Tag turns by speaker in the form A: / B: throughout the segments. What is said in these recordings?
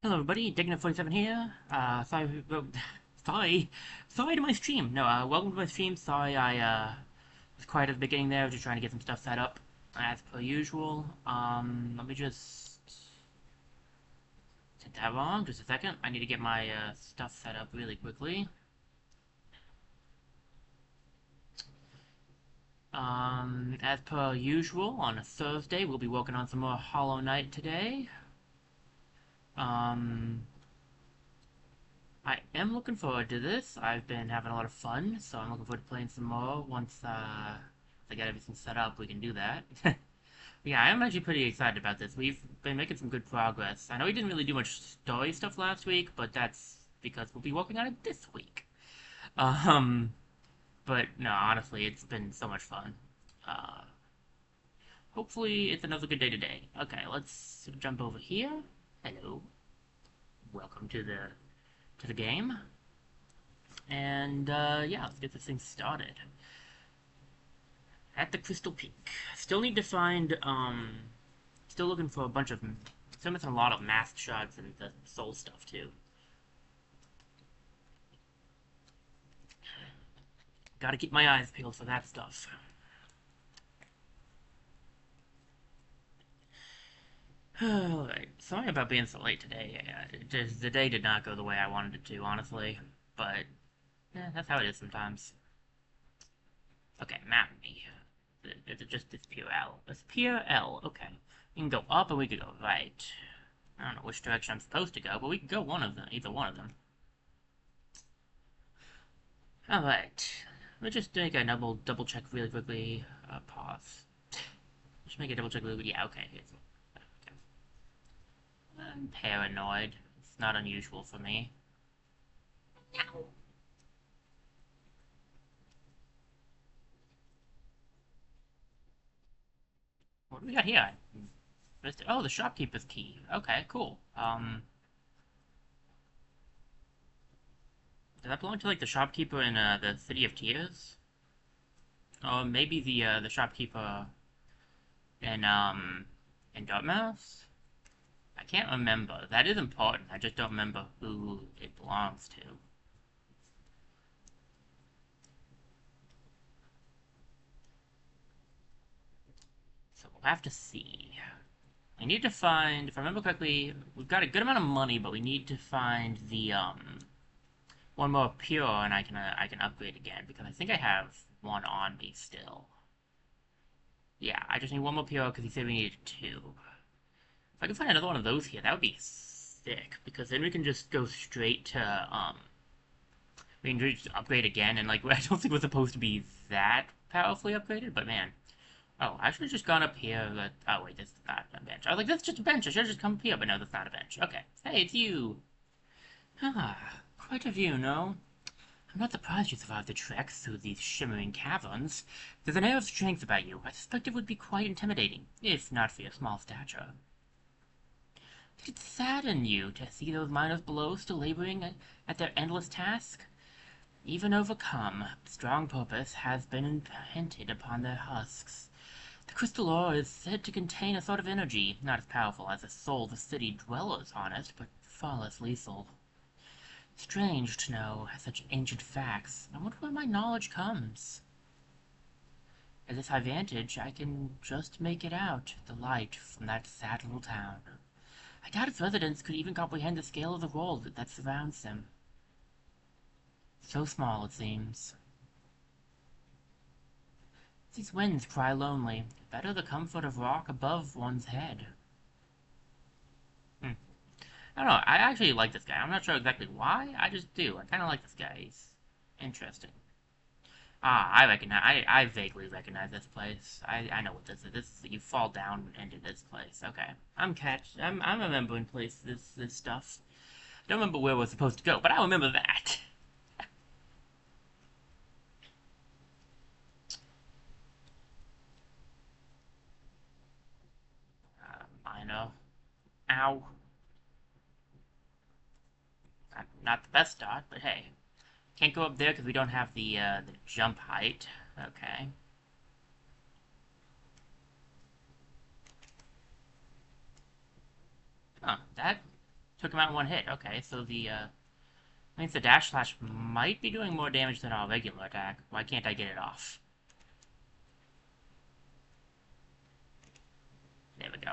A: Hello everybody, Digna47 here. Sorry, sorry to my stream. No, welcome to my stream. Sorry I was quiet at the beginning there, just trying to get some stuff set up as per usual. Let me just set that wrong. Just a second. I need to get my stuff set up really quickly. As per usual, on a Thursday, we'll be working on some more Hollow Knight today. Um, I am looking forward to this. I've been having a lot of fun, so I'm looking forward to playing some more. Once I get everything set up, we can do that. Yeah, I'm actually pretty excited about this. We've been making some good progress. I know we didn't really do much story stuff last week, but that's because we'll be working on it this week. Um, but no, honestly, it's been so much fun. Uh, Hopefully it's another good day today. Okay, let's jump over here. Hello, welcome to the game. And yeah, let's get this thing started. At the Crystal Peak. Still need to find, still looking for a bunch of, still missing a lot of mask shots and the soul stuff too. Gotta keep my eyes peeled for that stuff. Alright, sorry about being so late today. The day did not go the way I wanted it to, honestly. But, that's how it is sometimes. Okay, map me. Is it just this pure L? It's pure L, okay. We can go up and we can go right. I don't know which direction I'm supposed to go, but we can go one of them, either one of them. Alright. Let's just make a double check really quickly. Pause. Just make a double check really quickly. Yeah, okay. Okay. I'm paranoid. It's not unusual for me. No. What do we got here? Oh, the shopkeeper's key. Okay, cool. Does that belong to like the shopkeeper in the City of Tears? Or maybe the shopkeeper in Dartmouth? I can't remember. That is important. I just don't remember who it belongs to. So we'll have to see. We need to find, if I remember correctly, we've got a good amount of money, but we need to find the one more pure, and I can upgrade again because I think I have one on me still. Yeah, I just need one more pure because he said we needed two. If I can find another one of those here, that would be sick because then we can just go straight to we can just upgrade again, and like I don't think we're supposed to be that powerfully upgraded, but man. Oh, I should have just gone up here. Oh, wait, this is not a bench. I was like, that's just a bench. I should have just come up here, but no, that's not a bench. Okay. Hey, it's you. Ah, quite a view, no? I'm not surprised you survived the trek through these shimmering caverns. There's an air of strength about you. I suspect it would be quite intimidating, if not for your small stature. Did it sadden you to see those miners below still laboring at their endless task? Even overcome, strong purpose has been imprinted upon their husks. The crystal ore is said to contain a sort of energy, not as powerful as the soul of the city dwellers on it, but far less lethal. Strange to know such ancient facts. I wonder where my knowledge comes. At this high vantage, I can just make it out, the light from that sad little town. I doubt its residents could even comprehend the scale of the world that surrounds them. So small, it seems. These winds cry lonely. Better the comfort of rock above one's head. Hmm. I don't know. I actually like this guy. I'm not sure exactly why. I just do. I kind of like this guy. He's interesting. Ah, I recognize. I vaguely recognize this place. I know what this is. This you fall down into this place. Okay, I'm remembering this stuff. I don't remember where we're supposed to go, but I remember that. I know. Ow. Not the best start, but hey. Can't go up there because we don't have the jump height. Okay. Oh, that Took him out in one hit. Okay, so means the dash slash might be doing more damage than our regular attack. Why can't I get it off? There we go.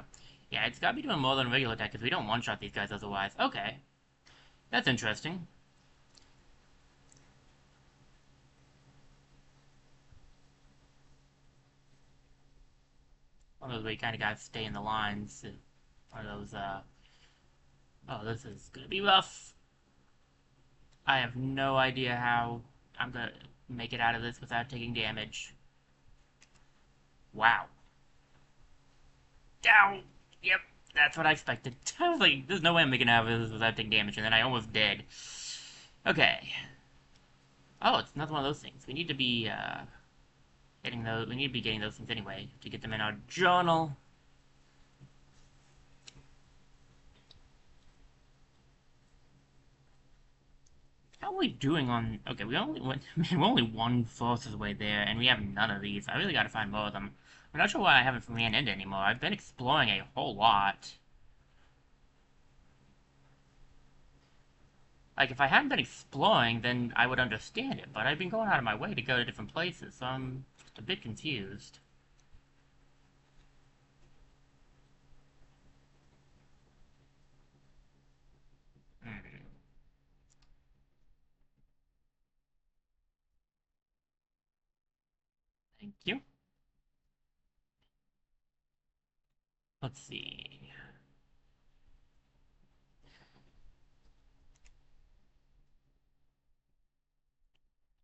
A: Yeah, it's gotta be doing more than a regular attack, because we don't one-shot these guys otherwise. Okay. That's interesting. One of those where you kind of gotta stay in the lines. One of those, oh, this is gonna be rough. I have no idea how I'm gonna make it out of this without taking damage. Wow. Down! Yep, that's what I expected. I was like, there's no way I'm making it out of this without taking damage, and then I almost did. Okay. Oh, it's another one of those things. We need to be, getting those. We need to be getting those things anyway to get them in our journal. How are we doing on? Okay, we only went. Man, we're only 1/4 of the way there, and we have none of these. I really got to find more of them. I'm not sure why I haven't ran into anymore. I've been exploring a whole lot. Like, if I hadn't been exploring, then I would understand it. But I've been going out of my way to go to different places, so I'm just a bit confused. Hmm. Thank you. Let's see.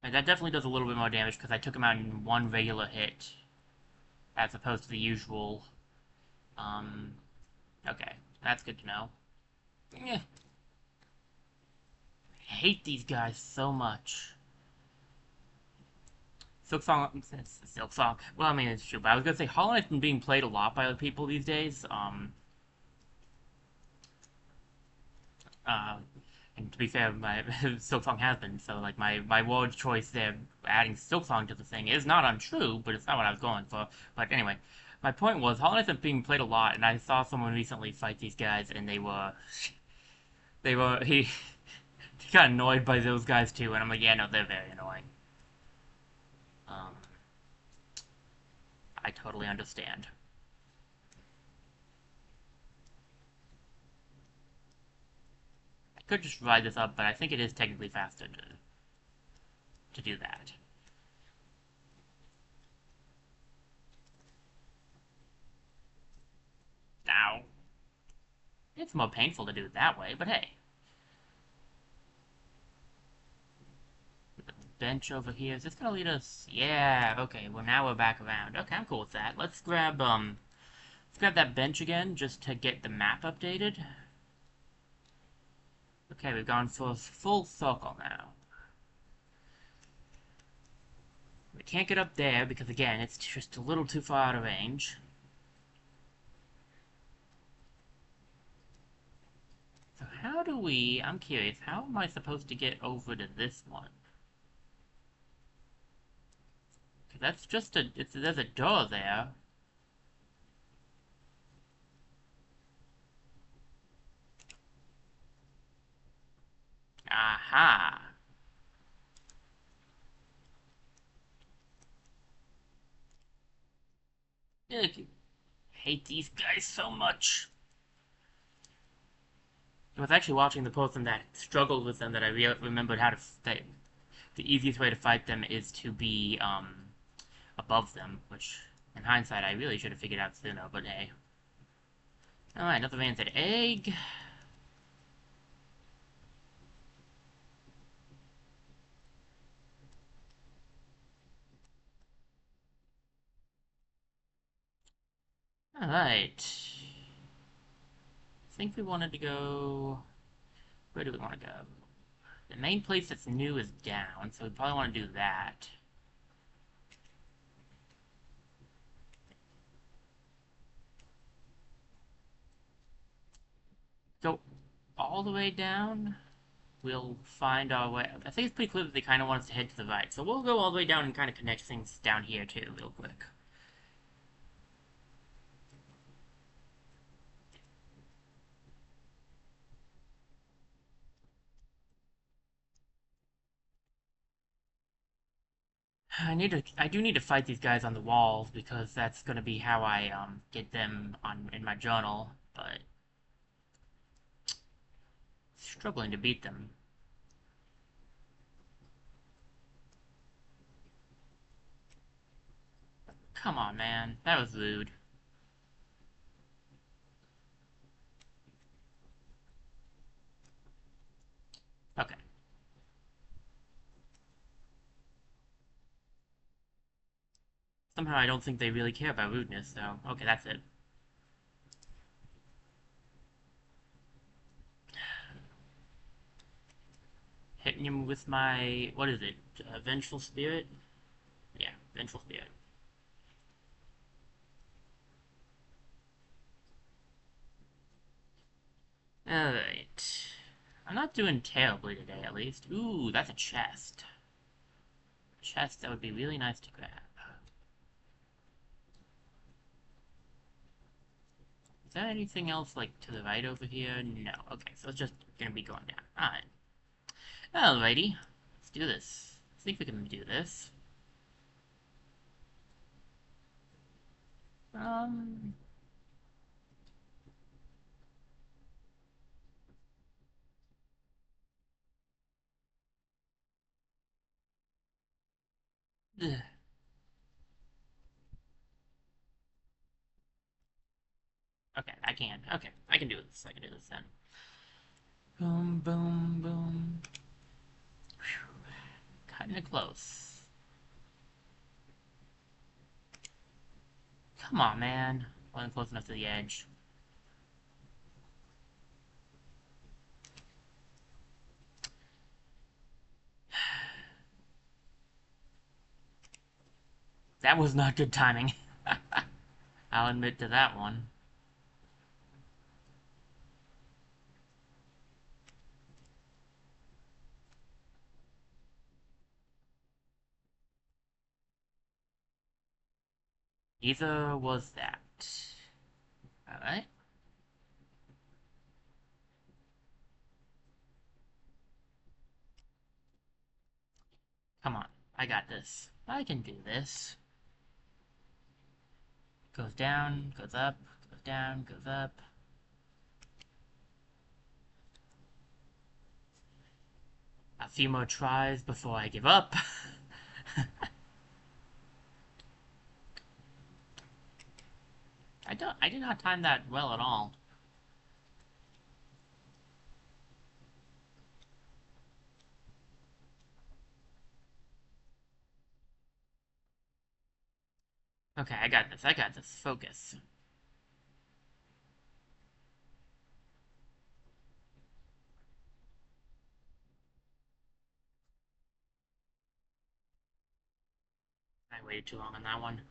A: And that definitely does a little bit more damage because I took him out in one regular hit, as opposed to the usual. Um, okay, that's good to know. Eh, I hate these guys so much. Silk Song. Well, I mean, it's true, but I was gonna say Hollow Knight's been being played a lot by other people these days. Uh, and to be fair, my Silk Song has been, so like my word choice there, adding Silk Song to the thing is not untrue, but it's not what I was going for. But anyway, my point was Hollow Knight's been being played a lot, and I saw someone recently fight these guys, and he got annoyed by those guys too, and I'm like, yeah, no, they're very annoying. Um, I totally understand. I could just ride this up, but I think it is technically faster to do that. Now, it's more painful to do it that way, but hey. Bench over here. Is this gonna lead us? Yeah, okay, well now we're back around. Okay, I'm cool with that. Let's grab that bench again, just to get the map updated. Okay, we've gone for full circle now. We can't get up there, because again, it's just a little too far out of range. So how do we, I'm curious, how am I supposed to get over to this one? Because that's just there's a door there. Aha! Ugh, I hate these guys so much. I was actually watching the person that struggled with them that I remembered how to. That the easiest way to fight them is to be above them, which in hindsight I really should have figured out sooner. But hey. All right, another man said egg. All right. I think we wanted to go. Where do we want to go? The main place that's new is down, so we probably want to do that. Go all the way down. We'll find our way. I think it's pretty clear that they kind of want us to head to the right, so we'll go all the way down and kind of connect things down here too, real quick. I do need to fight these guys on the walls because that's gonna be how I get them on in my journal, but struggling to beat them. Come on, man. That was rude. Okay. Somehow I don't think they really care about rudeness, though. Okay, that's it. Hitting him with my... what is it? Vengeful Spirit? Yeah, Vengeful Spirit. Alright. I'm not doing terribly today, at least. Ooh, that's a chest. Chest that would be really nice to grab. Is there anything else, like, to the right over here? No. Okay, so it's just gonna be going down. Alright. Alrighty. Let's do this. I think we can do this. Um... ugh. Okay, I can. Okay, I can do this. I can do this then. Boom, boom, boom. Kinda close. Come on, man. Wasn't close enough to the edge. That was not good timing. I'll admit to that one. Neither was that. Alright. Come on. I got this. I can do this. Goes down, goes up, goes down, goes up. A few more tries before I give up. I did not time that well at all. Okay, I got this. I got this. Focus. I waited too long on that one.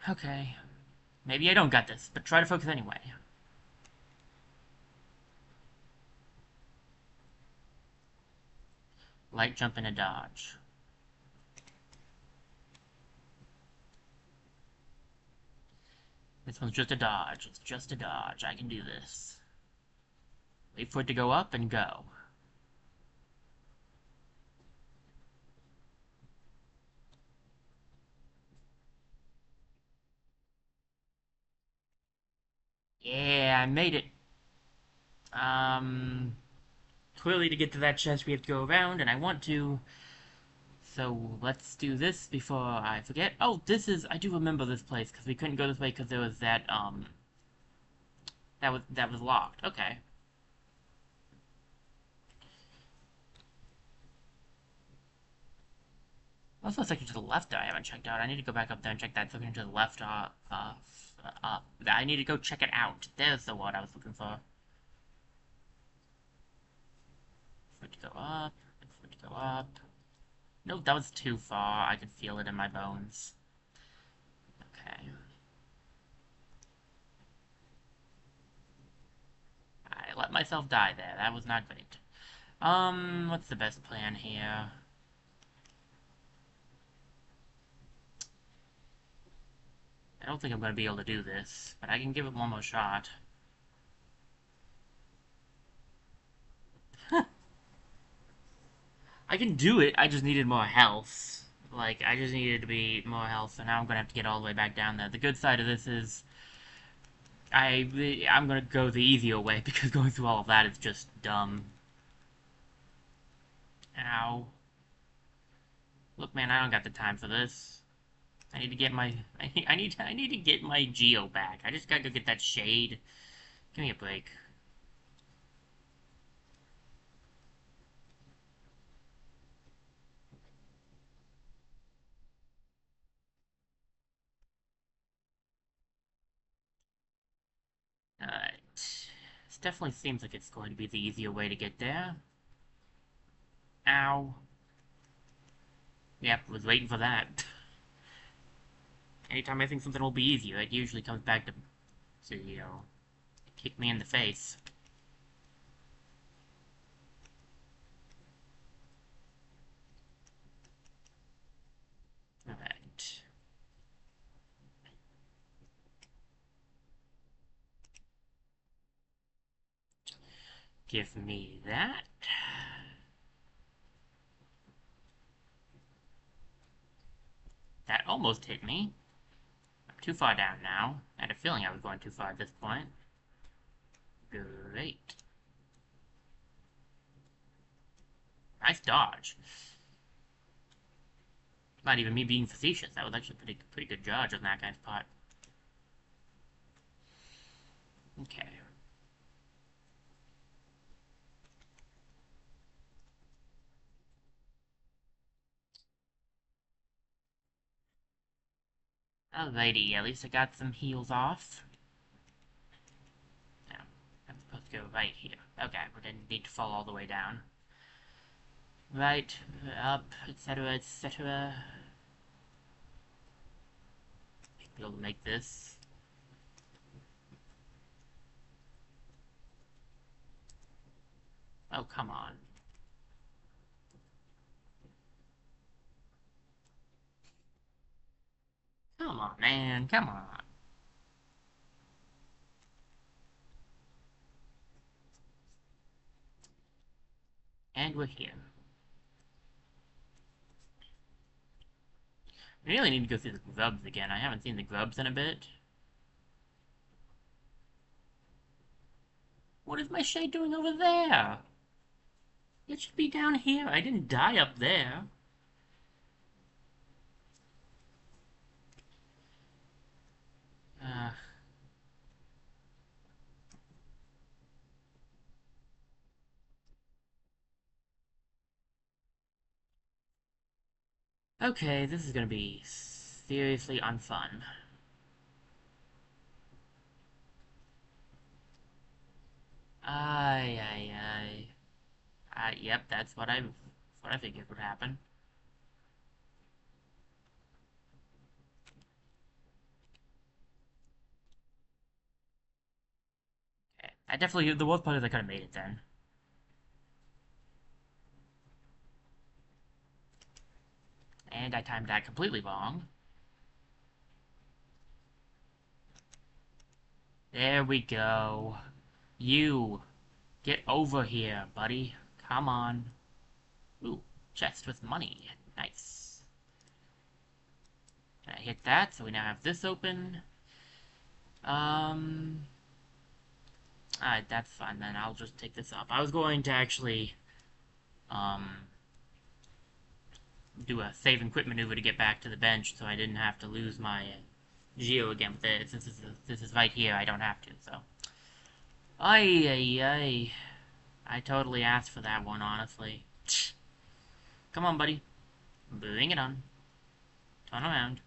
A: Okay. Maybe I don't got this, but try to focus anyway. Light jump and a dodge. This one's just a dodge. It's just a dodge. I can do this. Wait for it to go up and go. Yeah, I made it. Clearly to get to that chest we have to go around, and I want to. So let's do this before I forget. Oh, this is... I do remember this place, because we couldn't go this way because there was that, that was locked. Okay. Also, a section to the left that I haven't checked out. I need to go back up there and check that section to the left, I need to go check it out. There's the word I was looking for. For it to go up, for it to go up. Nope, that was too far. I could feel it in my bones. Okay. I let myself die there. That was not great. What's the best plan here? I don't think I'm going to be able to do this, but I can give it one more shot. I can do it, I just needed more health. Like, I just needed to be more health, so now I'm gonna have to get all the way back down there. The good side of this is, I'm gonna go the easier way, because going through all of that is just dumb. Ow. Look, man, I don't got the time for this. I need to get my, I need to get my Geo back. I just gotta go get that shade. Give me a break. Alright. This definitely seems like it's going to be the easier way to get there. Ow. Yep, was waiting for that. Anytime I think something will be easier, it usually comes back to you know, kick me in the face. Alright. Give me that. That almost hit me. I'm too far down now. I had a feeling I was going too far at this point. Great. Nice dodge. Not even me being facetious. That was actually pretty good dodge on that guy's part. Okay. Alrighty, at least I got some heals off. Now, I'm supposed to go right here. Okay, we didn't need to fall all the way down. Right, up, etc., etc. Should be able to make this. Oh, come on. Come on, man, come on. And we're here. We really need to go through the grubs again. I haven't seen the grubs in a bit. What is my shade doing over there? It should be down here. I didn't die up there. Uh, okay, this is gonna be seriously unfun. Ay, ay, ay. Yep, that's what I figured would happen. Okay. I definitely, the worst part is I could have made it then. And I timed that completely wrong. There we go. You, get over here, buddy. Come on. Ooh, chest with money. Nice. Can I hit that? So we now have this open. Alright, that's fine then. I'll just take this up. I was going to actually, do a save and quit maneuver to get back to the bench so I didn't have to lose my Geo again with it. Since this is right here, I don't have to, so. Ay, ay, ay. I totally asked for that one, honestly. Come on, buddy. Bring it on. Turn around.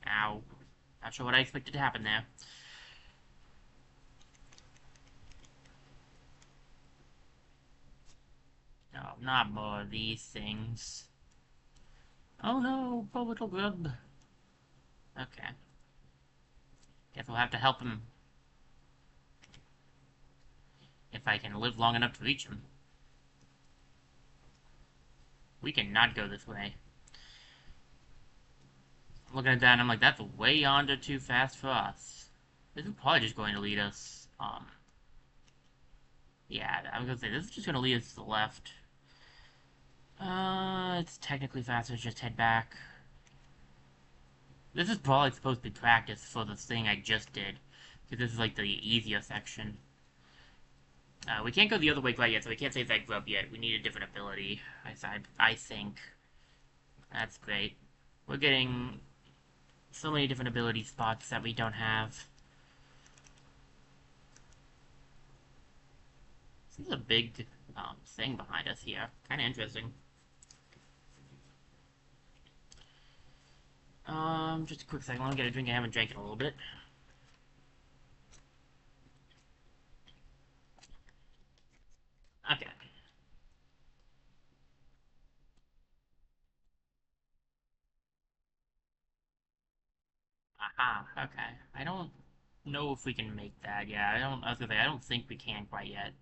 A: Ow. Not sure what I expected to happen there. No, not more of these things. Oh no, poor little grub. Okay. Guess we'll have to help him. If I can live long enough to reach him. We cannot go this way. I'm looking at that and I'm like, that's way yonder too fast for us. This is probably just going to lead us, yeah, I was gonna say, this is just gonna lead us to the left. It's technically faster, just head back. This is probably supposed to be practice for the thing I just did. Because this is like the easier section. We can't go the other way quite yet, so we can't save that grub yet. We need a different ability, I think. That's great. We're getting so many different ability spots that we don't have. This is a big thing behind us here. Kind of interesting. Just a quick second. Let me get a drink. I haven't drank in a little bit. Okay. Aha. Okay. I don't know if we can make that. Yeah, I was gonna say, I don't think we can quite yet.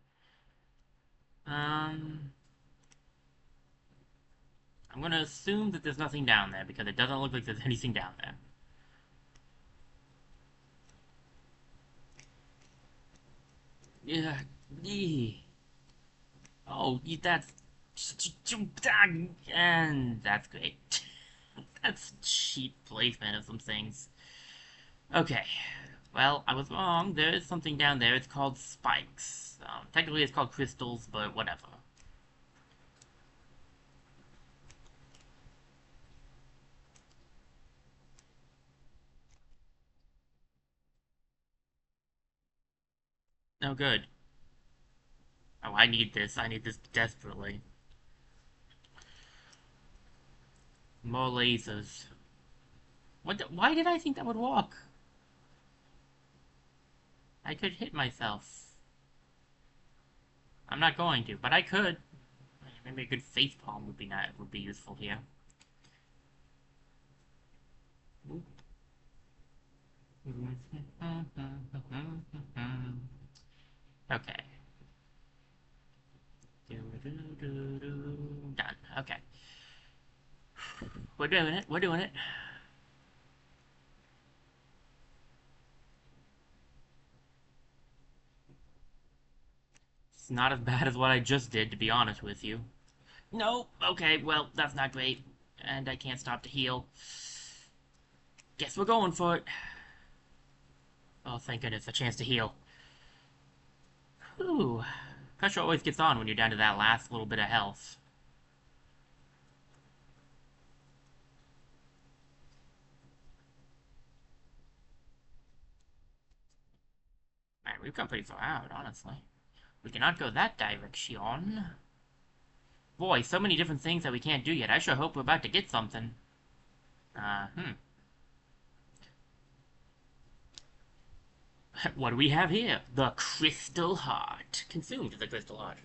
A: Um, I'm gonna assume that there's nothing down there because it doesn't look like there's anything down there. Yeah. Oh, that's... And that's great. That's cheap placement of some things. Okay. Well, I was wrong. There is something down there. It's called spikes. Technically, it's called crystals, but whatever. No good. Oh, I need this. I need this desperately. More lasers. Why did I think that would work? I could hit myself. I'm not going to, but I could. Maybe a good face palm would be useful here. Okay. Done. Okay. We're doing it. We're doing it. It's not as bad as what I just did, to be honest with you. No. Okay, well, that's not great. And I can't stop to heal. Guess we're going for it. Oh, thank goodness, a chance to heal. Whew. Pressure always gets on when you're down to that last little bit of health. Man, we've come pretty far out, honestly. We cannot go that direction. Boy, so many different things that we can't do yet. I sure hope we're about to get something. What do we have here? The Crystal Heart. Consumed the Crystal Heart.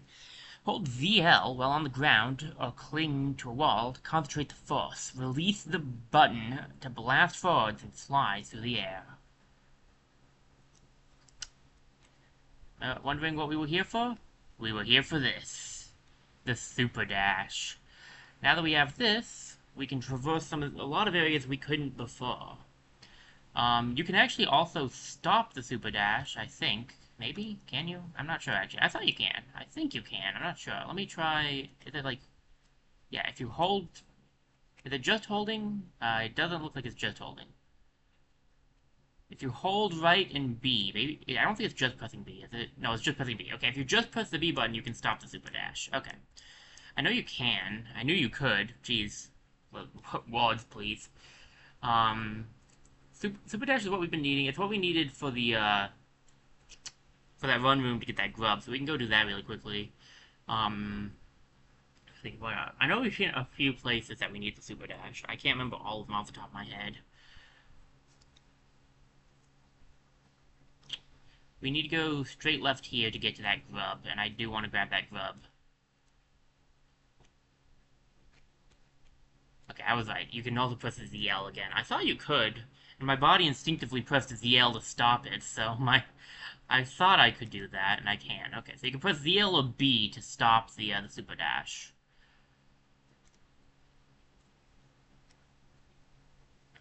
A: Hold VL while on the ground or cling to a wall to concentrate the force. Release the button to blast forwards and fly through the air. Wondering what we were here for? We were here for this. The Super Dash. Now that we have this, we can traverse a lot of areas we couldn't before. You can actually also stop the Super Dash, I think. Maybe? Can you? I'm not sure, actually. I thought you can. I think you can. I'm not sure. Let me try... Is it like... Yeah, if you hold... Is it just holding? It doesn't look like it's just holding. If you hold right and B, maybe... I don't think it's just pressing B, is it? No, it's just pressing B. Okay, if you just press the B button, you can stop the Super Dash. Okay. I know you can. I knew you could. Jeez. Words, please. Super Dash is what we've been needing. It's what we needed for the, for that run room to get that grub, so we can go do that really quickly. I know we've seen a few places that we need the Super Dash. I can't remember all of them off the top of my head. We need to go straight left here to get to that grub, and I do want to grab that grub. Okay, I was right. You can also press the ZL again. I thought you could, and my body instinctively pressed the ZL to stop it, so I thought I could do that, and I can. Okay, so you can press ZL or B to stop the Super Dash.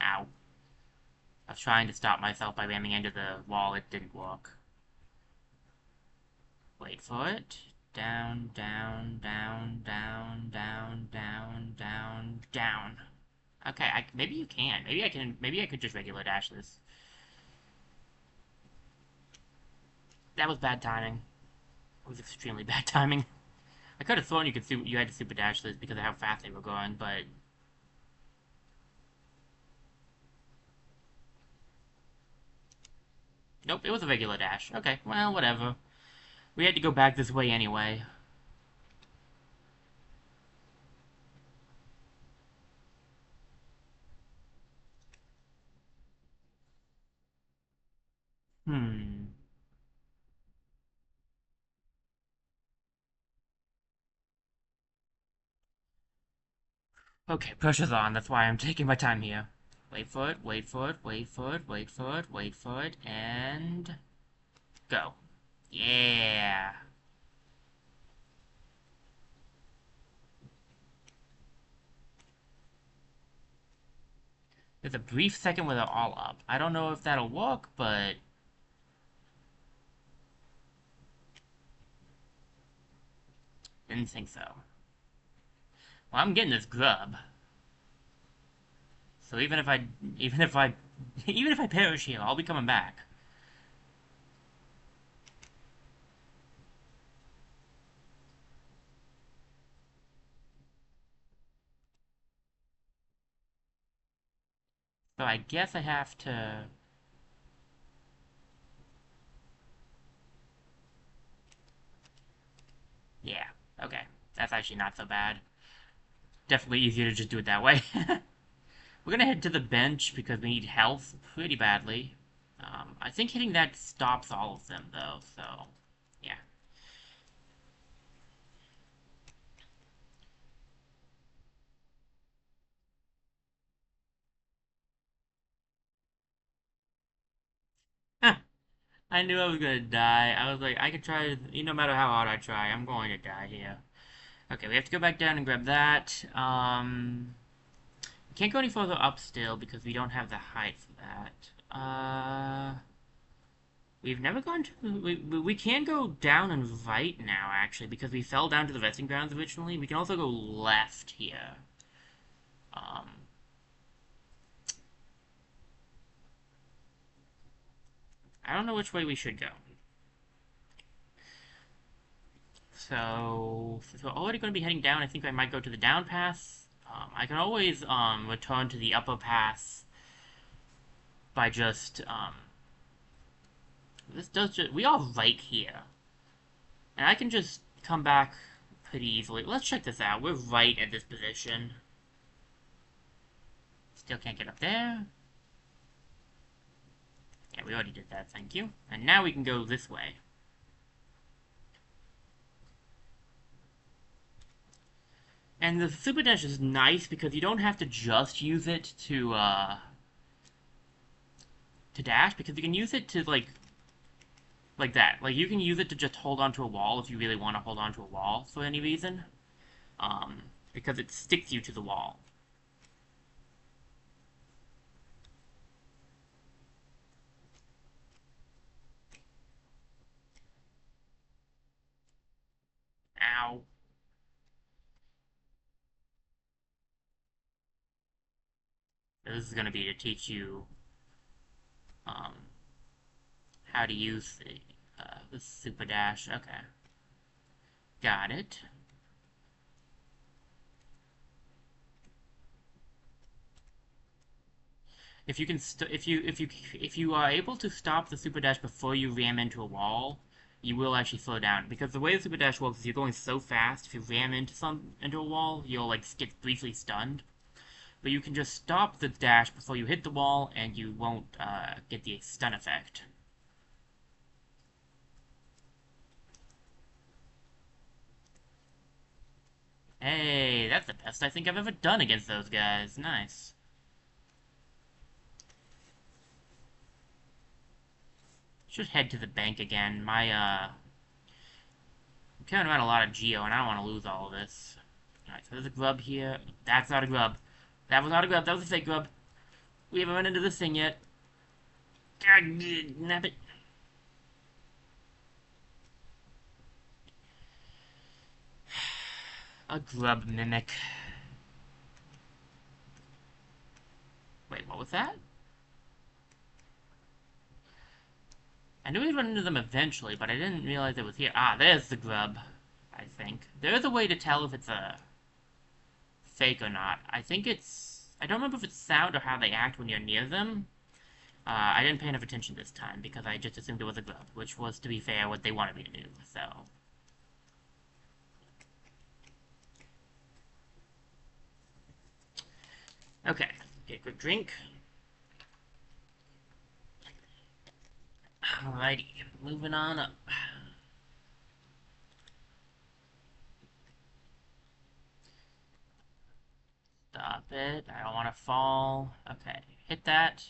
A: Ow. I was trying to stop myself by ramming into the wall. It didn't work. Wait for it. Down, down, down, down, down, down, down. Okay, maybe you can. Maybe I could just regular dash this. That was bad timing. It was extremely bad timing. I could have thrown you had to super dash this because of how fast they were going, but nope, it was a regular dash. Okay, well, whatever. We had to go back this way anyway. Hmm. Okay, pressure's on. That's why I'm taking my time here. Wait for it, wait for it, wait for it, wait for it, wait for it, and go. Yeah. There's a brief second where they're all up. I don't know if that'll work, but didn't think so. Well, I'm getting this grub. So even if I, even if I perish here, I'll be coming back. So I guess I have to. Yeah. Okay. That's actually not so bad. Definitely easier to just do it that way. We're gonna head to the bench because we need health pretty badly. I think hitting that stops all of them though. So yeah. I knew I was gonna die. I was like, I could try. No matter how hard I try, I'm going to die here. Okay, we have to go back down and grab that. We can't go any further up still because we don't have the height for that. We've never gone to. We can go down and right now, actually, because we fell down to the resting grounds originally. We can also go left here. Um, I don't know which way we should go. So, since we're already going to be heading down, I think I might go to the down pass. I can always return to the upper pass by just this does just we are right here, and I can just come back pretty easily. Let's check this out. We're right at this position. Still can't get up there. Yeah, we already did that. Thank you. And now we can go this way. And the super dash is nice because you don't have to just use it to dash, because you can use it to like that. Like you can use it to just hold onto a wall if you really want to hold onto a wall for any reason. Because it sticks you to the wall. Ow. This is gonna be to teach you um, how to use the super dash. Okay, got it. If you can, if you are able to stop the super dash before you ram into a wall, you will actually slow down. Because the way the super dash works is you're going so fast. If you ram into a wall, you'll like get briefly stunned. But you can just stop the dash before you hit the wall, and you won't get the stun effect. Hey, that's the best I think I've ever done against those guys. Nice. Should head to the bank again. I'm carrying around a lot of Geo, and I don't want to lose all of this. Alright, so there's a grub here. That's not a grub. That was not a grub. That was a fake grub. We haven't run into this thing yet. God, nap it. A grub mimic. What's that? I knew we'd run into them eventually, but I didn't realize it was here. Ah, there's the grub, I think. There is a way to tell if it's a fake or not. I think it's... I don't remember if it's sound or how they act when you're near them. I didn't pay enough attention this time, because I just assumed it was a grub, which was, to be fair, what they wanted me to do, so... Okay, take a quick drink. Alrighty, moving on up. Stop it, I don't want to fall. Okay, hit that.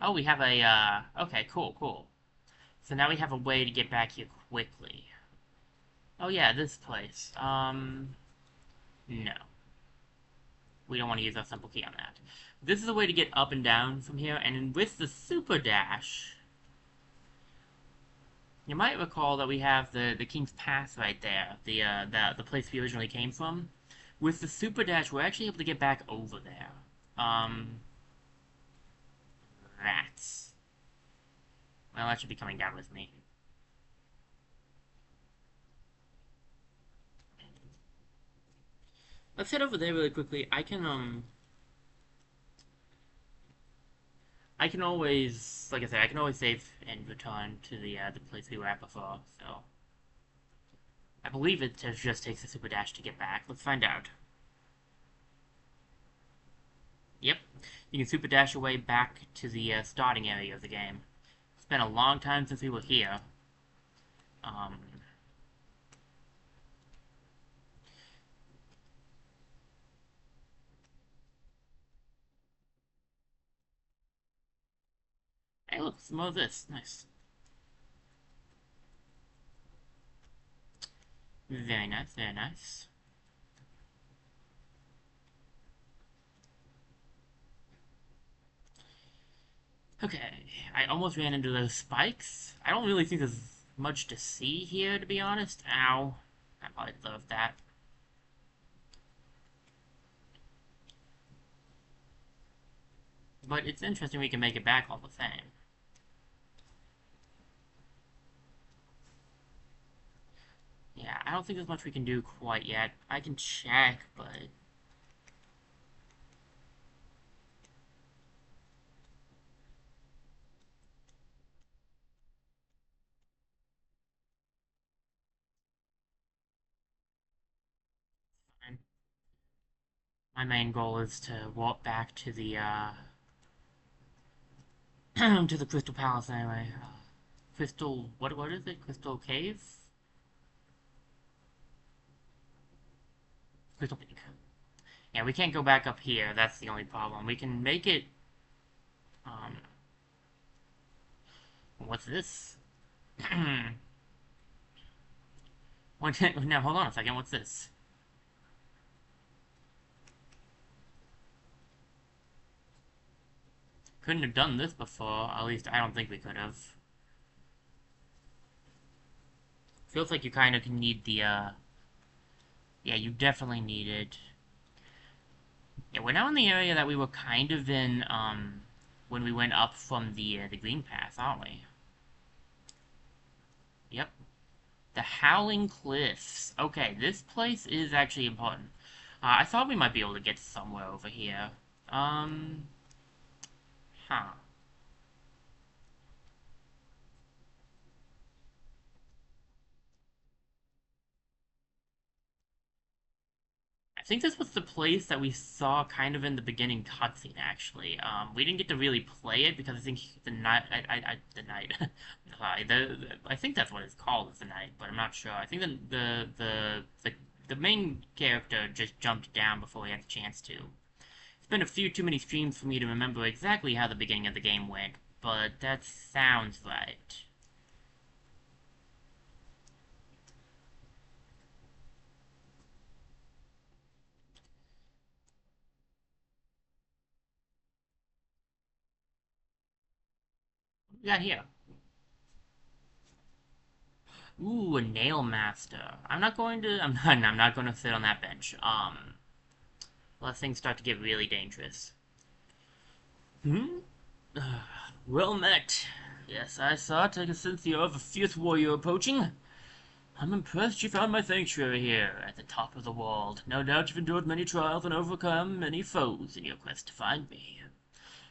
A: Oh, we have a, okay, cool, cool. So now we have a way to get back here quickly. Oh yeah, this place. No. We don't want to use our simple key on that. This is a way to get up and down from here, and with the super dash, you might recall that we have the King's Pass right there, the place we originally came from. With the super dash, we're actually able to get back over there. Rats. Well, that should be coming down with me. Let's head over there really quickly. I can always, like I said, I can always save and return to the place we were at before, so... I believe it just takes a super dash to get back. Let's find out. Yep, you can super dash your way back to the starting area of the game. It's been a long time since we were here. Hey look, some more of this. Nice. Very nice, very nice. Okay, I almost ran into those spikes. I don't really think there's much to see here, to be honest. Ow. I probably deserved that. But it's interesting we can make it back all the same. Yeah, I don't think there's much we can do quite yet. I can check, but... My main goal is to walk back to the, to the Crystal Palace anyway. Crystal... what is it? Crystal Cave? Crystal Peak. Yeah, we can't go back up here, that's the only problem. We can make it... what's this? Now, hold on a second, what's this? Couldn't have done this before, at least I don't think we could have. Feels like you kind of need the, yeah, you definitely need it. Yeah, we're now in the area that we were kind of in, when we went up from the green path, aren't we? Yep. The Howling Cliffs. Okay, this place is actually important. I thought we might be able to get somewhere over here. Huh. I think this was the place that we saw kind of in the beginning cutscene, actually. We didn't get to really play it because I think the night, the night, I think that's what it's called, is the night, but I'm not sure. I think the main character just jumped down before we had the chance to. It's been a few too many streams for me to remember exactly how the beginning of the game went, but that sounds right. What we got here? Ooh, a nail master. I'm not going to. I'm not going to sit on that bench. Unless things start to get really dangerous. Hmm? Well met. Yes, I saw it. I can sense the awe of a fierce warrior approaching. I'm impressed you found my sanctuary here, at the top of the world. No doubt you've endured many trials and overcome many foes in your quest to find me.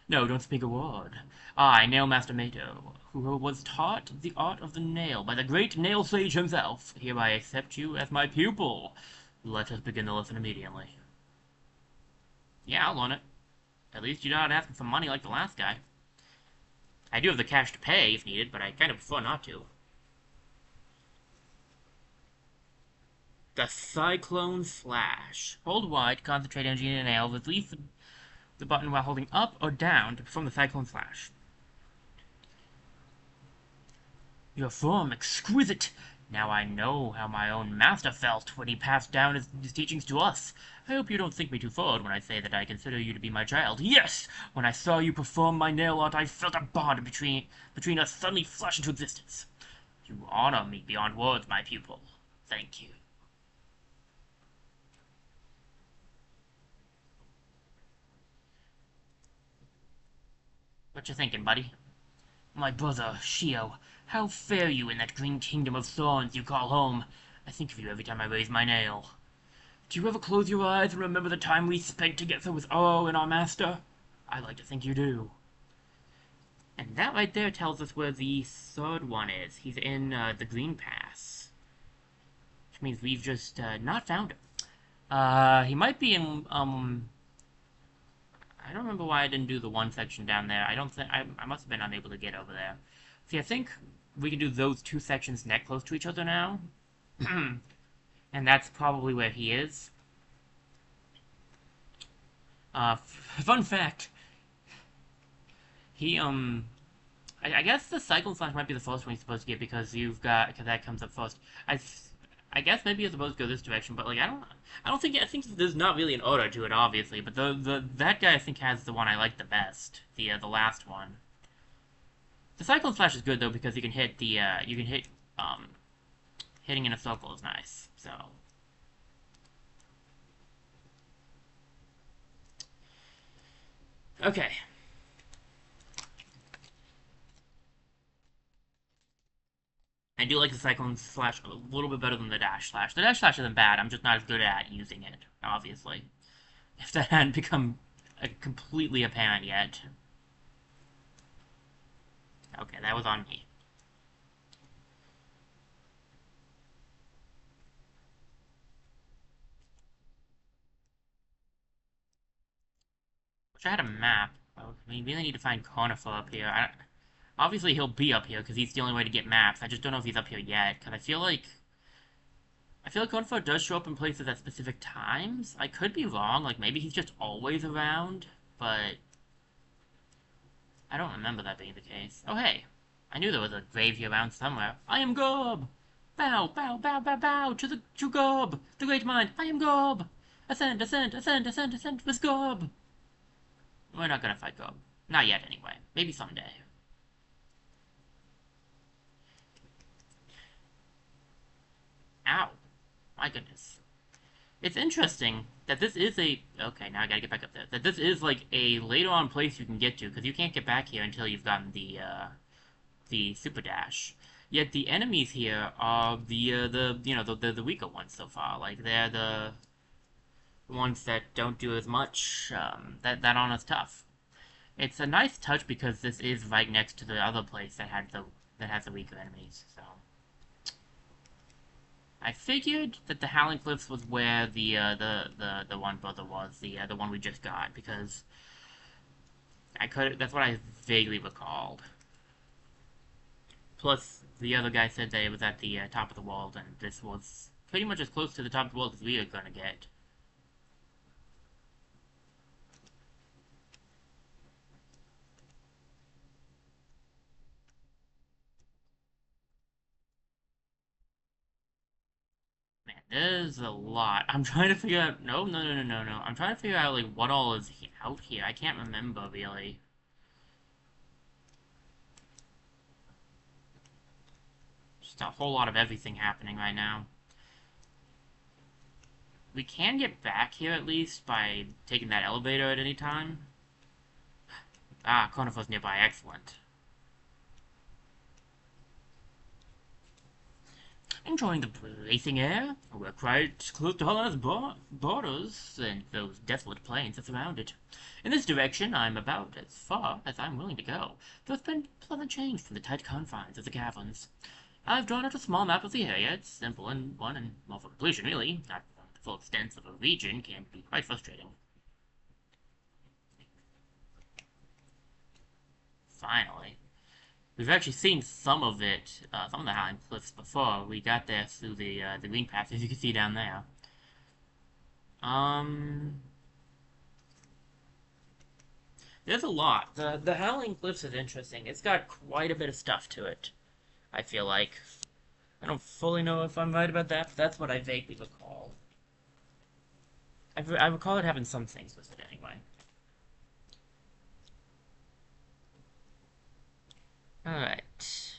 A: No, don't speak a word. I, Nailmaster Mato, who was taught the art of the nail by the great nail sage himself, hereby accept you as my pupil. Let us begin the lesson immediately. Yeah, I'll learn it. At least you're not asking for money like the last guy. I do have the cash to pay if needed, but I kind of prefer not to. The Cyclone Slash. Hold wide, concentrate energy in a nail, release the button while holding up or down to perform the Cyclone Slash. Your form exquisite. Now I know how my own master felt when he passed down his teachings to us. I hope you don't think me too forward when I say that I consider you to be my child. Yes! When I saw you perform my nail art, I felt a bond between us suddenly flash into existence. You honor me beyond words, my pupil. Thank you. What you thinking, buddy? My brother, Shio, how fare you in that green kingdom of thorns you call home? I think of you every time I raise my nail. Do you ever close your eyes and remember the time we spent together with Oro and our master? I like to think you do. And that right there tells us where the third one is. He's in the Green Pass. Which means we've just not found him. He might be in, I don't remember why I didn't do the one section down there. I don't think, I must have been unable to get over there. See, I think we can do those two sections neck close to each other now. And that's probably where he is. Fun fact. He, I guess the Cyclone Slash might be the first one you're supposed to get because because that comes up first. I guess maybe you're supposed to go this direction, but like I think there's not really an order to it, obviously. But that guy I think has the one I like the best, the last one. The Cyclone Slash is good though because you can hit hitting in a circle is nice. So okay. I do like the Cyclone Slash a little bit better than the Dash Slash. The Dash Slash isn't bad, I'm just not as good at using it, obviously. If that hadn't become completely apparent yet. Okay, that was on me. Wish I had a map. We really need to find Conifer up here. Obviously, he'll be up here because he's the only way to get maps. I just don't know if he's up here yet because I feel like Conifer does show up in places at specific times. I could be wrong. Like maybe he's just always around, but I don't remember that being the case. Oh hey, I knew there was a grave here around somewhere. I am Gob. Bow, bow, bow, bow, bow to Gob, the great mind. I am Gob. Ascend, ascend, ascend, ascend, ascend with Gob. We're not gonna fight Gob. Not yet, anyway. Maybe someday. Ow. My goodness. It's interesting that this is a... Okay, now I gotta get back up there. That this is, like, a later on place you can get to, because you can't get back here until you've gotten the Super Dash. Yet the enemies here are the weaker ones so far. Like, they're the ones that don't do as much, that aren't as tough. It's a nice touch because this is right next to the other place that has the weaker enemies. So I figured that the Howling Cliffs was where the one brother was, the one we just got, because that's what I vaguely recalled. Plus, the other guy said that it was at the top of the world, and this was pretty much as close to the top of the world as we are gonna get. Man, there's a lot. I'm trying to figure out. No, no, no, no, no, no. I'm trying to figure out like what all is out here. I can't remember really. Just a whole lot of everything happening right now. We can get back here at least by taking that elevator at any time. Ah, Cornifor's nearby. Excellent. Enjoying the bracing air? We're quite close to Hollow Knight's borders and those desolate plains that surround it. In this direction, I'm about as far as I'm willing to go, though it's been a pleasant change from the tight confines of the caverns. I've drawn out a small map of the area. It's simple and one and more for completion, really. Not the full extent of a region can be quite frustrating. Finally. We've actually seen some of it, some of the Highland Cliffs before. We got there through the green path, as you can see down there. Um, there's a lot. The Howling Cliffs is interesting. It's got quite a bit of stuff to it, I feel like. I don't fully know if I'm right about that, but that's what I vaguely recall. I recall it having some things with it anyway. Alright.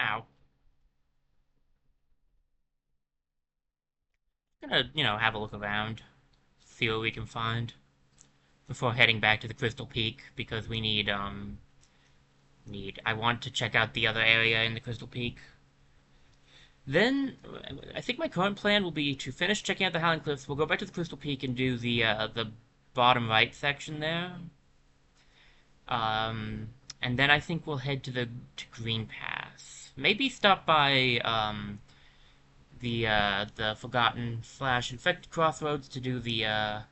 A: Ow. Gonna, have a look around, see what we can find before heading back to the Crystal Peak, because we I want to check out the other area in the Crystal Peak. Then, I think my current plan will be to finish checking out the Howling Cliffs. We'll go back to the Crystal Peak and do the bottom right section there. And then I think we'll head to to Green Pass. Maybe stop by the Forgotten / Infected Crossroads to do to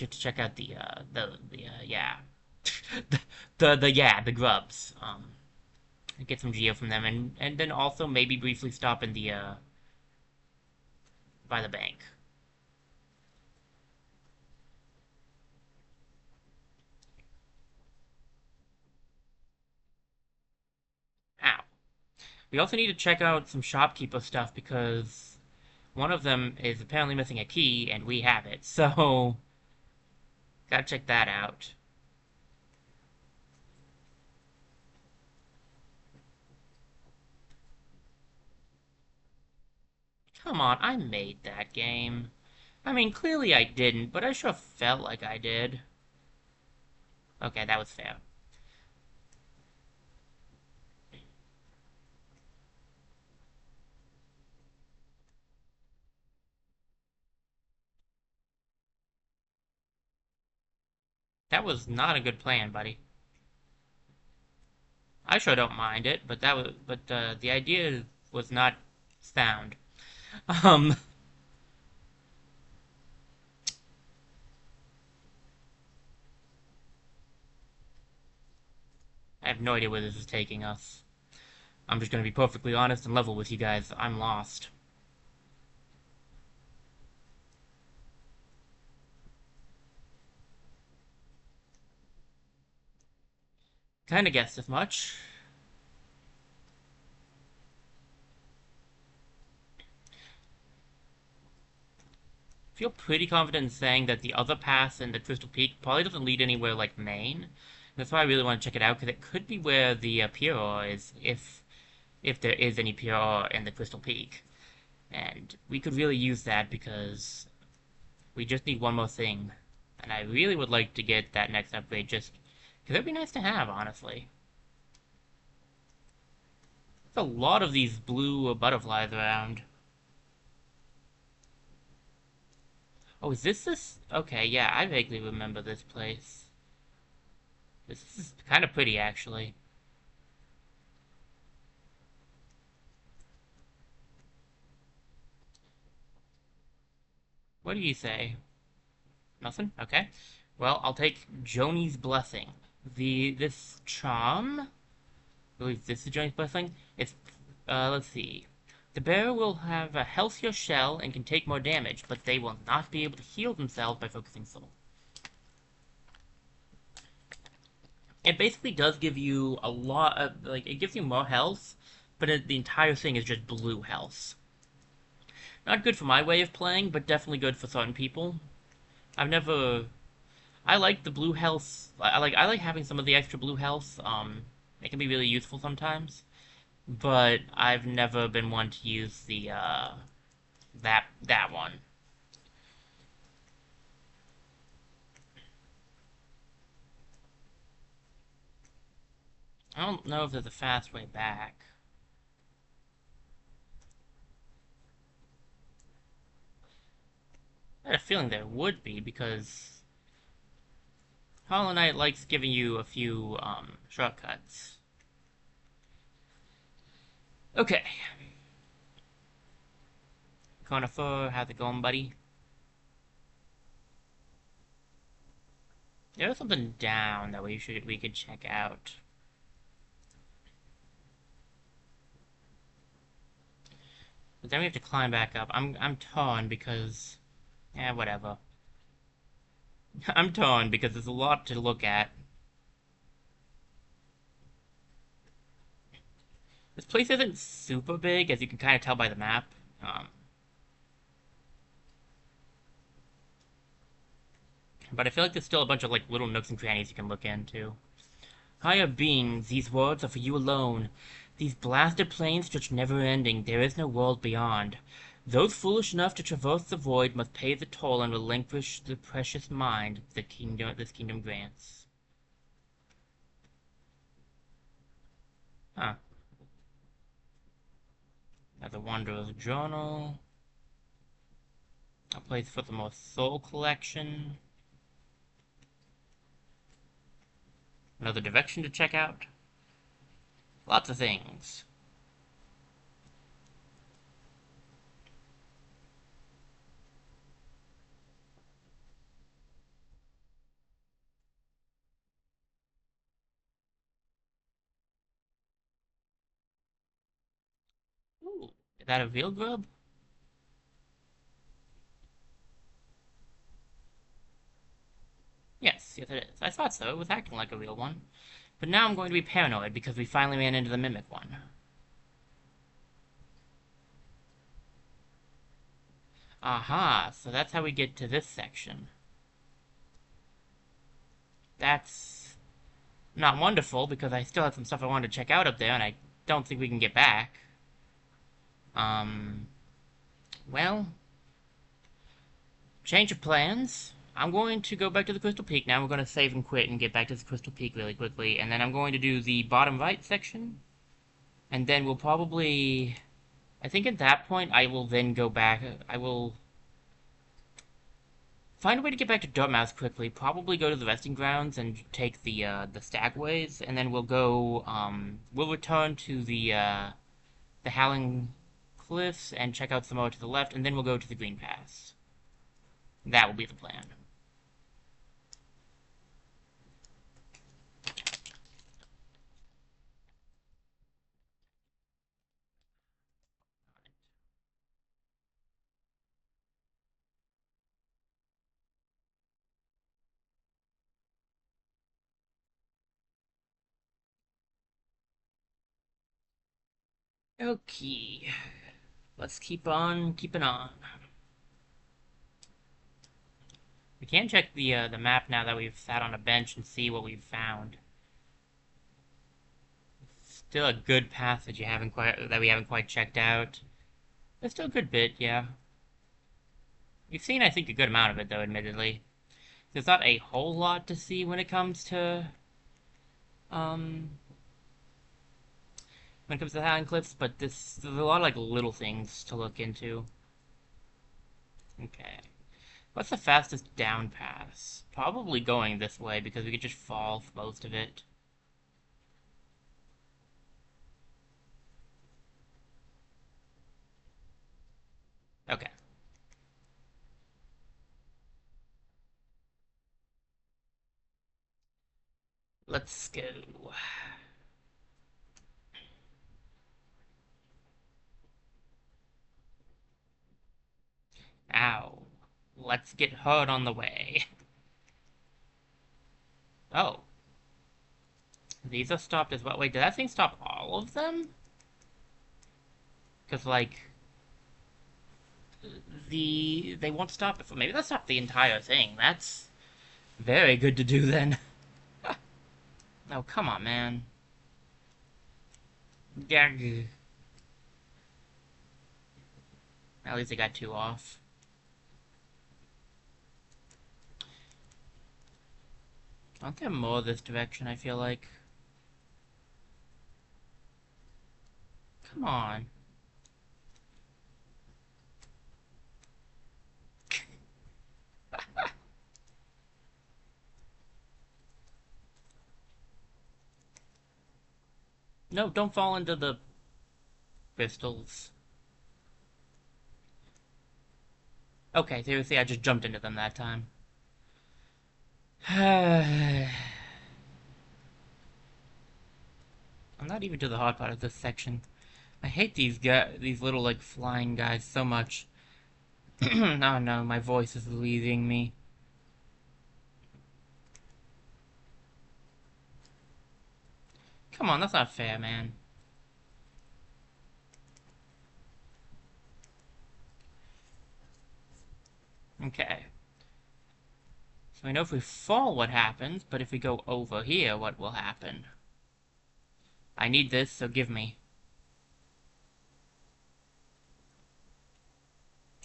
A: check out yeah the grubs, get some geo from them, and then also maybe briefly stop in the by the bank. Ow. We also need to check out some shopkeeper stuff because one of them is apparently missing a key and we have it, so gotta check that out. Come on, I made that game. I mean, clearly I didn't, but I sure felt like I did. Okay, that was fair. That was not a good plan, buddy. I sure don't mind it, but the idea was not sound. Um, I have no idea where this is taking us. I'm just gonna be perfectly honest and level with you guys. I'm lost. Kinda guessed as much. Feel pretty confident in saying that the other path in the Crystal Peak probably doesn't lead anywhere like Maine. That's why I really want to check it out, because it could be where the Pure is, if there is any Pure in the Crystal Peak. And we could really use that because we just need one more thing. And I really would like to get that next upgrade just because it'd be nice to have, honestly. There's a lot of these blue butterflies around. Oh, is this? Okay, yeah, I vaguely remember this place. This is kind of pretty, actually. What do you say? Nothing? Okay. Well, I'll take Joni's Blessing. This charm? I believe this is Joni's Blessing. It's, let's see. The bearer will have a healthier shell and can take more damage, but they will not be able to heal themselves by focusing soul. It basically does give you a lot of, like, it gives you more health, but the entire thing is just blue health. Not good for my way of playing, but definitely good for certain people. I've never... I like the blue health. I like having some of the extra blue health. It can be really useful sometimes. but I've never been one to use the that one. I don't know if there's a fast way back. I had a feeling there would be because Hollow Knight likes giving you a few shortcuts. Okay, Corner 4, how's it going, buddy? There's something down that we could check out. But then we have to climb back up. I'm torn because whatever. I'm torn because there's a lot to look at. This place isn't super big, as you can kind of tell by the map. Um, but I feel like there's still a bunch of like little nooks and crannies you can look into. Higher beings, these words are for you alone. These blasted plains stretch never-ending. There is no world beyond. Those foolish enough to traverse the void must pay the toll and relinquish the precious mind this kingdom grants. Huh. Another Wanderer's Journal. A place for the most soul collection. Another direction to check out. Lots of things. Ooh, is that a veal grub? Yes, it is. I thought so. It was acting like a real one. But now I'm going to be paranoid because we finally ran into the mimic one. Aha, so that's how we get to this section. That's not wonderful because I still have some stuff I wanted to check out up there and I don't think we can get back. Um, well, change of plans. I'm going to go back to the Crystal Peak now. We're going to save and quit and get back to the Crystal Peak really quickly. And then I'm going to do the bottom right section. And then we'll probably... I think at that point I will then go back. I will find a way to get back to Dartmouth quickly. Probably go to the resting grounds and take the stagways. And then we'll go... we'll return to the Howling Cliffs and check out some more to the left. And then we'll go to the Green Pass. That will be the plan. Okay. Let's keep on keeping on. We can check the map now that we've sat on a bench and see what we've found. Still a good passage that we haven't quite checked out. There's still a good bit, yeah. We've seen, I think, a good amount of it, though, admittedly. There's not a whole lot to see when it comes to, the Howling Cliffs, but there's a lot of, like, little things to look into. Okay. What's the fastest down pass? Probably going this way, because we could just fall for most of it. Okay. Let's go. Ow. Let's get hurt on the way. Oh. These are stopped as well. Wait, did that thing stop all of them? Because, like... They won't stop it. Maybe that stopped the entire thing. That's very good to do, then. Oh, come on, man. Gag. At least I got 2 off. Aren't there more this direction, I feel like? Come on. No, don't fall into the crystals. Okay, seriously, I just jumped into them that time. I'm not even to the hard part of this section. I hate these little, like, flying guys so much. Oh no, my voice is leaving me. Come on, that's not fair, man. Okay. So I know if we fall what happens, but if we go over here, what will happen? I need this, so give me.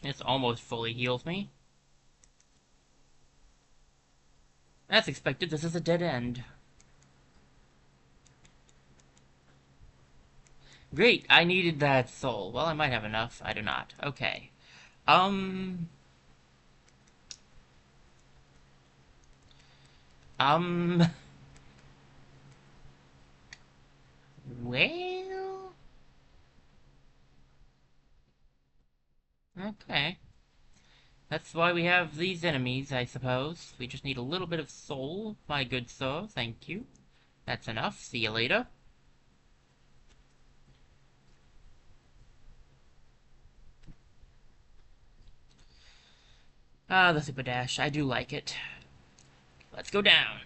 A: This almost fully heals me. As expected, this is a dead end. Great, I needed that soul. Well, I might have enough. I do not. Okay. Um... Um... Well... Okay. That's why we have these enemies, I suppose. We just need a little bit of soul, my good sir. Thank you. That's enough. See you later. Ah, the super dash. I do like it. Let's go down.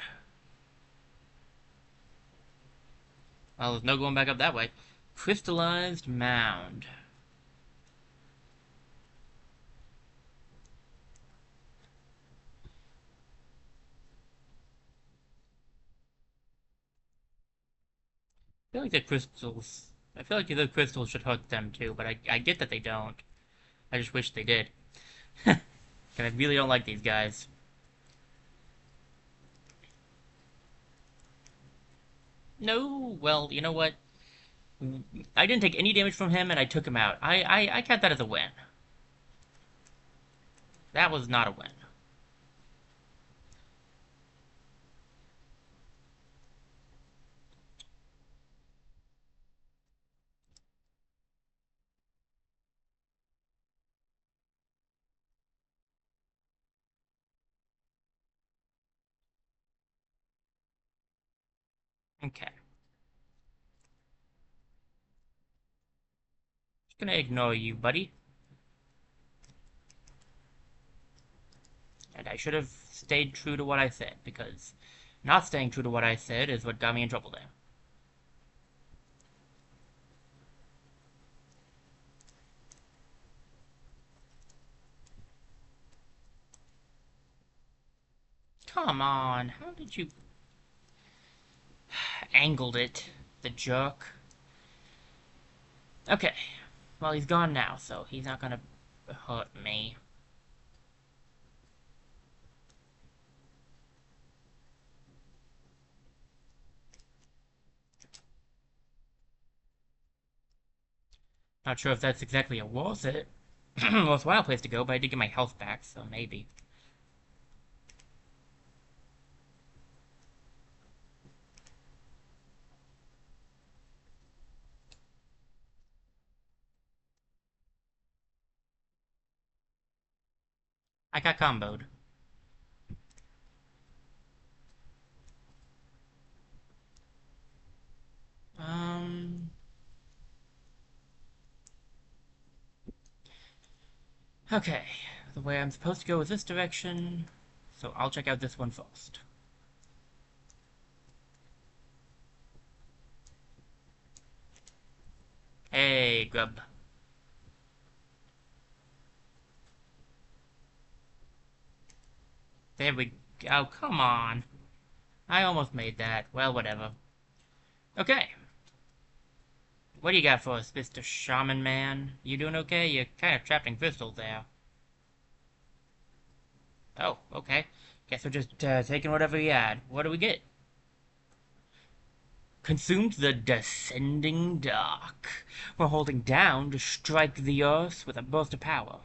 A: Well, there's no going back up that way. Crystallized mound. I feel like the crystals... I feel like the other crystals should hurt them too, but I get that they don't. I just wish they did. And I really don't like these guys. No, well, you know what? I didn't take any damage from him, and I took him out. I count that as a win. That was not a win. Okay. Just gonna ignore you, buddy. And I should have stayed true to what I said, because not staying true to what I said is what got me in trouble there. Come on, how did you... angled it, the jerk. Okay, well, he's gone now, so he's not gonna hurt me. Not sure if that's exactly a worthwhile place to go, but I did get my health back, so maybe. I got comboed. Um... Okay, the way I'm supposed to go is this direction, so I'll check out this one first. Hey, grub. There we go. Oh, come on. I almost made that. Well, whatever. Okay. What do you got for us, Mr. Shaman Man? You doing okay? You're kind of trapped in crystals there. Oh, okay. Guess we're just taking whatever we had. What do we get? Consumed the descending dark. We're holding down to strike the earth with a burst of power.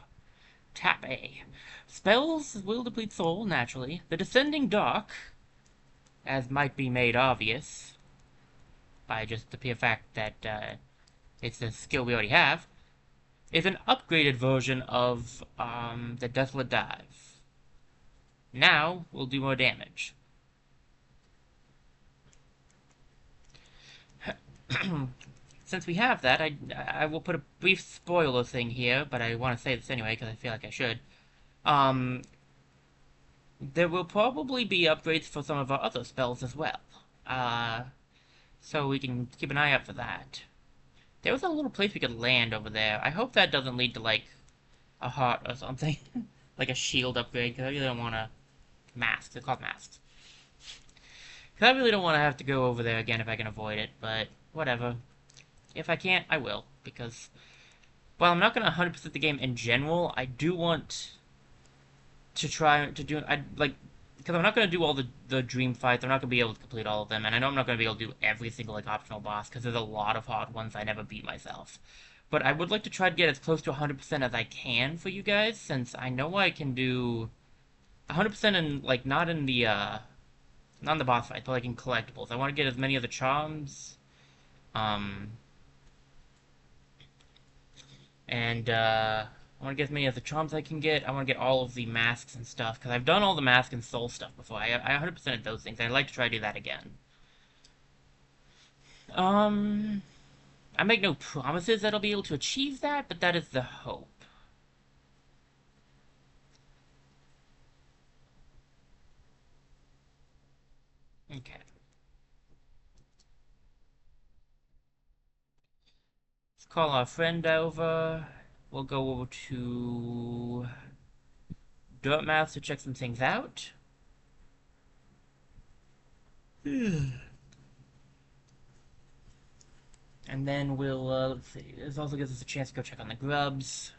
A: Tap A. Spells will deplete soul, naturally. The descending dark, as might be made obvious by just the pure fact that it's a skill we already have, is an upgraded version of the Desolate Dive. Now we'll do more damage. Since we have that, I will put a brief spoiler thing here, but I want to say this anyway because I feel like I should. Um, there will probably be upgrades for some of our other spells as well. So we can keep an eye out for that. There was a little place we could land over there. I hope that doesn't lead to, like, a heart or something. Like a shield upgrade, because I really don't want to... Masks. They're called masks. Because I really don't want to have to go over there again if I can avoid it, but whatever. If I can't, I will, because... While I'm not going to 100% the game in general, I do want to try to do... because I'm not going to do all the dream fights. I'm not going to be able to complete all of them. And I know I'm not going to be able to do every single, like, optional boss, because there's a lot of hard ones I never beat myself. But I would like to try to get as close to 100% as I can for you guys, since I know I can do 100% in, like, not in the boss fight, but, like, in collectibles. I want to get as many of the charms, and, I want to get as many of the charms I can get. I want to get all of the masks and stuff, because I've done all the mask and soul stuff before. I 100%ed those things. I'd like to try to do that again. I make no promises that I'll be able to achieve that, but that is the hope. Okay. Let's call our friend over. We'll go over to Dirtmouth to check some things out. And then we'll, let's see, this also gives us a chance to go check on the grubs.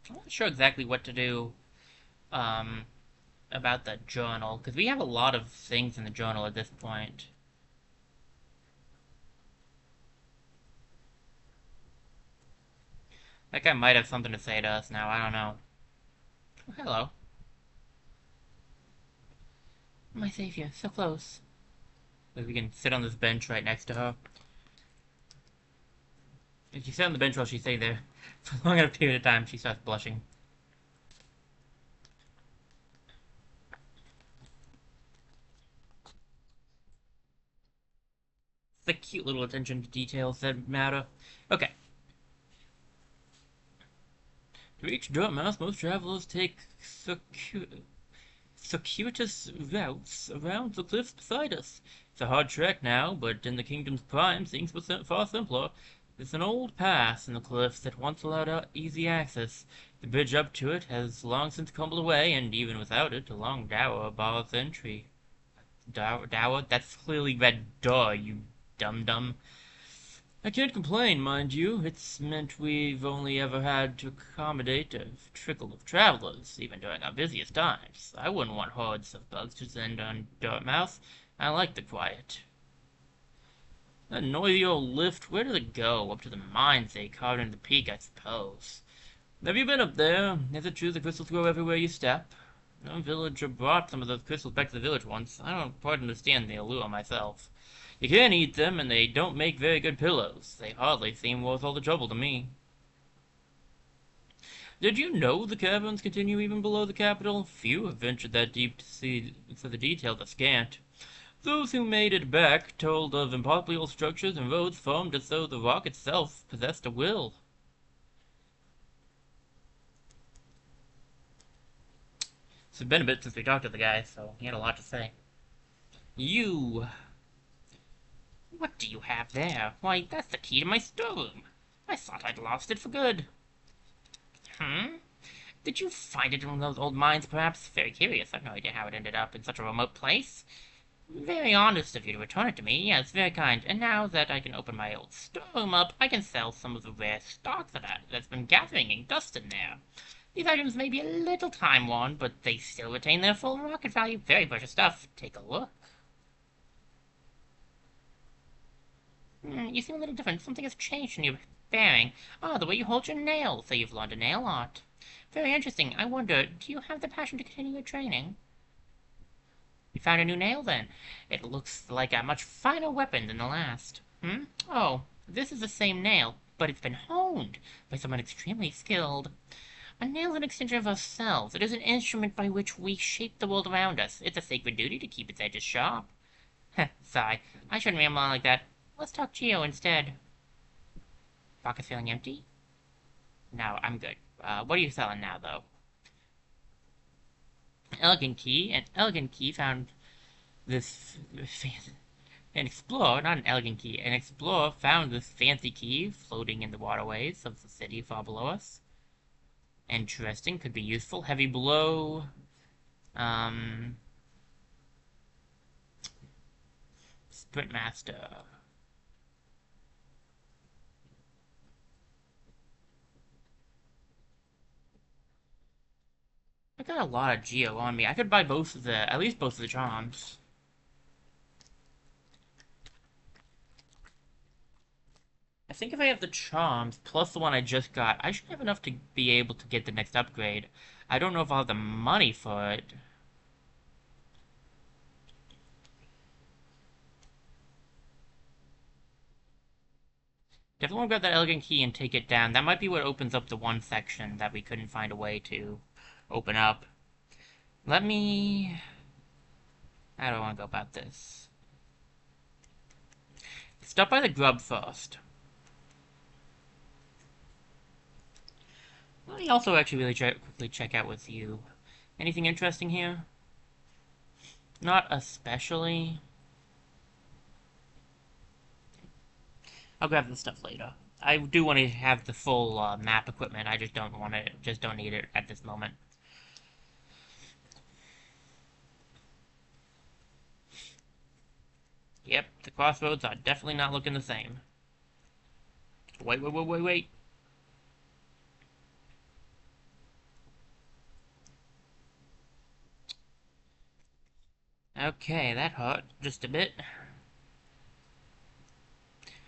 A: I'm not sure exactly what to do, about the journal, because we have a lot of things in the journal at this point. That guy might have something to say to us now, I don't know. Oh, hello. My savior, so close. Like we can sit on this bench right next to her. If you sit on the bench while she's sitting there for a long enough period of time, she starts blushing. The cute little attention to details that matter. Okay. To reach Dortmouth, most travelers take circuitous routes around the cliffs beside us. It's a hard trek now, but in the kingdom's prime, things were far simpler. There's an old pass in the cliffs that once allowed easy access. The bridge up to it has long since crumbled away, and even without it, a long dower bars entry. Dower? That's clearly read duh, you dum-dum. I can't complain, mind you. It's meant we've only ever had to accommodate a trickle of travelers, even during our busiest times. I wouldn't want hordes of bugs to descend on Dartmouth. I like the quiet. That noisy old lift, where did it go? Up to the mines they carved into the peak, I suppose. Have you been up there? Is it true the crystals grow everywhere you step? No villager brought some of those crystals back to the village once. I don't quite understand the allure myself. You can't eat them, and they don't make very good pillows. They hardly seem worth all the trouble to me. Did you know the caverns continue even below the capital? Few have ventured that deep to see, for the details are scant. Those who made it back told of impossible structures and roads formed as though the rock itself possessed a will. It's been a bit since we talked to the guy, so he had a lot to say. You... What do you have there? Why, that's the key to my storeroom. I thought I'd lost it for good. Did you find it in one of those old mines, perhaps? Very curious. I've no idea how it ended up in such a remote place. Very honest of you to return it to me. Yes, very kind. And now that I can open my old storeroom up, I can sell some of the rare stock that's been gathering in dust in there. These items may be a little time-worn, but they still retain their full market value. Very precious stuff. Take a look. You seem a little different. Something has changed in your bearing. Ah, the way you hold your nails. So you've learned a nail art. Very interesting. I wonder, do you have the passion to continue your training? You found a new nail, then? It looks like a much finer weapon than the last. Oh, this is the same nail, but it's been honed by someone extremely skilled. A nail is an extension of ourselves. It is an instrument by which we shape the world around us. It's a sacred duty to keep its edges sharp. Heh, sigh. I shouldn't ramble on like that. Let's talk Geo instead. Pockets feeling empty? No, I'm good. What are you selling now, though? Elegant key. An elegant key found this... An explorer, not an elegant key, an explorer found this fancy key floating in the waterways of the city far below us. Interesting, could be useful. Heavy blow. Sprintmaster. I got a lot of Geo on me. I could buy at least both of the charms. I think if I have the charms, plus the one I just got, I should have enough to be able to get the next upgrade. I don't know if I'll have the money for it. Definitely want to grab that elegant key and take it down. That might be what opens up the one section that we couldn't find a way to open up. Let me... How do I want to go about this? Stop by the grub first. Let me also actually really quickly check out with you. Anything interesting here? Not especially. I'll grab the stuff later. I do want to have the full map equipment. I just don't want it. Just don't need it at this moment. Yep, the crossroads are definitely not looking the same. Wait. Okay, that hurt just a bit.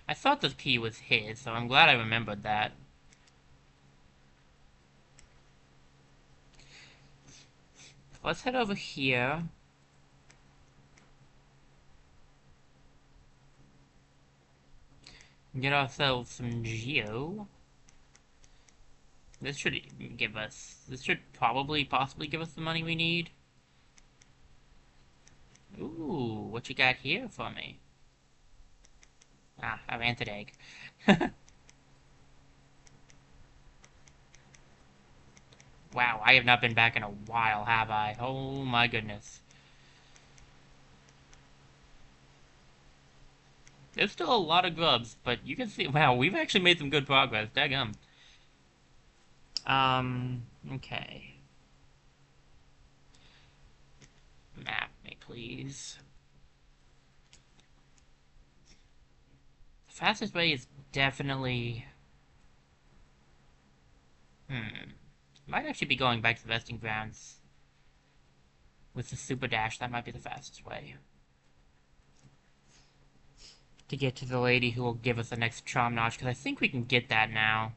A: I thought the key was his, so I'm glad I remembered that. Let's head over here. Get ourselves some Geo. This should possibly give us the money we need. Ooh, what you got here for me? Ah, a ranted egg. Wow, I have not been back in a while, have I? Oh my goodness. There's still a lot of grubs, but you can see, wow, we've actually made some good progress. Daggum. Okay. Map me, please. The fastest way is definitely... Might actually be going back to the vesting grounds. With the super dash, that might be the fastest way. To get to the lady who will give us the next charm notch, because I think we can get that now.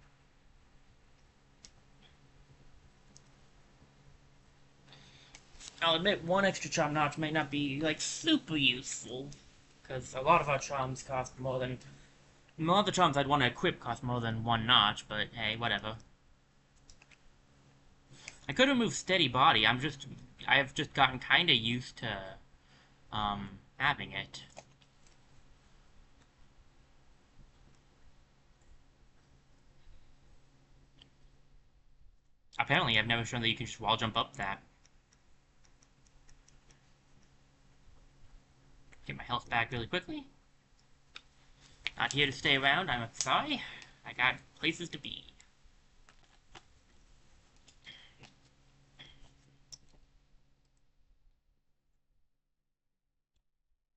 A: I'll admit, one extra charm notch may not be, like, super useful, because a lot of our charms cost more than... A lot of the charms I'd want to equip cost more than one notch, but hey, whatever. I could remove steady body, I have just gotten kinda used to, having it. Apparently, I've never shown that you can just wall jump up that. Get my health back really quickly. Not here to stay around, I'm sorry. I got places to be.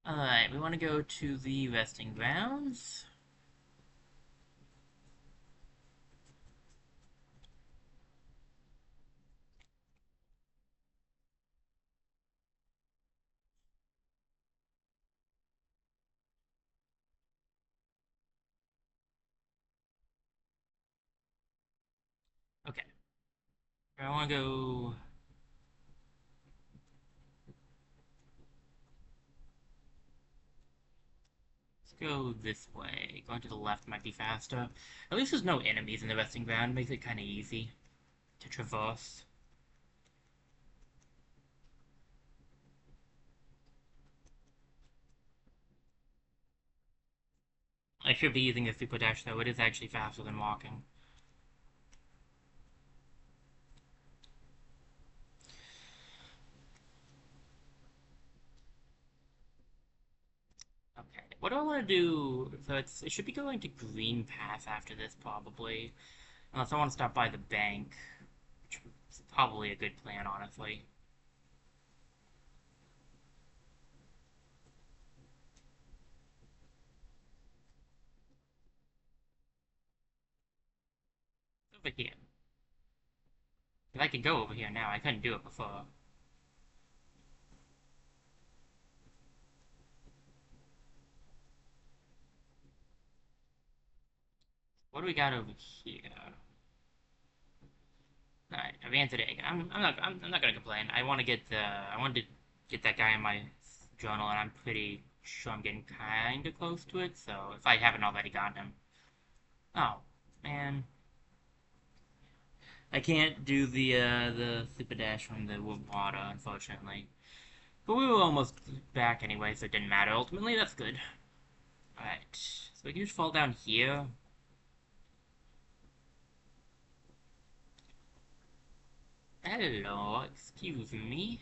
A: Alright, we want to go to the resting grounds. Okay. I want to go. Let's go this way. Going to the left might be faster. At least there's no enemies in the resting ground. Makes it kind of easy to traverse. I should be using a super dash though. It is actually faster than walking. Okay. What do I want to do? So it should be going to Green Path after this probably. Unless I want to stop by the bank. Which is probably a good plan, honestly. Over here. Because I can go over here now. I couldn't do it before. What do we got over here? Alright, I've answered it. I'm not gonna complain. I wanted to get that guy in my journal, and I'm pretty sure I'm getting kinda close to it. So if I haven't already gotten him, oh man, I can't do the super dash from the water, unfortunately. But we were almost back anyway, so it didn't matter. Ultimately, that's good. Alright, so we can just fall down here. Hello, excuse me.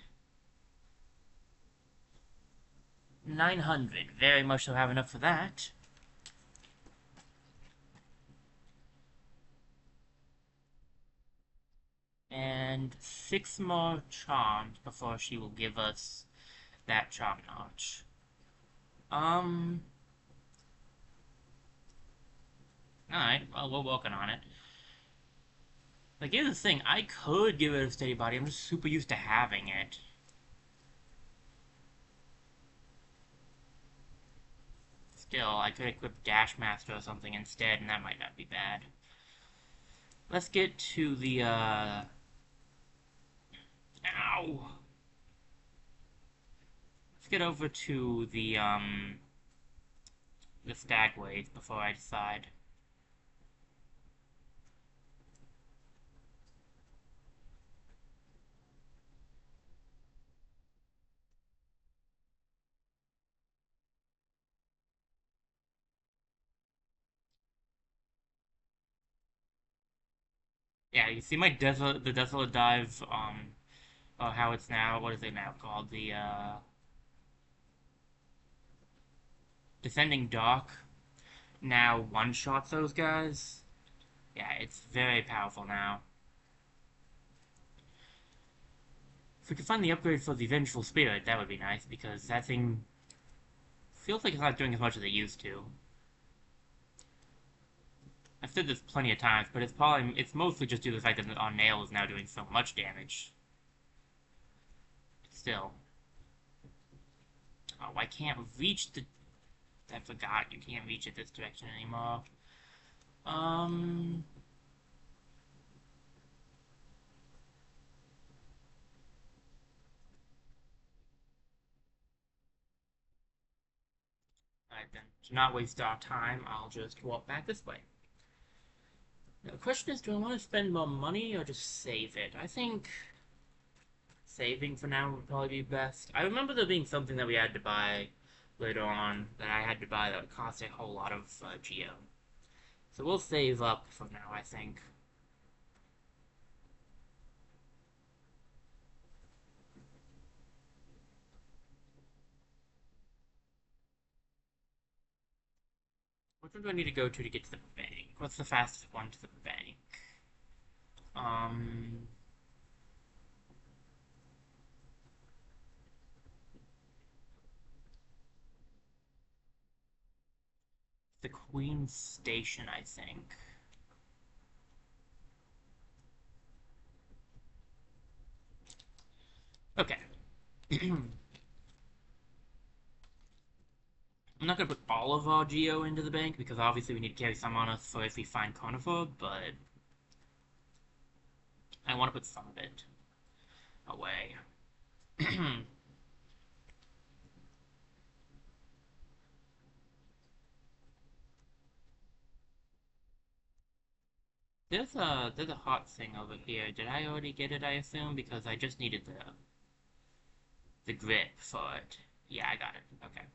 A: 900. Very much so have enough for that. And 6 more charms before she will give us that charm notch. Um. Alright, well, we're working on it. Like, here's the thing, I could give it a steady body, I'm just super used to having it. Still, I could equip Dash Master or something instead, and that might not be bad. Let's get to the, Ow! Let's get over to the Stagways before I decide. Yeah, you see my the Desolate Dive, how it's now, what is it now called? The, Descending Dock now one-shots those guys. Yeah, it's very powerful now. If we could find the upgrade for the Vengeful Spirit, that would be nice, because that thing feels like it's not doing as much as it used to. I've said this plenty of times, but it's mostly just due to the fact that our nail is now doing so much damage. Still. Oh, I can't reach the... I forgot, you can't reach it this direction anymore. Um... Alright then, to not waste our time, I'll just walk back this way. Now, the question is, do I want to spend more money or just save it? I think saving for now would probably be best. I remember there being something that we had to buy later on that I had to buy that would cost a whole lot of geo. So we'll save up for now, I think. Which one do I need to go to get to the bank? What's the fastest one to the bank? Um... The Queen's Station, I think. Okay. I'm not gonna put all of our geo into the bank because obviously we need to carry some on us for if we find Carnivore, but I want to put some of it away. there's a hot thing over here. Did I already get it, I assume? Because I just needed the grip for it. Yeah, I got it. Okay.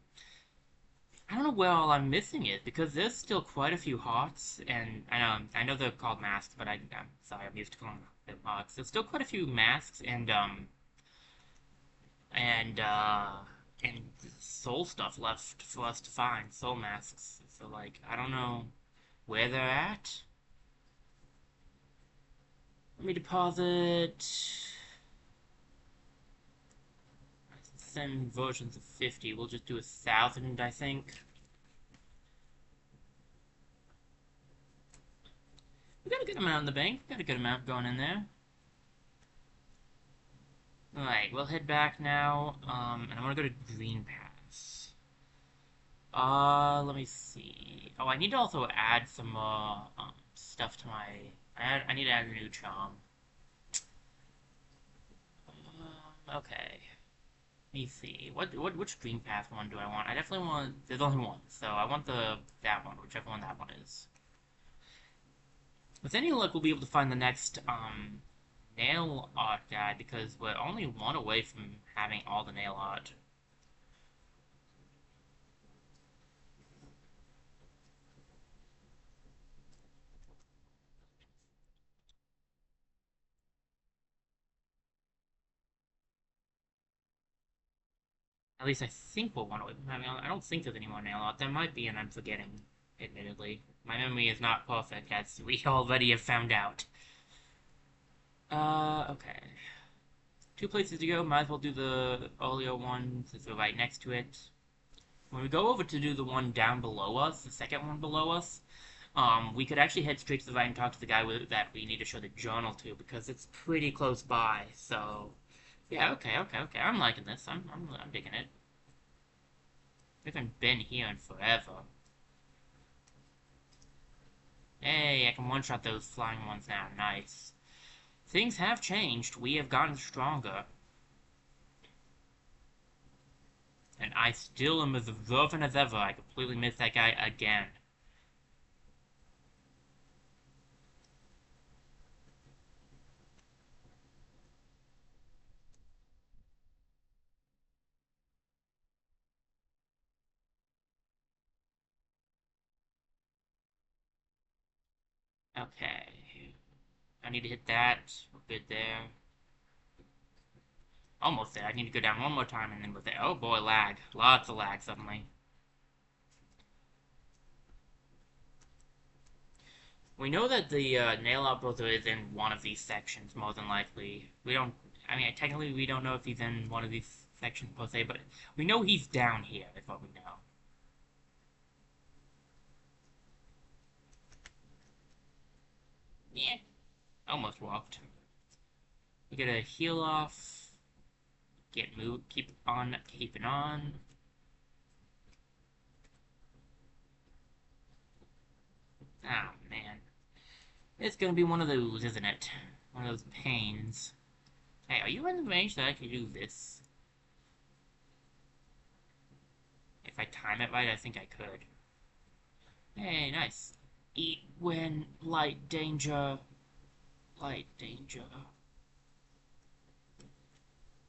A: I don't know where all I'm missing is because there's still quite a few hots, and I know they're called masks, but I'm sorry, I'm used to calling them hots. There's still quite a few masks and and soul stuff left for us to find, soul masks. So like, I don't know where they're at. Let me deposit. Send versions of 50. We'll just do 1,000, I think. We got a good amount in the bank. Got a good amount going in there. Alright, we'll head back now. And I'm gonna go to Green Pass. Let me see. Oh, I need to also add some more stuff to my. I need to add a new charm. Okay. Let me see. Which Green Path one do I want? I definitely want. There's only one, so I want that one, whichever one that one is. With any luck, we'll be able to find the next nail art guy because we're only one away from having all the nail art. At least I think we're one away from having all. I don't think there's any more nail art. There might be, and I'm forgetting. Admittedly, my memory is not perfect, as we already have found out. Okay. Two places to go. Might as well do the earlier one since we're right next to it. When we go over to do the one down below us, the second one below us, we could actually head straight to the right and talk to the guy that we need to show the journal to because it's pretty close by. So, yeah, okay. I'm liking this. I'm digging it. We haven't been here in forever. Hey, I can one-shot those flying ones now. Nice. Things have changed. We have gotten stronger. And I still am as observant as ever. I completely missed that guy again. Okay. I need to hit that. We're good there. Almost there. I need to go down one more time and then we're there. Oh boy, lag. Lots of lag suddenly. We know that the nail art builder is in one of these sections, more than likely. We don't... I mean, technically we don't know if he's in one of these sections per se, but we know he's down here, is what we know. Yeah. Almost walked. We gotta heal off. Get moved. Keep on keeping on. Oh, man. It's gonna be one of those, isn't it? One of those pains. Hey, are you in the range that I can do this? If I time it right, I think I could. Hey, nice. Eat when light danger. Light danger.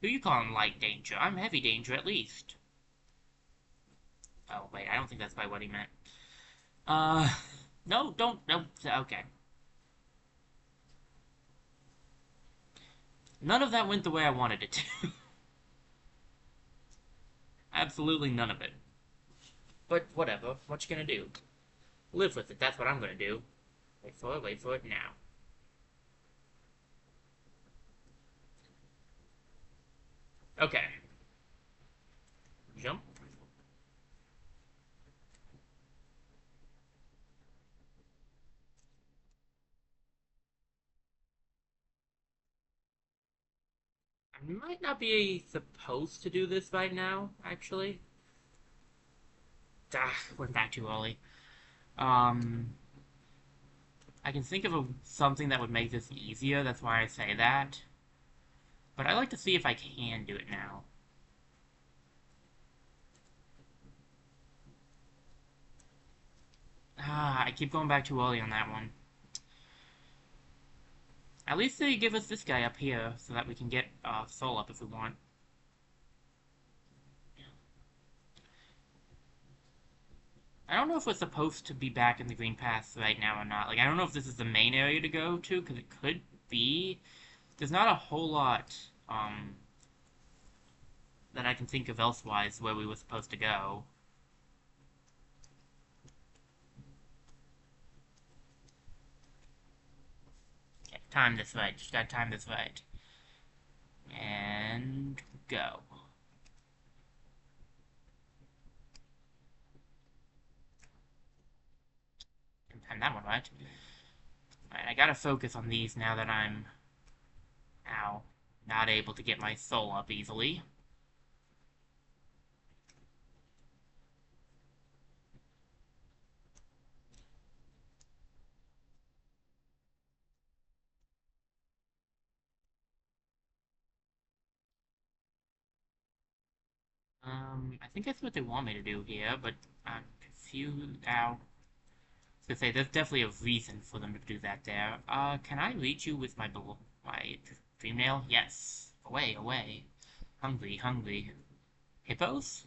A: Who you calling light danger? I'm heavy danger at least. Oh, wait, I don't think that's by what he meant. Uh, no, don't, no, okay. None of that went the way I wanted it to. Absolutely none of it. But whatever, what you gonna do? Live with it, that's what I'm gonna do. Wait for it now. Okay. Jump. Might not be supposed to do this right now, actually. Went back too early. Um, I can think of something that would make this easier, that's why I say that. But I'd like to see if I can do it now. I keep going back too early on that one. At least they give us this guy up here, so that we can get Soul up if we want. I don't know if we're supposed to be back in the Green Pass right now or not. Like, I don't know if this is the main area to go to, because it could be. There's not a whole lot, that I can think of elsewise where we were supposed to go. Okay, time this right. Just gotta time this right. And go. Can time that one right. Alright, I gotta focus on these now that I'm... Ow. Not able to get my soul up easily. I think that's what they want me to do here, but I'm confused. Ow. I was gonna say, there's definitely a reason for them to do that there. Can I reach you with my dream nail? Yes. Away, away. Hungry, hungry. Hippos?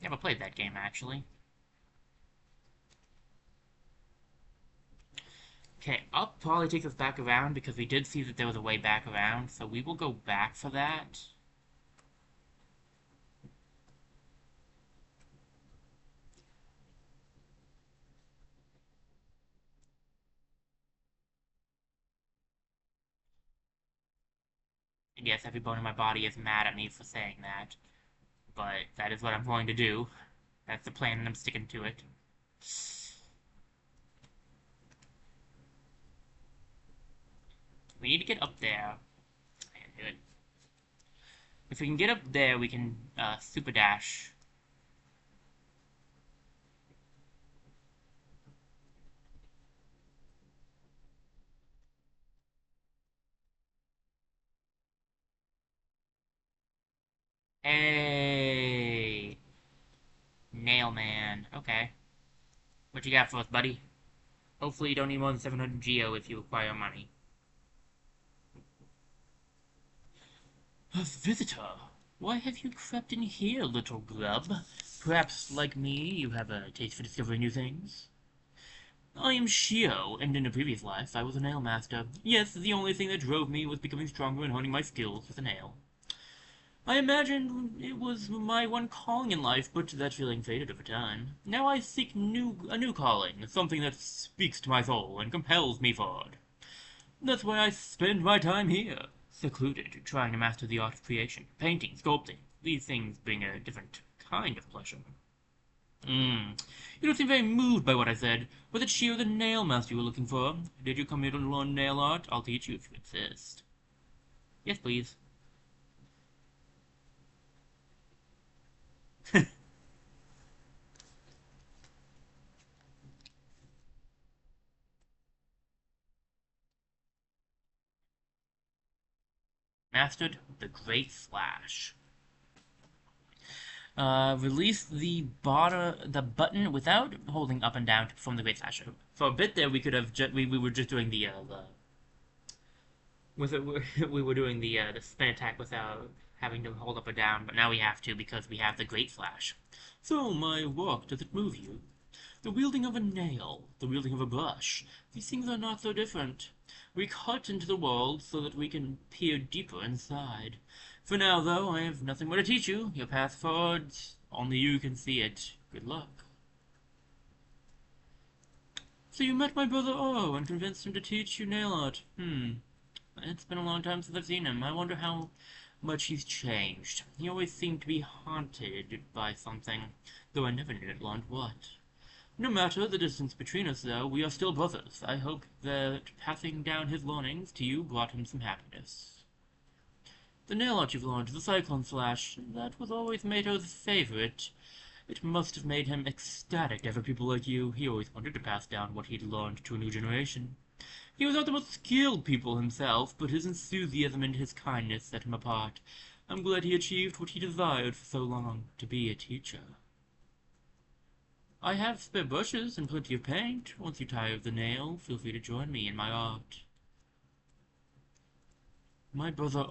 A: Never played that game, actually. Okay, I'll probably take us back around because we did see that there was a way back around, so we will go back for that. And yes, every bone in my body is mad at me for saying that, but that is what I'm going to do. That's the plan and I'm sticking to it. We need to get up there. I can do it. If we can get up there, we can super dash. Hey! Nail man. Okay. What you got for us, buddy? Hopefully you don't need more than 700 Geo if you require money. A visitor? Why have you crept in here, little grub? Perhaps, like me, you have a taste for discovering new things? I am Shio, and in a previous life I was a nail master. Yes, the only thing that drove me was becoming stronger and honing my skills with a nail. I imagined it was my one calling in life, but that feeling faded over time. Now I seek a new calling, something that speaks to my soul and compels me forward. That's why I spend my time here, secluded, trying to master the art of creation. Painting, sculpting. These things bring a different kind of pleasure. You don't seem very moved by what I said. Was it Shio the nail master you were looking for? Did you come here to learn nail art? I'll teach you if you insist. Yes, please. Mastered the Great Slash. Release the button without holding up and down to perform the Great Slash. For a bit there, we could have we were just doing the we were doing the spin attack without having to hold up or down, but now we have to because we have the Great Slash. So, my work, does it move you? The wielding of a nail, the wielding of a brush, these things are not so different. We cut into the world so that we can peer deeper inside. For now, though, I have nothing more to teach you. Your path forward, only you can see it. Good luck. So you met my brother O and convinced him to teach you nail art. It's been a long time since I've seen him. I wonder how much he's changed. He always seemed to be haunted by something, though I never learned what. No matter the distance between us, though, we are still brothers. I hope that passing down his learnings to you brought him some happiness. The nail art you've learned, the Cyclone Slash, that was always Mato's favorite. It must have made him ecstatic to have people like you. He always wanted to pass down what he'd learned to a new generation. He was not the most skilled pupil himself, but his enthusiasm and his kindness set him apart. I'm glad he achieved what he desired for so long, to be a teacher. I have spare brushes and plenty of paint. Once you tire of the nail, feel free to join me in my art. My brother,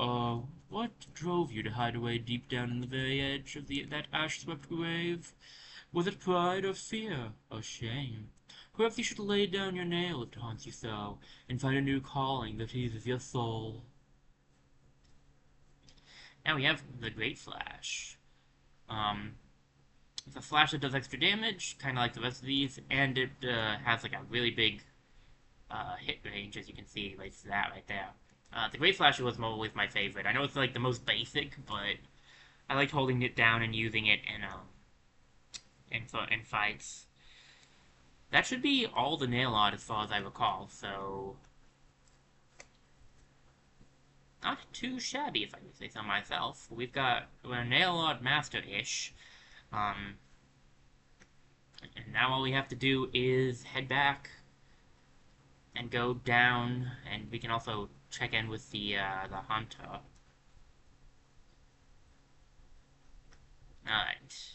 A: what drove you to hide away deep down in the very edge of that ash-swept grave? Was it pride or fear or shame? Perhaps you should lay down your nail if it haunts you so, and find a new calling that eases your soul. Now we have the Great Flash. It's a flash that does extra damage, kind of like the rest of these, and it has like a really big hit range, as you can see, like that right there. The Great Flash was always my favorite. I know it's like the most basic, but I liked holding it down and using it in fights. That should be all the nail art as far as I recall, so not too shabby if I can say so myself. We're nail art master-ish. And now all we have to do is head back and go down, and we can also check in with the hunter. Alright.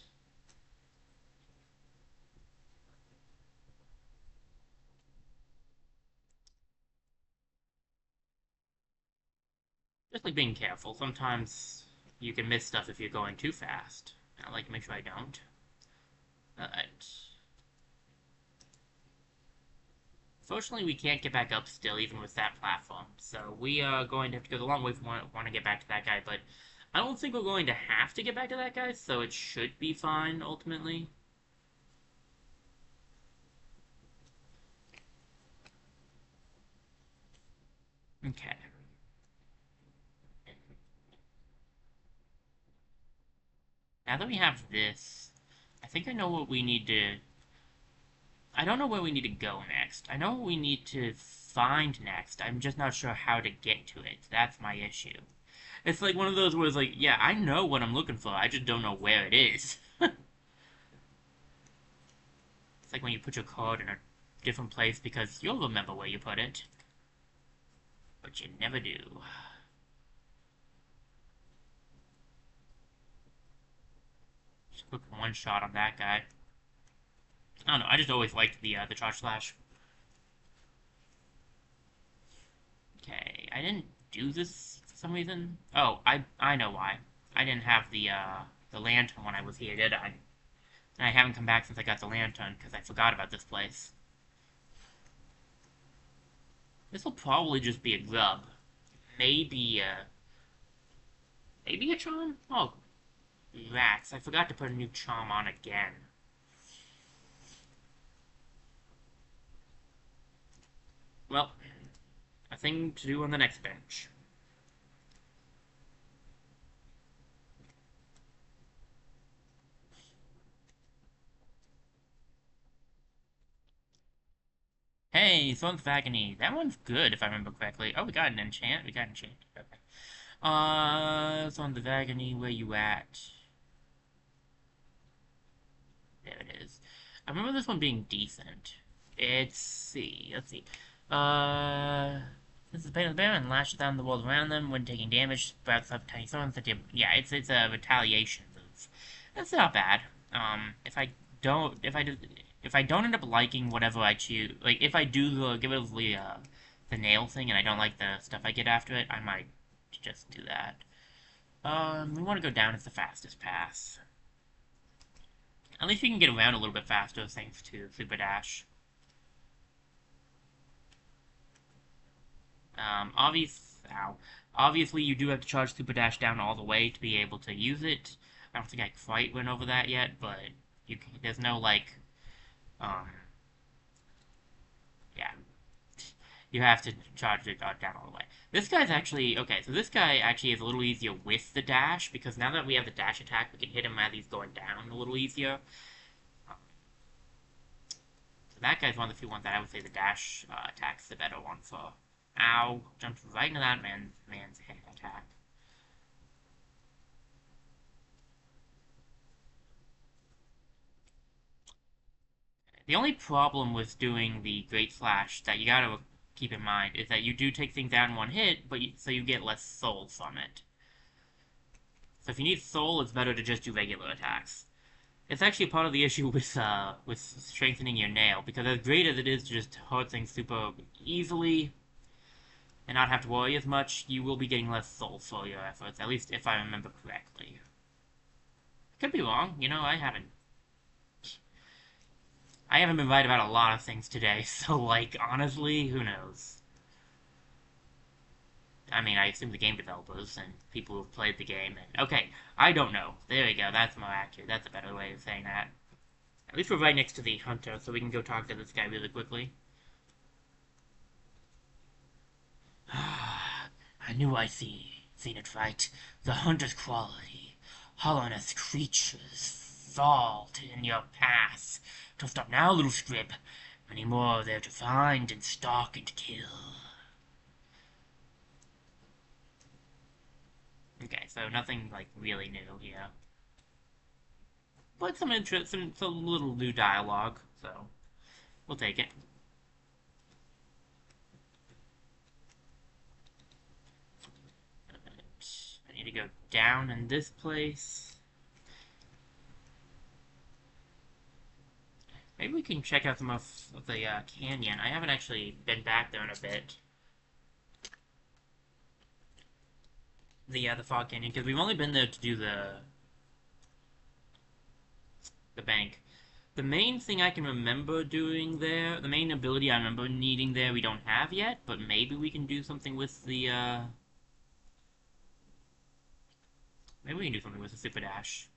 A: Just like being careful. Sometimes you can miss stuff if you're going too fast. I like to make sure I don't. Alright. Fortunately, we can't get back up still, even with that platform. So we are going to have to go the long way if we want to get back to that guy, but I don't think we're going to have to get back to that guy, so it should be fine, ultimately. Okay. Now that we have this, I think I know what we need to... I don't know where we need to go next. I know what we need to find next. I'm just not sure how to get to it. That's my issue. It's like one of those where it's like, yeah, I know what I'm looking for. I just don't know where it is. It's like when you put your card in a different place because you'll remember where you put it. But you never do. Just quick one shot on that guy. I don't know, I just always liked the charge slash. Okay, I didn't do this for some reason. Oh, I know why. I didn't have the lantern when I was here, did I? And I haven't come back since I got the lantern, because I forgot about this place. This will probably just be a grub. Maybe maybe a charm? Oh, rats. I forgot to put a new charm on again. Well, a thing to do on the next bench. Hey, Thorns of Agony. That one's good, if I remember correctly. Oh, we got an enchant. We got an enchant. Okay. Thorns of Agony, where you at? There it is. I remember this one being decent. Let's see. This is Pain of the Bear and lashes down the walls around them when taking damage. Sprouts up tiny thorns that yeah, it's a retaliation move. That's not bad. If I don't end up liking whatever I choose, like if I do give it the nail thing and I don't like the stuff I get after it, I might just do that. We want to go down as the fastest pass. At least we can get around a little bit faster thanks to Super Dash. Obviously, you do have to charge Super Dash down all the way to be able to use it. I don't think I quite went over that yet, but there's no, like, yeah. You have to charge it down all the way. This guy's actually, okay, so this guy actually is a little easier with the dash, because now that we have the dash attack, we can hit him as he's going down a little easier. that guy's one of the few ones that I would say the dash attack's the better one for. Ow! Jumped right into that man's head attack. The only problem with doing the Great Slash that you gotta keep in mind is that you do take things out in one hit, but so you get less soul from it. So if you need soul, it's better to just do regular attacks. It's actually part of the issue with strengthening your nail, because as great as it is to just hurt things super easily and not have to worry as much, you will be getting less soul for your efforts, at least if I remember correctly. Could be wrong, you know, I haven't been right about a lot of things today, so, like, honestly, who knows? I mean, I assume the game developers and people who've played the game, and, okay, I don't know. There we go, that's more accurate, that's a better way of saying that. At least we're right next to the hunter, so we can go talk to this guy really quickly. I knew I'd seen it right. The hunter's quality. Hollowness creatures fall in your path. Don't stop now, little scrib. Many more are there to find and stalk and kill. Okay, so nothing, like, really new here. But some little new dialogue, so we'll take it. I need to go down in this place. Maybe we can check out some of the canyon. I haven't actually been back there in a bit. The fog canyon, because we've only been there to do the bank. The main thing I can remember doing there, the main ability I remember needing there, we don't have yet, but maybe we can do something with the, maybe we can do something with the Super Dash.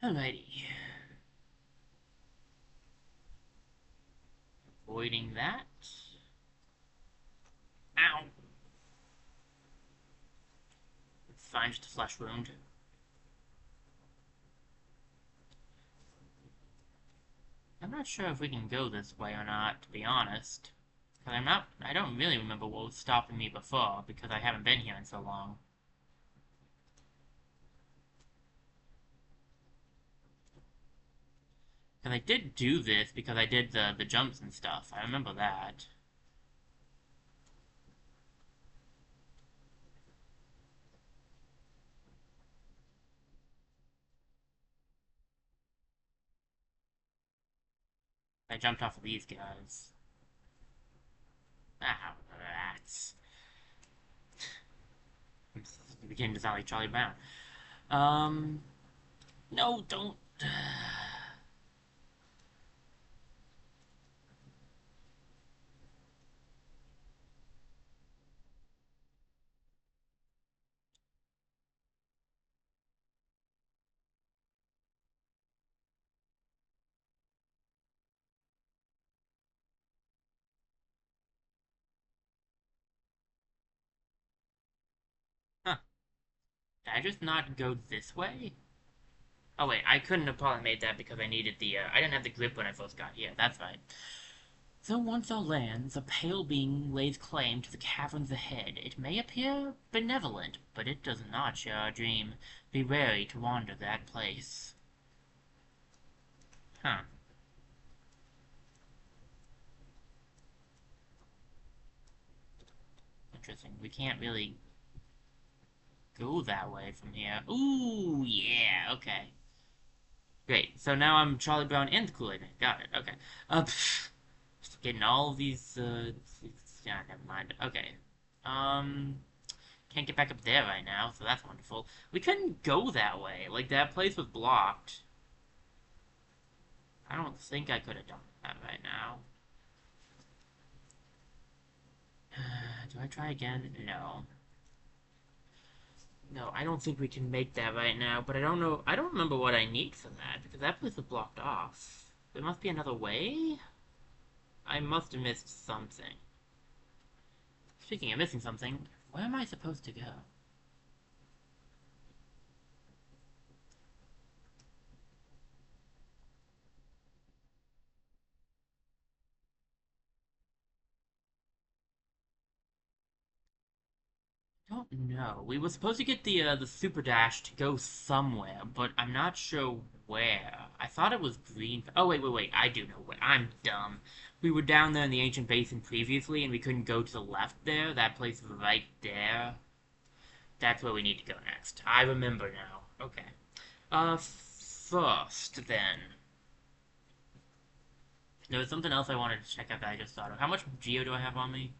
A: Alrighty. Avoiding that. Ow! It's fine, just a flesh wound. I'm not sure if we can go this way or not, to be honest. Because I don't really remember what was stopping me before, because I haven't been here in so long. Because I did do this because I did the jumps and stuff. I remember that. I jumped off of these guys. Ah, rats. I'm beginning to sound like Charlie Brown. No, don't. Huh. Did I just not go this way? Oh wait, I couldn't have probably made that because I needed I didn't have the grip when I first got here. That's right. Though once our lands, a pale being lays claim to the caverns ahead. It may appear benevolent, but it does not share our dream. Be wary to wander that place. Huh. Interesting. We can't really go that way from here. Ooh, yeah, okay. Great. So now I'm Charlie Brown and the Kool-Aid Man. Got it. Okay. Just getting all of these, yeah, never mind. Okay. Can't get back up there right now, so that's wonderful. We couldn't go that way. Like, that place was blocked. I don't think I could have done that right now. Do I try again? No. No, I don't think we can make that right now, but I don't know. I don't remember what I need for that, because that place is blocked off. There must be another way? I must have missed something. Speaking of missing something, where am I supposed to go? I don't know. We were supposed to get the super dash to go somewhere, but I'm not sure where. I thought it was green. Oh wait. I do know where. I'm dumb. We were down there in the ancient basin previously, and we couldn't go to the left there. That place right there. That's where we need to go next. I remember now. Okay. First then. There was something else I wanted to check out that I just thought of. How much geo do I have on me?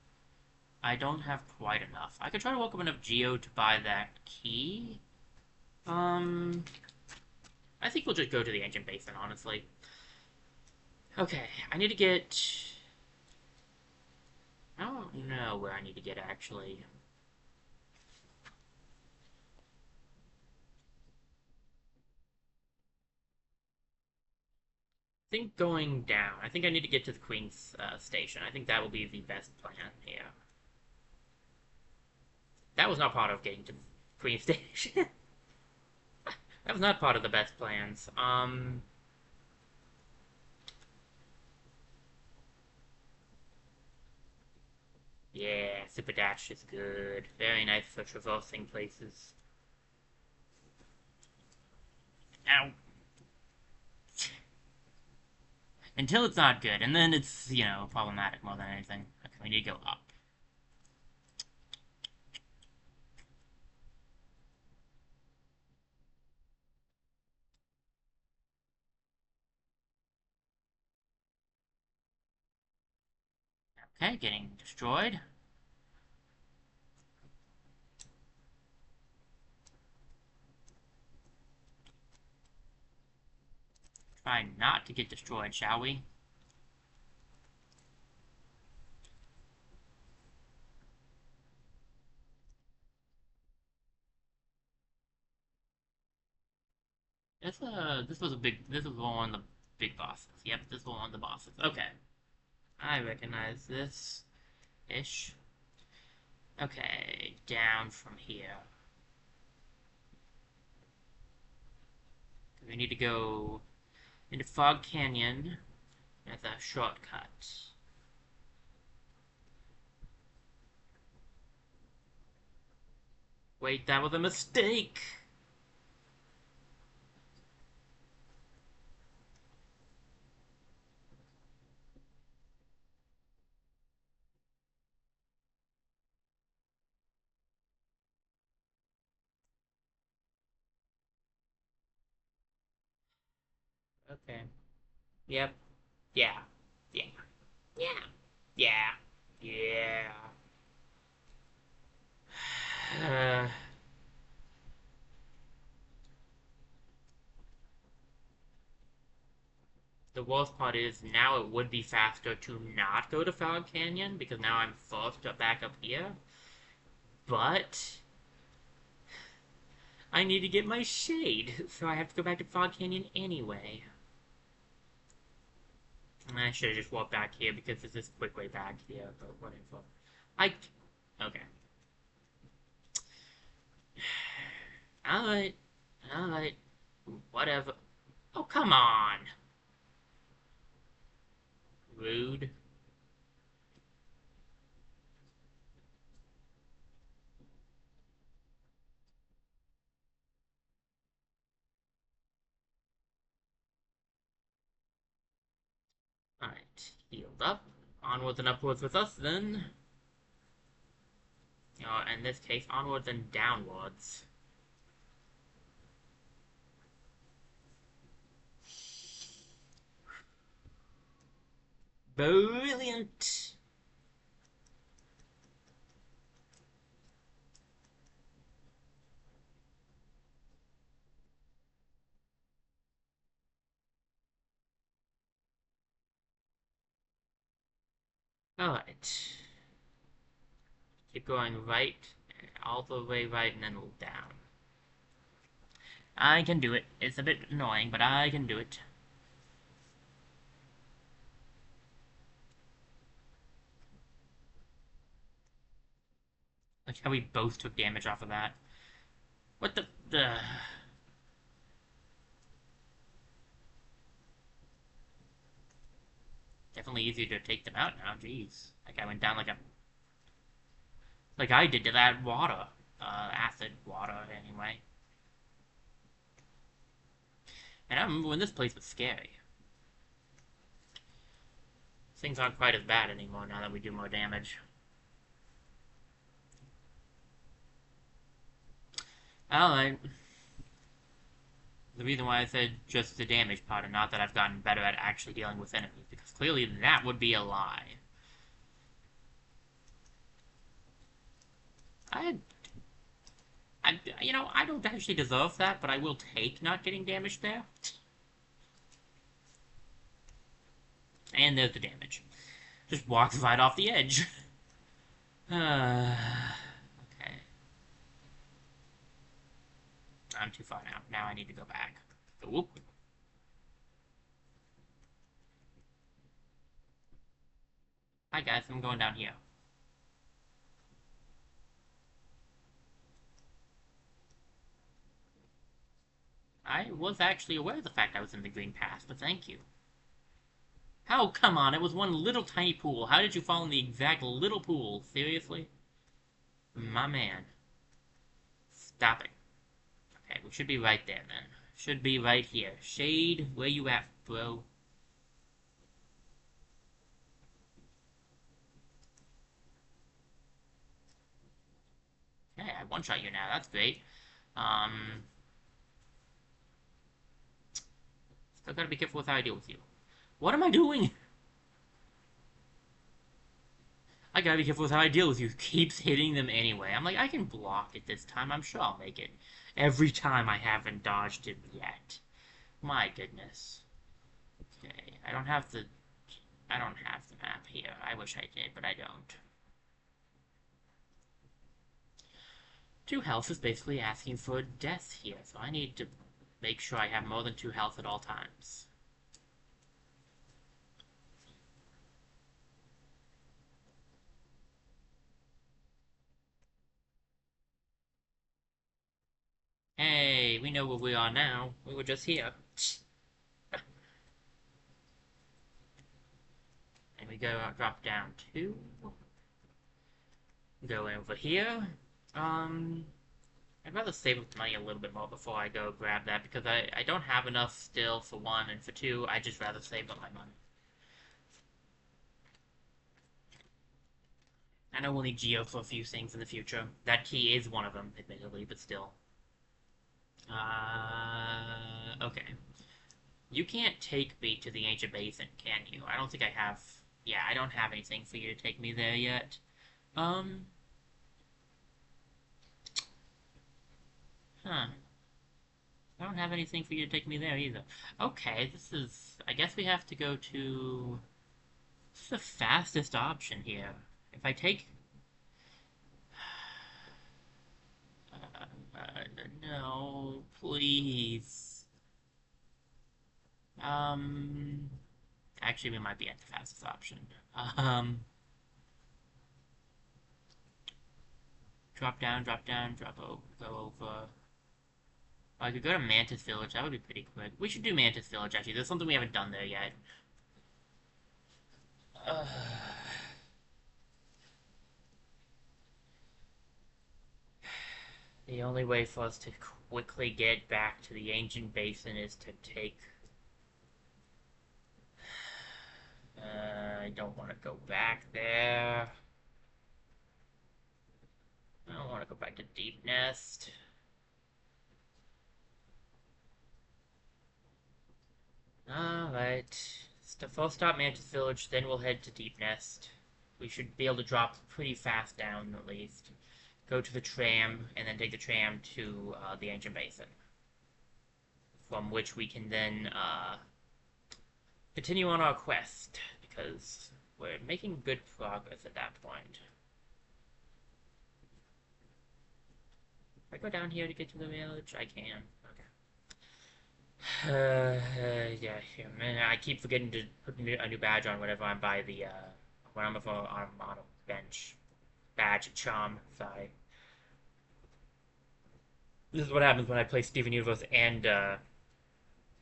A: I don't have quite enough. I could try to work up enough geo to buy that key. Um, I think we'll just go to the ancient basin, honestly. Okay, I need to get... I don't know where I need to get, actually. I think going down. I think I need to get to the Queen's station. I think that will be the best plan here. That was not part of getting to the Queen's station. That was not part of the best plans. Yeah, Super Dash is good. Very nice for traversing places. Ow. Until it's not good, and then it's, problematic more than anything. Okay, we need to go up. Okay, getting destroyed. Try not to get destroyed, shall we? This was one of the big bosses. Yep, this was one of the bosses. Okay. I recognize this. Ish. Okay, down from here. We need to go into Fog Canyon as a shortcut. Wait, that was a mistake! Okay. Yep. Yeah. Yeah. Yeah. Yeah. Yeah. The worst part is now it would be faster to not go to Fog Canyon because now I'm forced to back up here. But I need to get my shade, so I have to go back to Fog Canyon anyway. And I should have just walked back here because there's this quick way back here, but whatever. I... Okay. Alright. Alright. Whatever. Oh, come on! Rude. Alright. Healed up. Onwards and upwards with us, then. Or, in this case, onwards and downwards. Brilliant! Alright. Keep going right, all the way right, and then down. I can do it. It's a bit annoying, but I can do it. Like how we both took damage off of that. What the... Definitely easier to take them out now, jeez. Like I went down like a... Like I did to that water. Acid water, anyway. And I remember when this place was scary. Things aren't quite as bad anymore now that we do more damage. Alright. The reason why I said just the damage part and not that I've gotten better at actually dealing with enemies, because clearly that would be a lie. I don't actually deserve that, but I will take not getting damaged there. And there's the damage. Just walks right off the edge. Okay. I'm too far now. Now I need to go back. Whoop. Hi guys, I'm going down here. I was actually aware of the fact I was in the green path, but thank you. How? Come on, it was one little tiny pool. How did you fall in the exact little pool? Seriously? My man. Stop it. Okay, we should be right there, then. Should be right here. Shade, where you at, bro? Okay, I one-shot you now. That's great. Still gotta be careful with how I deal with you. What am I doing? I gotta be careful with how I deal with you. Keeps hitting them anyway. I'm like, I can block it this time. I'm sure I'll make it. Every time I haven't dodged it yet. My goodness. Okay, I don't have the map here. I wish I did, but I don't. 2 health is basically asking for death here, so I need to make sure I have more than 2 health at all times. Hey, we know where we are now. We were just here. And we go drop down 2. Go over here. I'd rather save up the money a little bit more before I go grab that, because I don't have enough still for 1, and for 2, I'd just rather save up my money. I know we'll need Geo for a few things in the future. That key is one of them, admittedly, but still. Okay. You can't take me to the Ancient Basin, can you? I don't think I have... Yeah, I don't have anything for you to take me there yet. Huh. I don't have anything for you to take me there either. Okay, this is... I guess we have to go to... This is the fastest option here. If I take... no, please. Actually, we might be at the fastest option. Drop down, go over. I could go to Mantis Village, that would be pretty quick. We should do Mantis Village, actually. There's something we haven't done there yet. The only way for us to quickly get back to the Ancient Basin is to take... I don't want to go back there. I don't want to go back to Deep Nest. Alright. First stop Mantis Village, then we'll head to Deep Nest. We should be able to drop pretty fast down, at least. Go to the tram, and then take the tram to the Ancient Basin. From which we can then continue on our quest, because we're making good progress at that point. If I go down here to get to the village, I can. Okay. Yeah, man, I keep forgetting to put a new badge on whenever I'm by the, when I'm on a bench. Badge, charm, sorry. This is what happens when I play Steven Universe and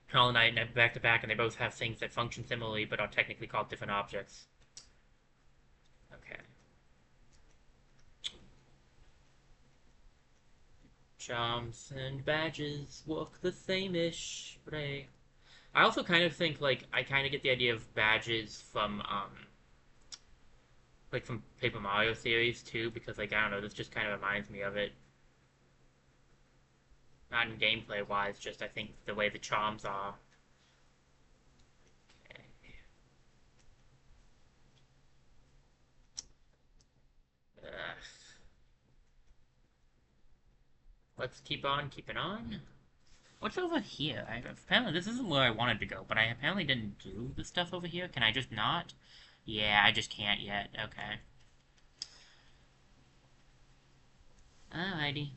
A: Hollow Knight back to back, and they both have things that function similarly but are technically called different objects. Okay. Charms and badges work the same-ish, but I also kind of think like I kind of get the idea of badges from like from Paper Mario series too, because like I don't know, this just kind of reminds me of it. Not in gameplay wise, just I think the way the charms are. Okay. Ugh. Let's keep on keeping on. What's over here? Apparently this isn't where I wanted to go, but I apparently didn't do the stuff over here. Can I just not? Yeah, I just can't yet. Okay. Alrighty.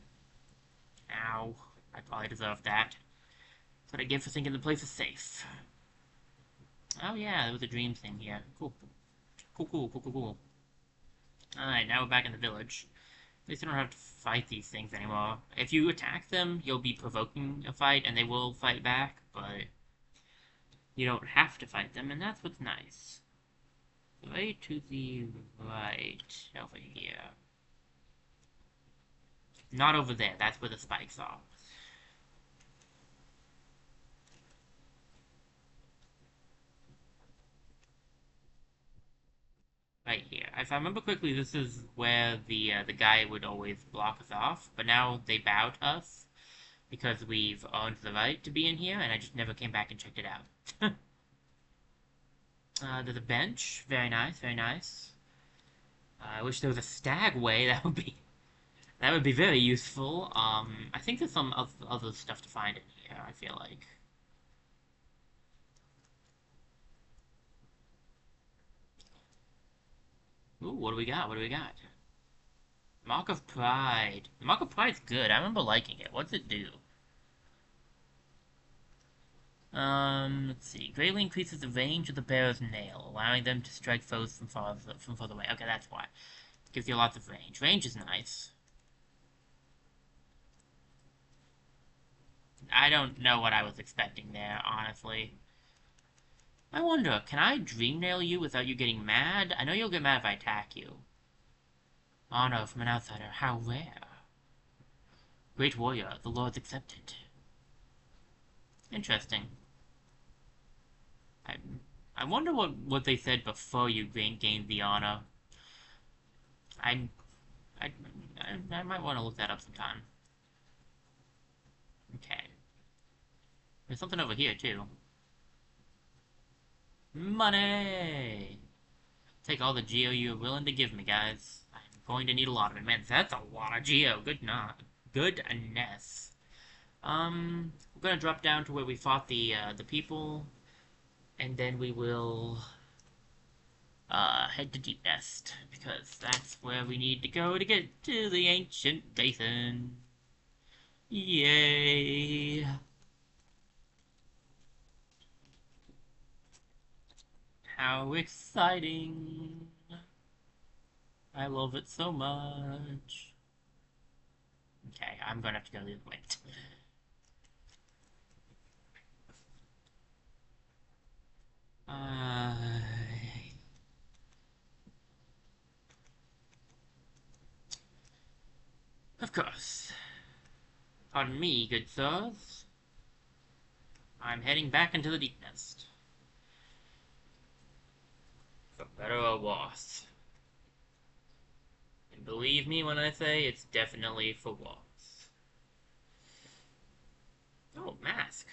A: Ow. I probably deserve that. That's what I get for thinking the place is safe. Oh yeah, there was a dream thing here. Cool. Cool, cool, cool, cool, cool. Alright, now we're back in the village. At least you don't have to fight these things anymore. If you attack them, you'll be provoking a fight, and they will fight back, but you don't have to fight them, and that's what's nice. Right to the right, over here. Not over there, that's where the spikes are. Right here. If I remember quickly, this is where the guy would always block us off, but now they bow to us because we've earned the right to be in here, and I just never came back and checked it out. There's a bench. Very nice, very nice. I wish there was a stagway. That would be very useful. I think there's some other stuff to find in here, I feel like. Ooh, what do we got? What do we got? Mark of Pride. The Mark of Pride's good. I remember liking it. What's it do? Let's see. Greatly increases the range of the bearer's nail, allowing them to strike foes from further away. Okay, that's why. Gives you lots of range. Range is nice. I don't know what I was expecting there, honestly. I wonder, can I dream nail you without you getting mad? I know you'll get mad if I attack you. Honor from an outsider, how rare. Great warrior, the Lord's accepted. Interesting. I, I wonder what they said before you gained the honor. I, I might want to look that up sometime. Okay. There's something over here, too. Money! Take all the geo you're willing to give me, guys. I'm going to need a lot of it. Man, that's a lot of geo. Goodness. We're gonna drop down to where we fought the people, and then we will head to Deep Nest, because that's where we need to go to get to the ancient basin. Yay! How exciting! I love it so much. Okay, I'm gonna have to go the other way. Uh, of course. Pardon me, good sirs. I'm heading back into the Deep Nest. For better or worse. And believe me when I say it's definitely for worse. Oh, mask.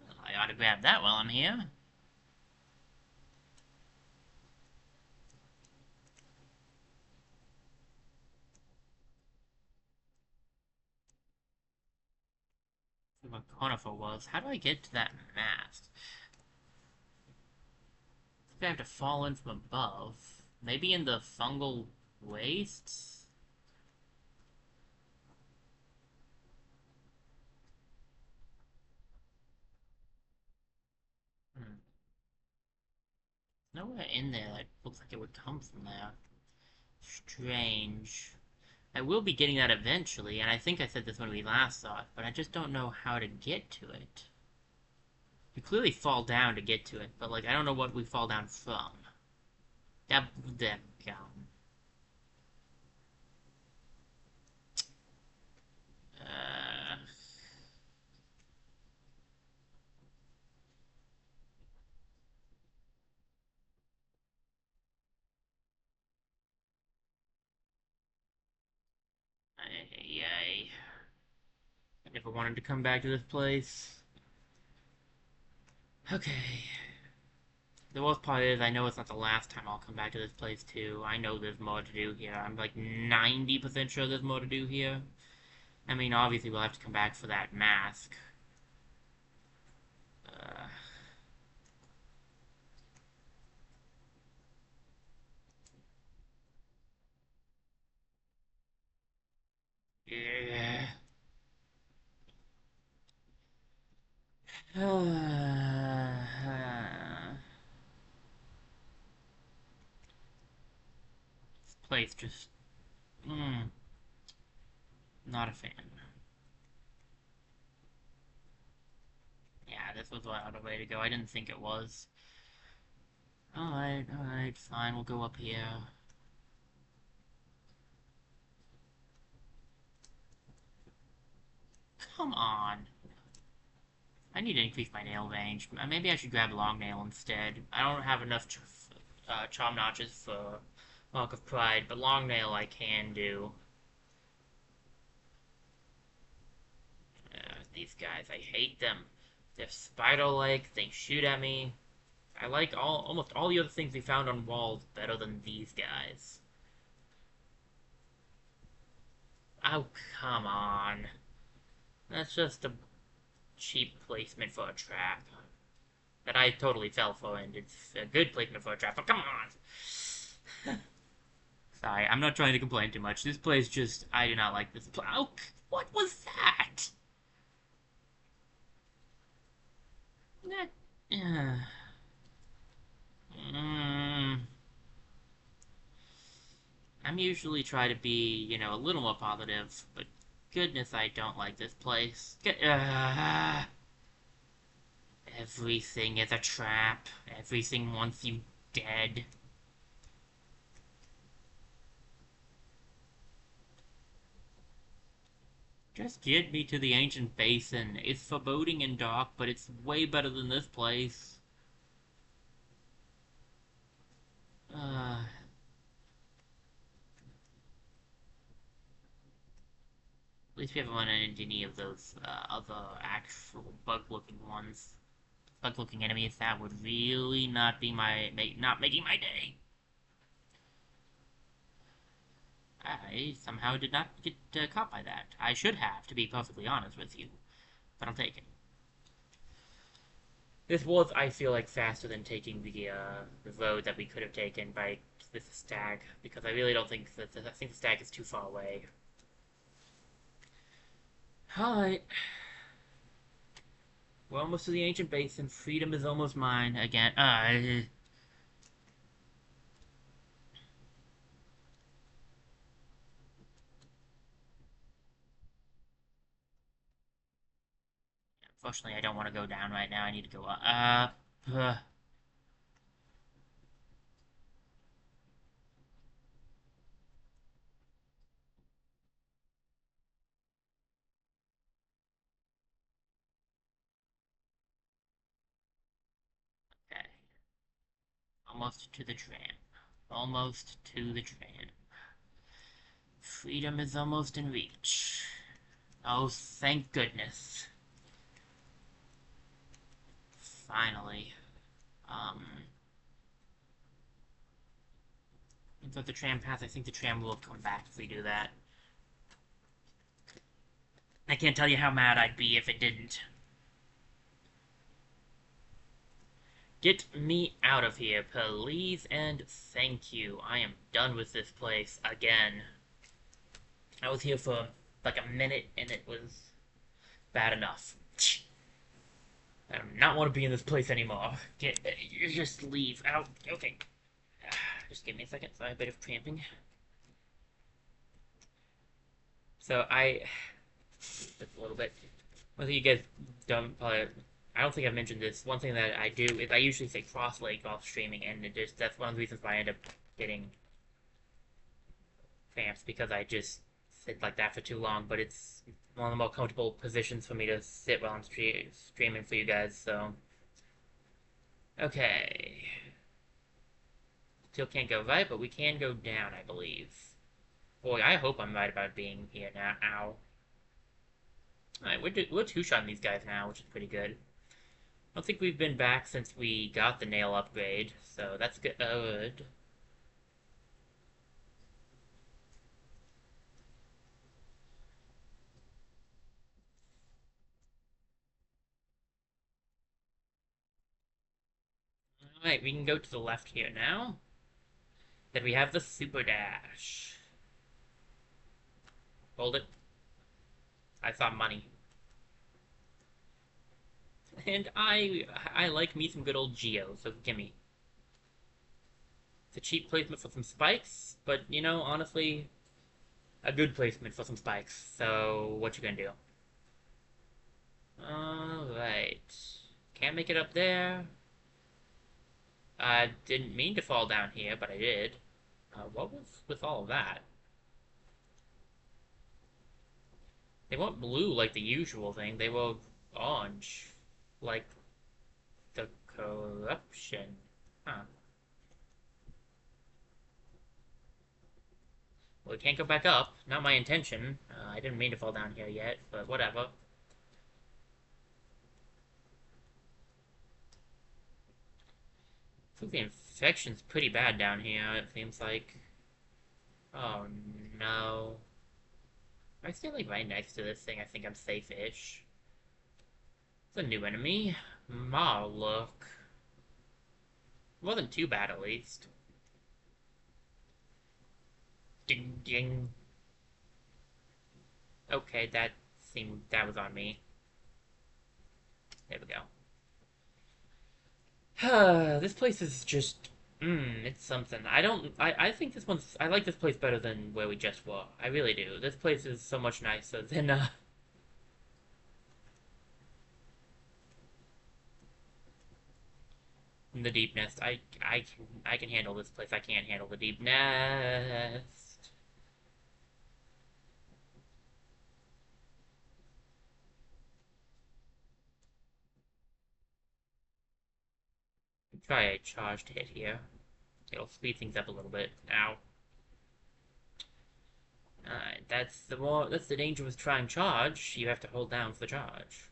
A: Well, I ought to grab that while I'm here. What conifer was. How do I get to that mask? I think I have to fall in from above. Maybe in the fungal wastes? Hmm. Nowhere in there that looks like it would come from there. Strange. I will be getting that eventually, and I think I said this when we last saw it, but I just don't know how to get to it. We clearly fall down to get to it, but, like, I don't know what we fall down from. That, yeah. Uh, I never wanted to come back to this place. Okay. The worst part is, I know it's not the last time I'll come back to this place, too. I know there's more to do here. I'm like 90% sure there's more to do here. I mean, obviously we'll have to come back for that mask. Uh, yeah. This place just... not a fan. Yeah, this was a way to go. I didn't think it was. Alright, fine, we'll go up here. Come on. I need to increase my nail range. Maybe I should grab long nail instead. I don't have enough charm notches for Mark of Pride, but long nail I can do. These guys, I hate them. They're spider-like, they shoot at me. I like almost all the other things we found on walls better than these guys. Oh, come on. That's just a cheap placement for a trap. That I totally fell for, and it's a good placement for a trap, but come on! Sorry, I'm not trying to complain too much. This place just... I do not like this place. Oh, what was that? That... Mm, I'm usually try to be, a little more positive, but goodness, I don't like this place. Everything is a trap. Everything wants you dead. Just get me to the ancient basin. It's foreboding and dark, but it's way better than this place. At least we haven't run into any of those other actual bug-looking ones. Bug-looking enemies. That would really not be not making my day. I somehow did not get caught by that. I should have, to be perfectly honest with you. But I'll take it. This was, I feel like, faster than taking the road that we could have taken by this stag, because I really don't think that I think the stag is too far away. Alright. We're almost to the ancient basin. Freedom is almost mine again. Unfortunately, I don't want to go down right now. I need to go up. Okay. Almost to the tram. Almost to the tram. Freedom is almost in reach. Oh, thank goodness. Finally. If the tram pass, I think the tram will come back if we do that. I can't tell you how mad I'd be if it didn't. Get me out of here, please, and thank you. I am done with this place again. I was here for like a minute, and it was bad enough. I do not want to be in this place anymore. Just leave. Out. Okay. Just give me a second. Sorry, a bit of cramping. So just a little bit. One thing you guys don't probably, I don't think I've mentioned this. One thing that I do is I usually say cross-leg while streaming, and that's one of the reasons why I end up getting cramps because I just sit like that for too long. But it's one of the more comfortable positions for me to sit while I'm streaming for you guys. So, okay, still can't go right, but we can go down, I believe. Boy, I hope I'm right about being here now. Ow. Alright, we're two-shotting these guys now, which is pretty good. I don't think we've been back since we got the nail upgrade, so that's good. Alright, we can go to the left here now. Then we have the super dash. Hold it. I saw money. And I like me some good old Geo, so gimme. It's a cheap placement for some spikes, but you know, honestly, a good placement for some spikes. So what you gonna do? Alright. Can't make it up there. I didn't mean to fall down here, but I did. What was with all of that? They weren't blue like the usual thing. They were orange, like the corruption. Huh. Well, we can't go back up. Not my intention. I didn't mean to fall down here yet, but whatever. I think the infection's pretty bad down here, it seems like. Oh no. I stay like right next to this thing. I think I'm safe-ish. It's a new enemy. Look. Wasn't too bad, at least. Ding ding. Okay, that was on me. There we go. This place is just it's something. I think I like this place better than where we just were. I really do. This place is so much nicer than the deep nest. I can handle this place. I can't handle the deep nest. Try a charged hit here. It'll speed things up a little bit. Ow. Alright, that's the danger with trying charge. You have to hold down for the charge.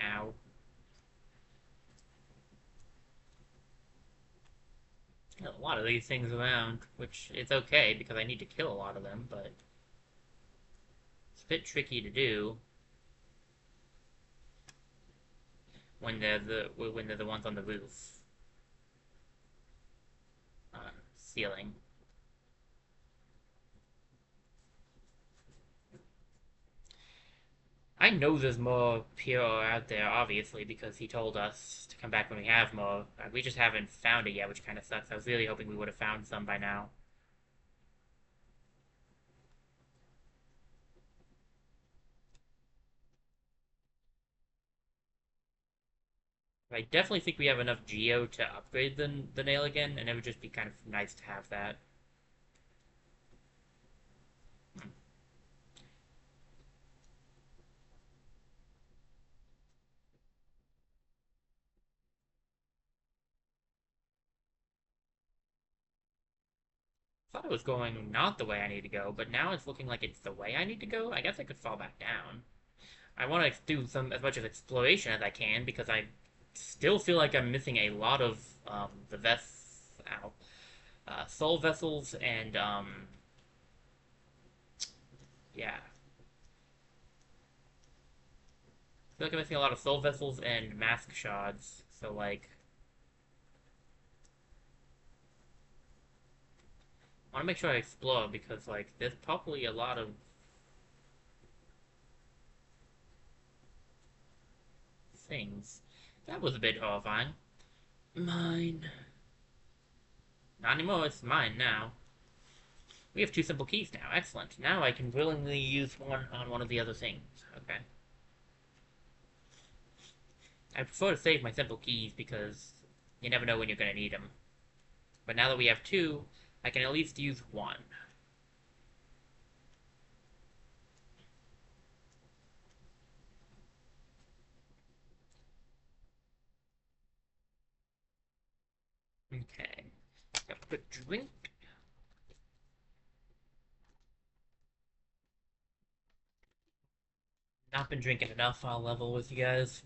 A: Ow. A lot of these things around, which is okay because I need to kill a lot of them, but it's a bit tricky to do when they're the ones on the roof, ceiling. I know there's more pure out there, obviously, because he told us to come back when we have more. We just haven't found it yet, which kind of sucks. I was really hoping we would have found some by now. I definitely think we have enough Geo to upgrade the nail again, and it would just be kind of nice to have that. Thought it was going not the way I need to go, but now it's looking like it's the way I need to go. I guess I could fall back down. I want to do as much of exploration as I can because I still feel like I'm missing a lot of the soul vessels and yeah, I feel like I'm missing a lot of soul vessels and mask shards. So like, I want to make sure I explore because like there's probably a lot of things. That was a bit horrifying. Mine. Not anymore, it's mine now. We have two simple keys now. Excellent. Now I can willingly use one on one of the other things. Okay. I prefer to save my simple keys because you never know when you're going to need them. But now that we have two, I can at least use one. Okay. Got a quick drink. Not been drinking enough, I'll level with you guys.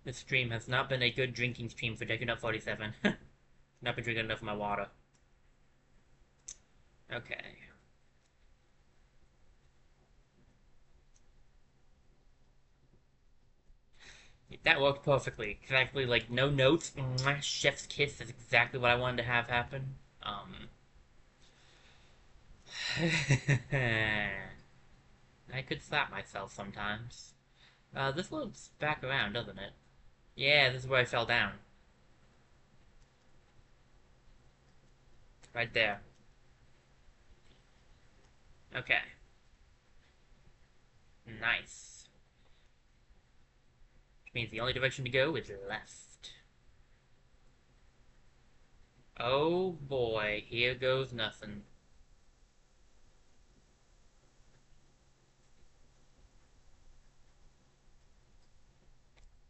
A: This stream has not been a good drinking stream for Deku 47. Not been drinking enough of my water. Okay. That worked perfectly. Exactly, like, no notes. Mwah, chef's kiss is exactly what I wanted to have happen. I could slap myself sometimes. This loops back around, doesn't it? Yeah, this is where I fell down. Right there. Okay. Nice. Which means the only direction to go is left. Oh boy, here goes nothing.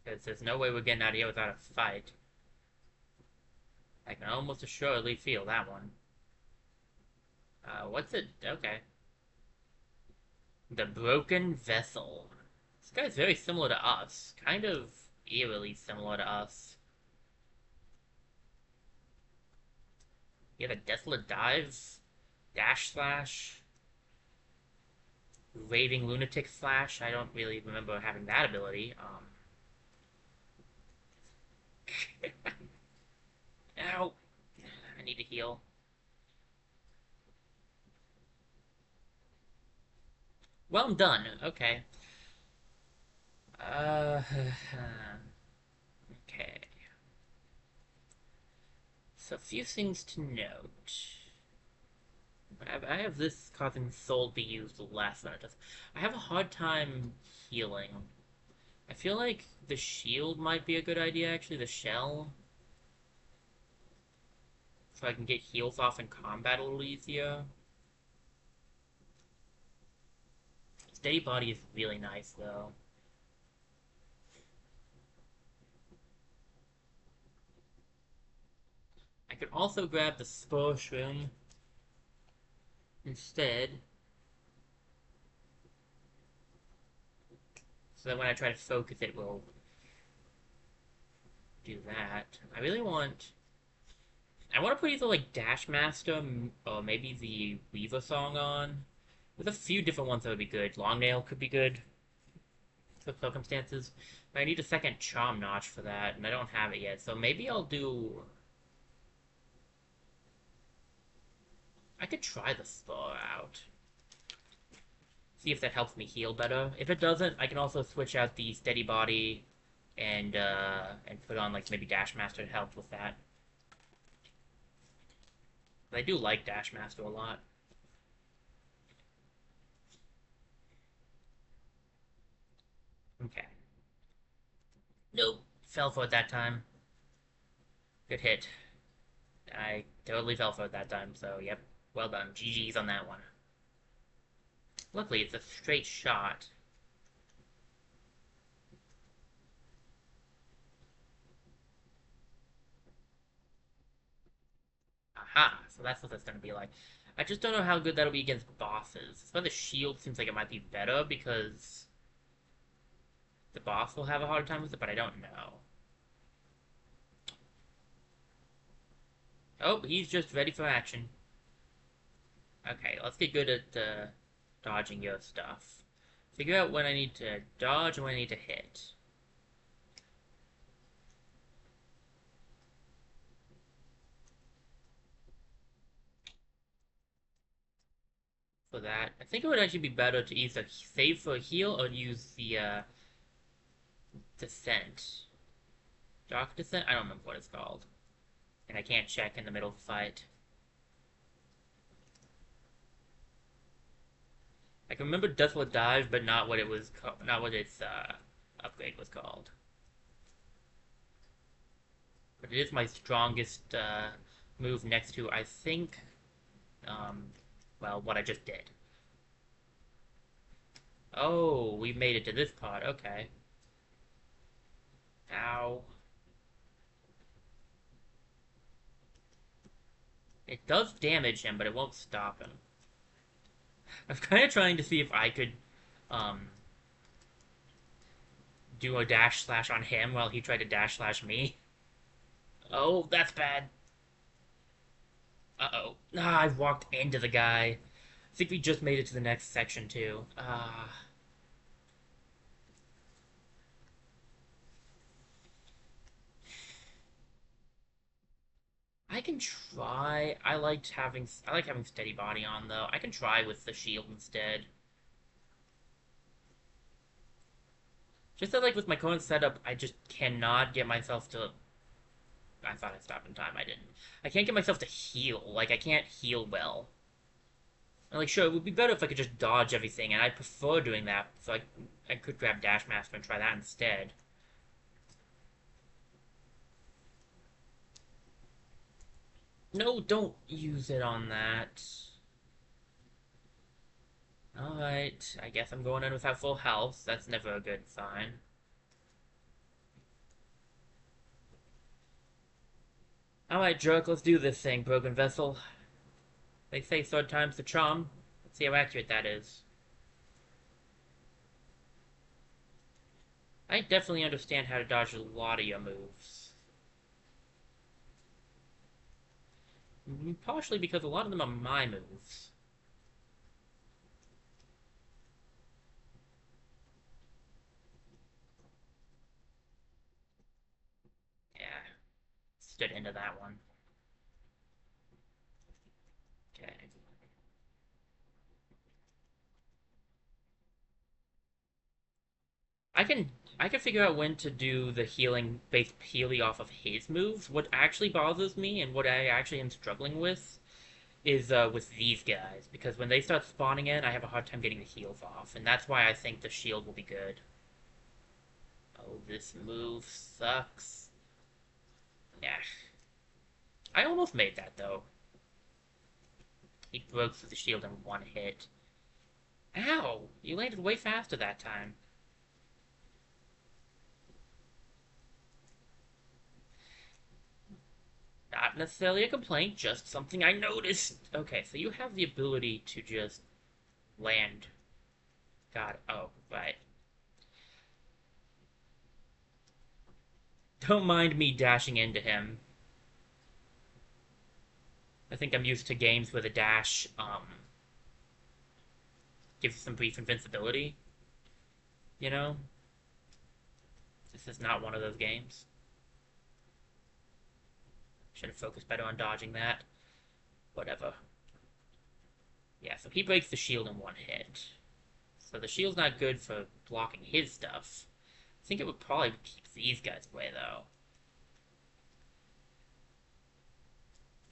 A: Because there's no way we're getting out of here without a fight. I can almost assuredly feel that one. What's it? Okay. The Broken Vessel. This guy's very similar to us. Kind of eerily similar to us. Yeah, the Desolate Dive. Dash Slash. Raving Lunatic Slash. I don't really remember having that ability. Ow. I need to heal. Well, I'm done. Okay. Uh, okay. So, a few things to note. I have this causing soul to be used less than it does. I have a hard time healing. I feel like the shield might be a good idea, actually, the shell. So I can get heals off in combat a little easier. Steady body is really nice, though. I could also grab the Spore Shroom instead. So that when I try to focus, it will do that. I really want... I want to put either, like, Dash Master or maybe the Weaver song on. There's a few different ones that would be good. Long Nail could be good for circumstances. But I need a second Charm Notch for that, and I don't have it yet. So maybe I'll do... I could try the Spore out. See if that helps me heal better. If it doesn't, I can also switch out the Steady Body and put on, like, maybe Dash Master to help with that. I do like Dash Master a lot. Okay. Nope. Fell for it that time. Good hit. I totally fell for it that time, so yep. Well done. GG's on that one. Luckily, it's a straight shot. Aha! So that's what that's gonna be like. I just don't know how good that'll be against bosses. That's why the shield seems like it might be better, because the boss will have a hard time with it, but I don't know. Oh, he's just ready for action. Okay, let's get good at dodging your stuff. Figure out when I need to dodge and when I need to hit. For that, I think it would actually be better to either save for a heal or use the descent. Dark descent? I don't remember what it's called. And I can't check in the middle of a fight. I can remember Deathful Dive, but not what it was called, not what its upgrade was called. But it is my strongest move next to, I think, um, well, what I just did. Oh, we made it to this part. Okay. Ow. It does damage him, but it won't stop him. I was kind of trying to see if I could um, do a dash slash on him while he tried to dash slash me. Oh, that's bad. Uh-oh. Ah, I walked into the guy. I think we just made it to the next section, too. I can try. I like having steady body on, though. I can try with the shield instead. Just that, like, with my current setup, I just cannot get myself to... I thought I stopped in time. I didn't. I can't get myself to heal. Like, I can't heal well. And, like, sure, it would be better if I could just dodge everything, and I prefer doing that, so I could grab Dash Master and try that instead. No, don't use it on that. Alright, I guess I'm going in without full health. That's never a good sign. Alright, jerk, let's do this thing, Broken Vessel. They say third time's the charm. Let's see how accurate that is. I definitely understand how to dodge a lot of your moves. Partially because a lot of them are my moves. Yeah, stood into that one. Okay. I can I can figure out when to do the healing based purely off of his moves. What actually bothers me and what I actually am struggling with is with these guys, because when they start spawning in, I have a hard time getting the heals off, and that's why I think the shield will be good. Oh, this move sucks. Yeah. I almost made that, though. He broke through the shield in one hit. Ow! You landed way faster that time. Not necessarily a complaint, just something I noticed. Okay, so you have the ability to just land. God, oh, right. Don't mind me dashing into him. I think I'm used to games where the dash, gives some brief invincibility. You know? This is not one of those games. Should have focused better on dodging that. Whatever. Yeah, so he breaks the shield in one hit. So the shield's not good for blocking his stuff. I think it would probably keep these guys away, though.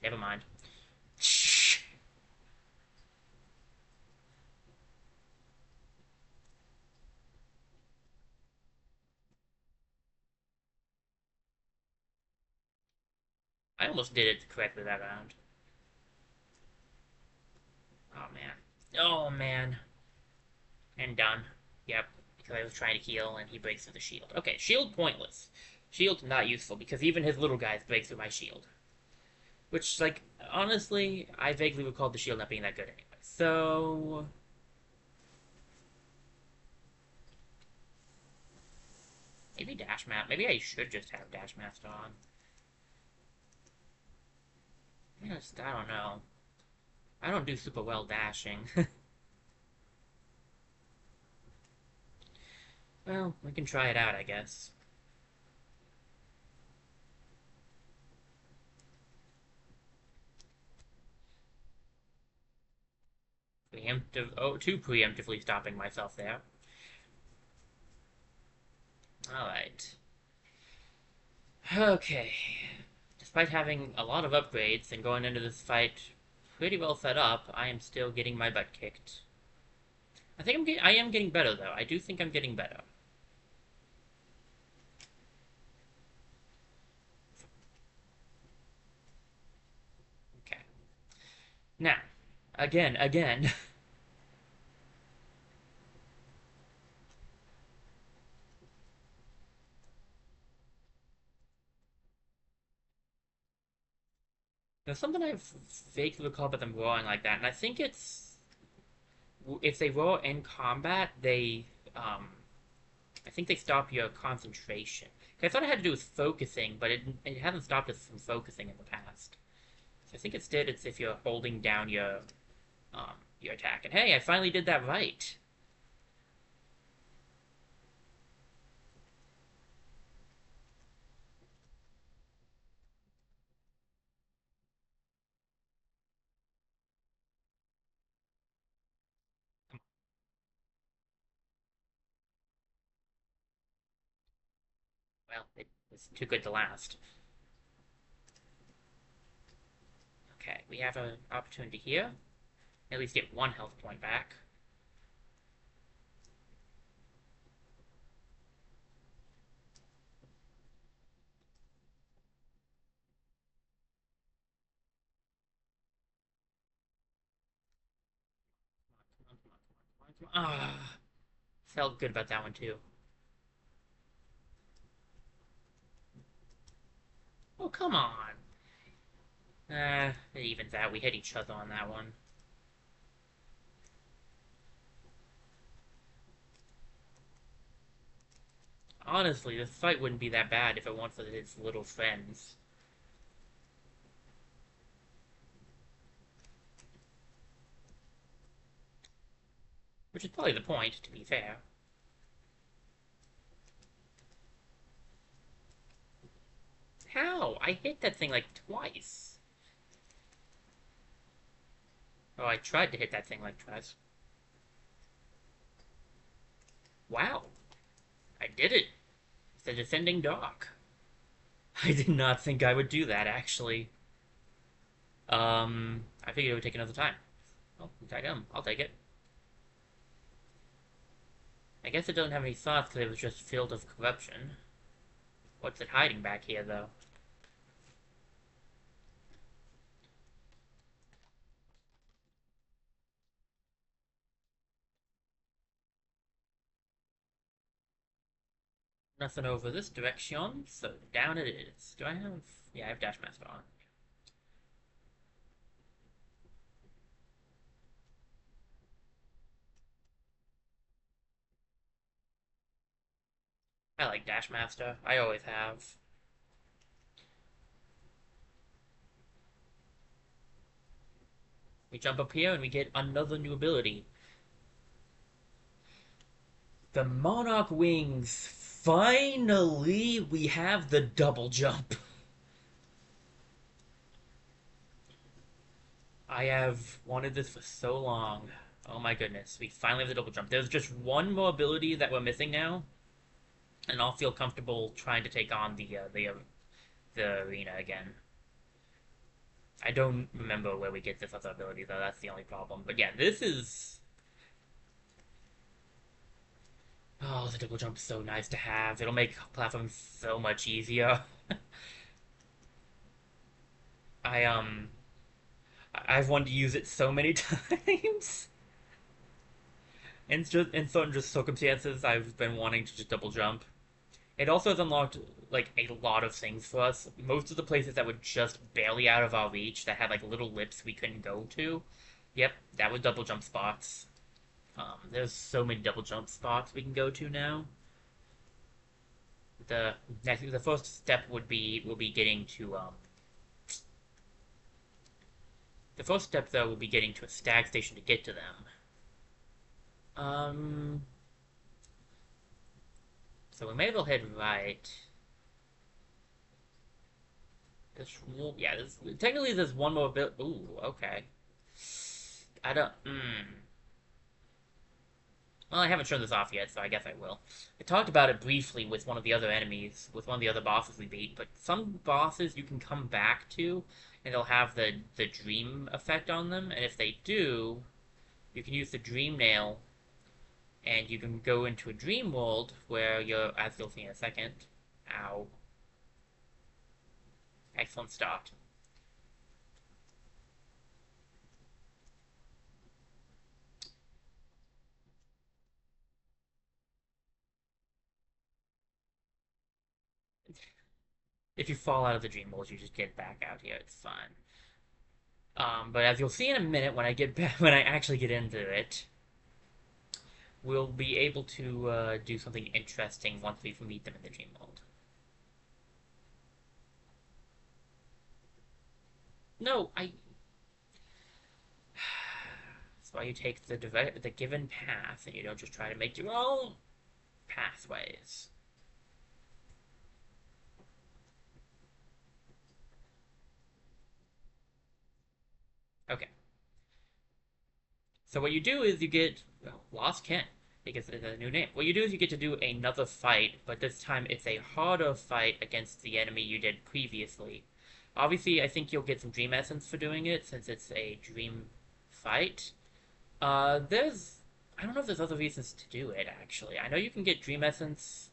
A: Never mind. I almost did it correctly that round. Oh, man. Oh, man. And done. Yep. Because I was trying to heal and he breaks through the shield. Okay, shield pointless. Shield not useful because even his little guys break through my shield. Which, like, honestly, I vaguely recalled the shield not being that good anyway. So... maybe Dash Map. Maybe I should just have Dash Master on. I don't know. I don't do super well dashing. Well, we can try it out, I guess. Preemptive. Oh, too preemptively stopping myself there. Alright. Okay. Despite having a lot of upgrades and going into this fight pretty well set up, I am still getting my butt kicked. I am getting better though. I do think I'm getting better. Okay. Now, again. There's something I've vaguely recalled about them roaring like that, and I think it's if they roar in combat, um, I think they stop your concentration. I thought it had to do with focusing, but it hasn't stopped us from focusing in the past. So I think instead it's if you're holding down your attack. And hey, I finally did that right. Well, it's too good to last. Okay, we have an opportunity here. At least get one health point back. Ah, felt good about that one too. Oh, come on. It evens out. We hit each other on that one. Honestly, this fight wouldn't be that bad if it weren't for his little friends. Which is probably the point, to be fair. How? I hit that thing like twice. Oh, I tried to hit that thing like twice. Wow. I did it. It's a descending dock. I did not think I would do that, actually. I figured it would take another time. Oh, I'll take it. I guess it doesn't have any thoughts because it was just filled with corruption. What's it hiding back here, though? Nothing over this direction, so down it is. Do I have... Yeah, I have Dash Master on. I like Dash Master. I always have. We jump up here and we get another new ability. The Monarch Wings. Finally, we have the double jump. I have wanted this for so long. Oh my goodness, we finally have the double jump. There's just one more ability that we're missing now, and I'll feel comfortable trying to take on the arena again. I don't remember where we get this other ability though. That's the only problem. But yeah, this is. Oh, the double jump is so nice to have. It'll make platforms so much easier. I I've wanted to use it so many times. In certain just circumstances, I've been wanting to just double jump. It also has unlocked like a lot of things for us. Most of the places that were just barely out of our reach, that had like little lips we couldn't go to. Yep, that was double jump spots. There's so many double jump spots we can go to now. The first step will be getting to the first step though will be getting to a stag station to get to them. Um, so we may as well head right. This, yeah, technically there's one more bit. Ooh, okay. I don't. Well, I haven't shown this off yet, so I guess I will. I talked about it briefly with one of the other enemies, with one of the other bosses we beat, but some bosses you can come back to, and they'll have the dream effect on them, and if they do, you can use the dream nail, and you can go into a dream world where you're, as you'll see in a second, ow, excellent start. If you fall out of the dream world, you just get back out here, it's fine. But as you'll see in a minute, when I get back, when I actually get into it, we'll be able to do something interesting once we meet them in the dream world. No, I. That's why you take the given path and you don't just try to make your own pathways. Okay. So what you do is you get Lost Ken. Because it's a new name. What you do is you get to do another fight, but this time it's a harder fight against the enemy you did previously. Obviously, I think you'll get some Dream Essence for doing it, since it's a Dream fight. There's... I don't know if there's other reasons to do it, actually. I know you can get Dream Essence.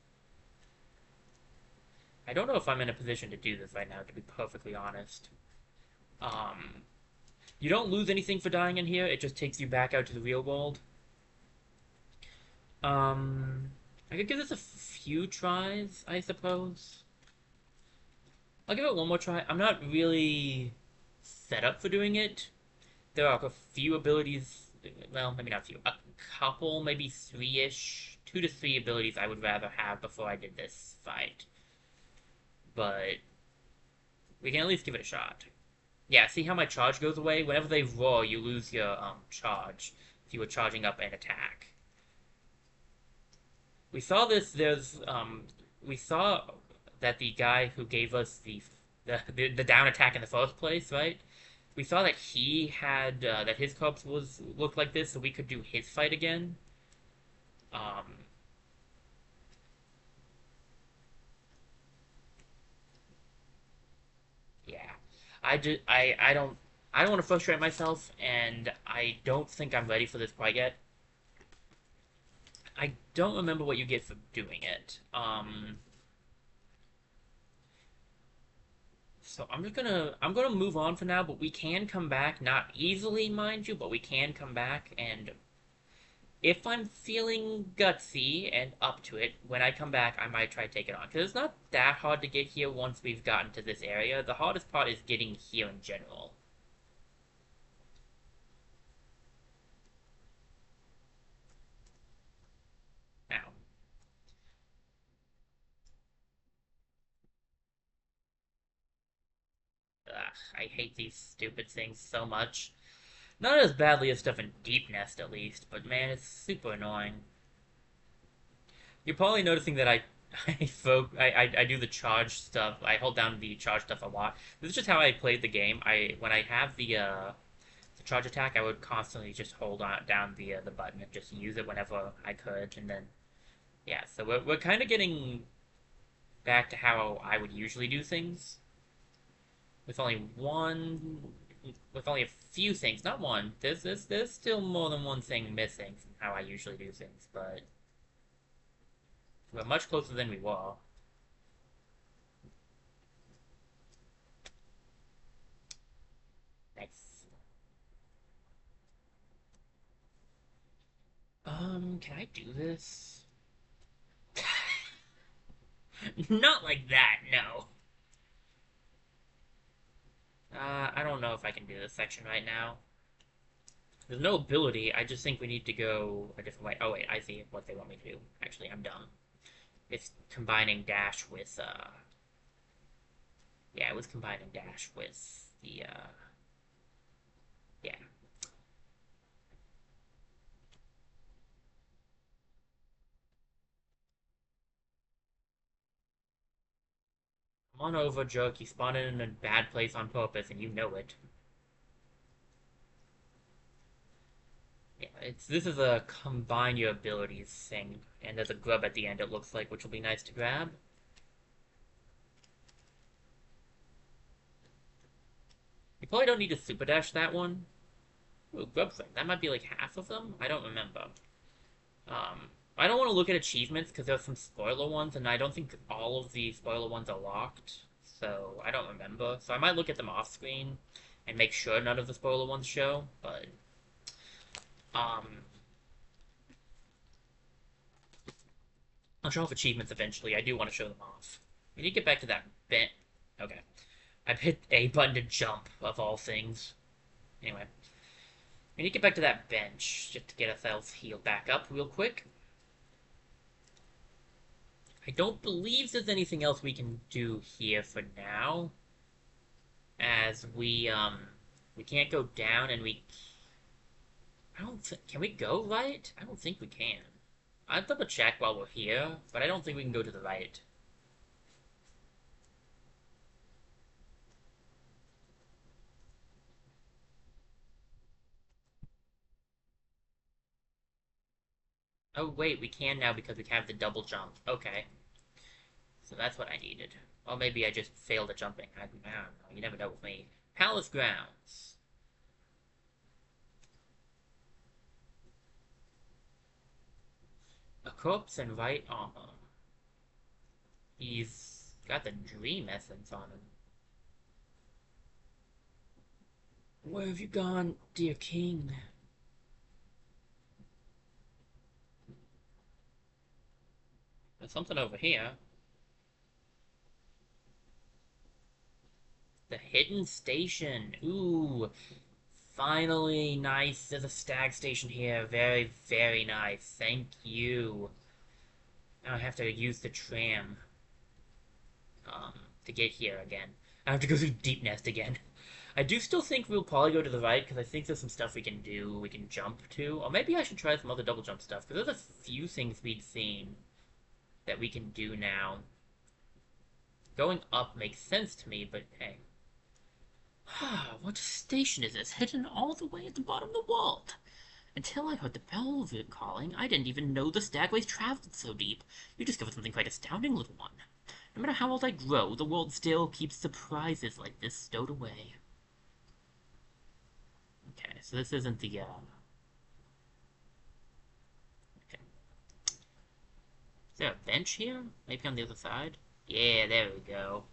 A: I don't know if I'm in a position to do this right now, to be perfectly honest. Um, you don't lose anything for dying in here, it just takes you back out to the real world. Um, I could give this a few tries, I suppose. I'll give it one more try. I'm not really set up for doing it. There are a few abilities, well, maybe not a few, a couple, maybe three-ish, 2 to 3 abilities I would rather have before I did this fight. But we can at least give it a shot. Yeah, see how my charge goes away? Whenever they roar, you lose your charge if you were charging up an attack. We saw this. We saw that the guy who gave us the down attack in the first place, right? We saw that he had that his corpse was looked like this, so we could do his fight again. Um, yeah, I don't want to frustrate myself, and I don't think I'm ready for this quite yet. I don't remember what you get for doing it. So I'm gonna move on for now, but we can come back, not easily, mind you, but we can come back, and if I'm feeling gutsy and up to it, when I come back, I might try to take it on. Because it's not that hard to get here once we've gotten to this area. The hardest part is getting here in general. Now, ugh, I hate these stupid things so much. Not as badly as stuff in Deep Nest, at least, but man, it's super annoying. You're probably noticing that I do the charge stuff. I hold down the charge stuff a lot. This is just how I played the game. When I have the charge attack, I would constantly just hold on down the button and just use it whenever I could, and then yeah. So we're kind of getting back to how I would usually do things with only one, with only a few things, not one. There's still more than one thing missing from how I usually do things, but we're much closer than we were. Nice. Can I do this? Not like that, no. I don't know if I can do this section right now. There's no ability, I just think we need to go a different way. Oh wait, I see what they want me to do. Actually, I'm dumb. It's combining dash with, yeah, it was combining dash with the, yeah. Come on over, jerk. You spawned in a bad place on purpose, and you know it. Yeah, this is a combine your abilities thing, and there's a grub at the end, it looks like, which will be nice to grab. You probably don't need to super dash that one. Ooh, grub thing. That might be like half of them? I don't remember. I don't want to look at achievements because there's some spoiler ones, and I don't think all of the spoiler ones are locked. So I don't remember. So I might look at them off screen and make sure none of the spoiler ones show. But um, I'll show off achievements eventually. I do want to show them off. We need to get back to that bent. Okay, I've hit A button to jump of all things. Anyway, we need to get back to that bench just to get ourselves healed back up real quick. I don't believe there's anything else we can do here for now, as we can't go down and I don't can we go right? I don't think we can. I'll double check while we're here, but I don't think we can go to the right. Oh wait, we can now because we have the double jump. Okay, so that's what I needed. Or maybe I just failed at jumping. I don't know. You never know with me. Palace grounds. A corpse and right armor. He's got the dream essence on him. Where have you gone, dear king? There's something over here. The hidden station. Ooh, finally, nice. There's a stag station here. Very, very nice. Thank you. Now I have to use the tram um, to get here again. I have to go through Deep Nest again. I do still think we'll probably go to the right, because I think there's some stuff we can do, we can jump to. Or maybe I should try some other double jump stuff, because there's a few things we'd seen that we can do now. Going up makes sense to me, but hey. What station is this, hidden all the way at the bottom of the world? Until I heard the bell of it calling, I didn't even know the stagways traveled so deep. You discovered something quite astounding, little one. No matter how old I grow, the world still keeps surprises like this stowed away. Okay, so this isn't the, okay. Is there a bench here? Maybe on the other side? Yeah, there we go.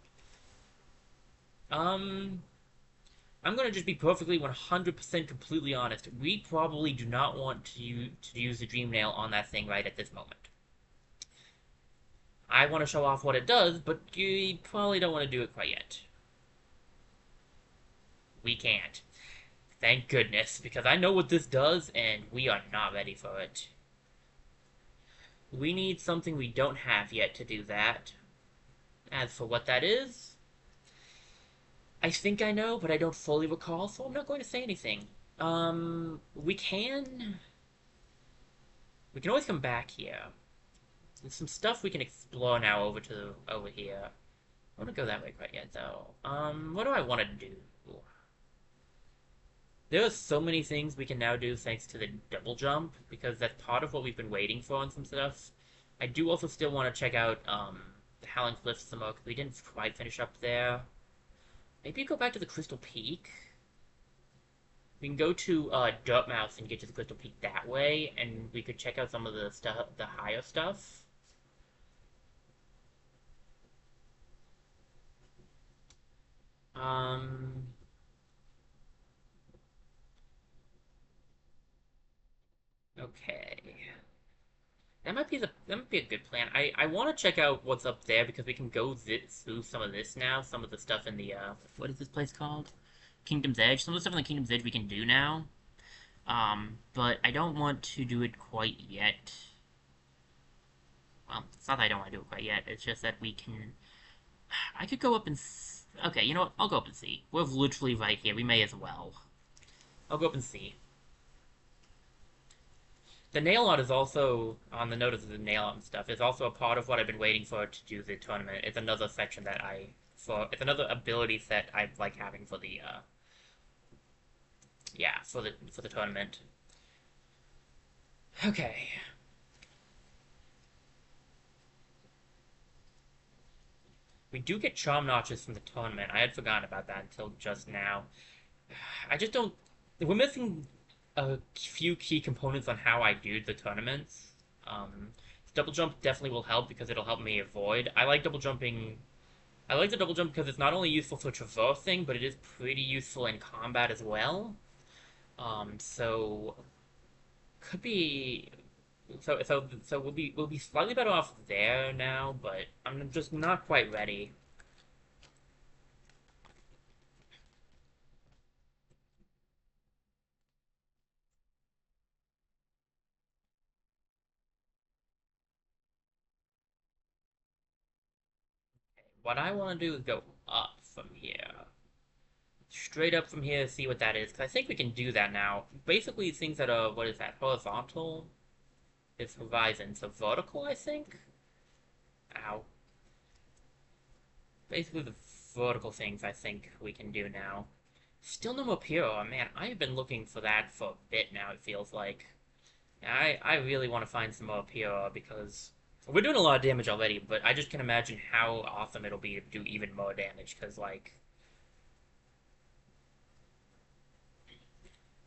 A: I'm gonna just be perfectly 100% completely honest. We probably do not want to use the Dream Nail on that thing right at this moment. I want to show off what it does, but you probably don't want to do it quite yet. We can't. Thank goodness, because I know what this does, and we are not ready for it. We need something we don't have yet to do that. As for what that is, I think I know, but I don't fully recall, so I'm not going to say anything. We can always come back here. There's some stuff we can explore now over here. I don't want to go that way quite yet, though. What do I want to do? There are so many things we can now do thanks to the double jump, because that's part of what we've been waiting for on some stuff. I do also still want to check out, the Howling Cliffs some more, because we didn't quite finish up there. Maybe go back to the Crystal Peak? We can go to, Dirtmouth and get to the Crystal Peak that way, and we could check out some of the stuff, the higher stuff. Um... Okay. That might be a good plan. I want to check out what's up there because we can go through some of this now. Some of the stuff in the what is this place called? Kingdom's Edge. Some of the stuff in the Kingdom's Edge we can do now. But I don't want to do it quite yet. Well, it's not that I don't want to do it quite yet. It's just that we can. I could go up and. Okay, you know what? I'll go up and see. We're literally right here. We may as well. I'll go up and see. The nail art is also, on the note of the nail art and stuff, is also a part of what I've been waiting for to do the tournament. It's another section that it's another ability set I like having for the, yeah, for the tournament. Okay. We do get charm notches from the tournament. I had forgotten about that until just now. I just don't. We're missing a few key components on how I do the tournaments. Um, double jump definitely will help because it'll help me avoid. I like double jumping. I like the double jump because it's not only useful for traversing, but it is pretty useful in combat as well. So could be so we'll be slightly better off there now, but I'm just not quite ready. What I want to do is go up from here. Straight up from here, see what that is, because I think we can do that now. Basically, things that are, what is that, horizontal is horizon, so vertical, I think? Ow. Basically, the vertical things I think we can do now. Still no more pure. Man, I've been looking for that for a bit now, it feels like. I really want to find some more pure because we're doing a lot of damage already, but I just can imagine how awesome it'll be to do even more damage, because, like,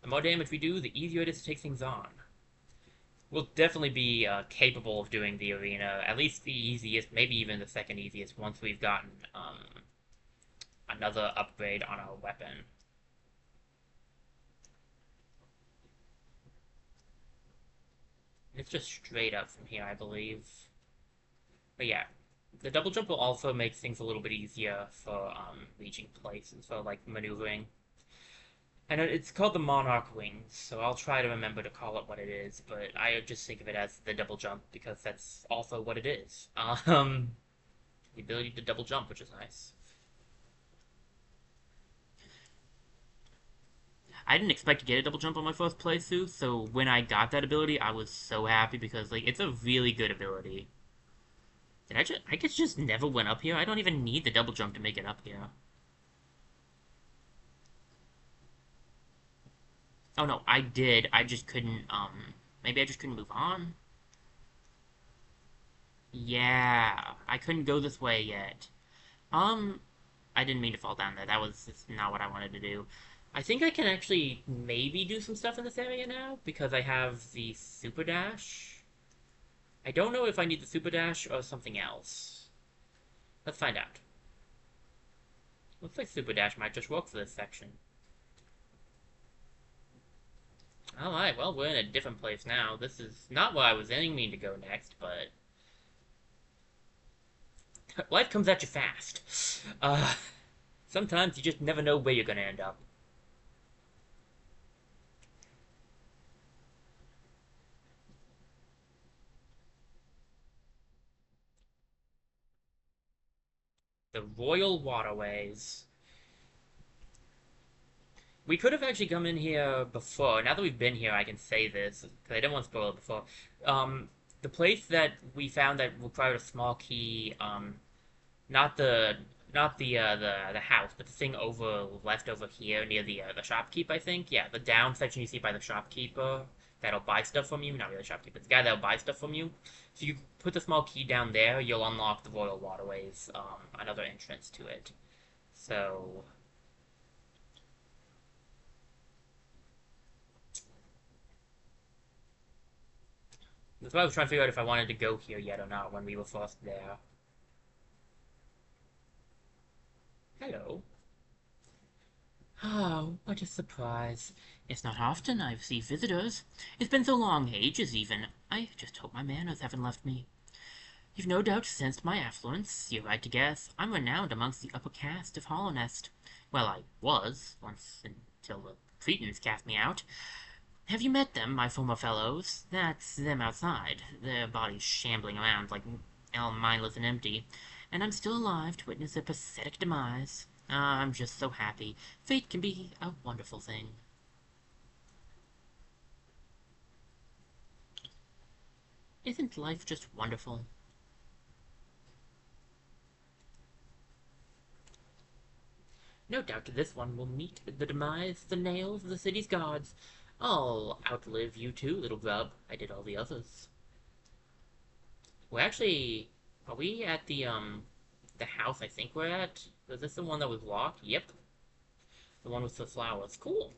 A: the more damage we do, the easier it is to take things on. We'll definitely be capable of doing the arena, at least the easiest, maybe even the second easiest, once we've gotten another upgrade on our weapon. It's just straight up from here, I believe. But yeah, the double jump will also make things a little bit easier for reaching places, for like maneuvering. And it's called the Monarch Wings, so I'll try to remember to call it what it is, but I just think of it as the double jump because that's also what it is. The ability to double jump, which is nice. I didn't expect to get a double jump on my first playthrough, so when I got that ability, I was so happy because like it's a really good ability. I guess just never went up here. I don't even need the double jump to make it up here. Oh no, I did. I just couldn't maybe I just couldn't move on. Yeah, I couldn't go this way yet. Um I didn't mean to fall down there. That was not what I wanted to do. I think I can actually maybe do some stuff in this area now because I have the super dash. I don't know if I need the super dash or something else. Let's find out. Looks like super dash might just work for this section. Alright, well, we're in a different place now. This is not where I was aiming to go next, but life comes at you fast. Sometimes you just never know where you're gonna end up. The Royal Waterways. We could have actually come in here before. Now that we've been here, I can say this because I didn't want to spoil it before. The place that we found that required a small key, not the not the house, but the thing over left over here near the shopkeep, I think. Yeah, the down section you see by the shopkeeper that'll buy stuff from you. Not really the shopkeeper, it's the guy that'll buy stuff from you. So you put the small key down there, you'll unlock the Royal Waterways, another entrance to it. So that's why I was trying to figure out if I wanted to go here yet or not when we were first there. Hello. Oh, what a surprise. It's not often I see visitors. It's been so long, ages even. I just hope my manners haven't left me. You've no doubt sensed my affluence. You're right to guess. I'm renowned amongst the upper caste of Hollow Nest. Well, I was, once until the Cretans cast me out. Have you met them, my former fellows? That's them outside, their bodies shambling around like all mindless and empty, and I'm still alive to witness their pathetic demise. Ah, I'm just so happy. Fate can be a wonderful thing. Isn't life just wonderful? No doubt this one will meet the demise, the nails, the city's guards. I'll outlive you too, little grub. I did all the others. We're actually... Are we at the house I think we're at? Was this the one that was locked? Yep. The one with the flowers. Cool.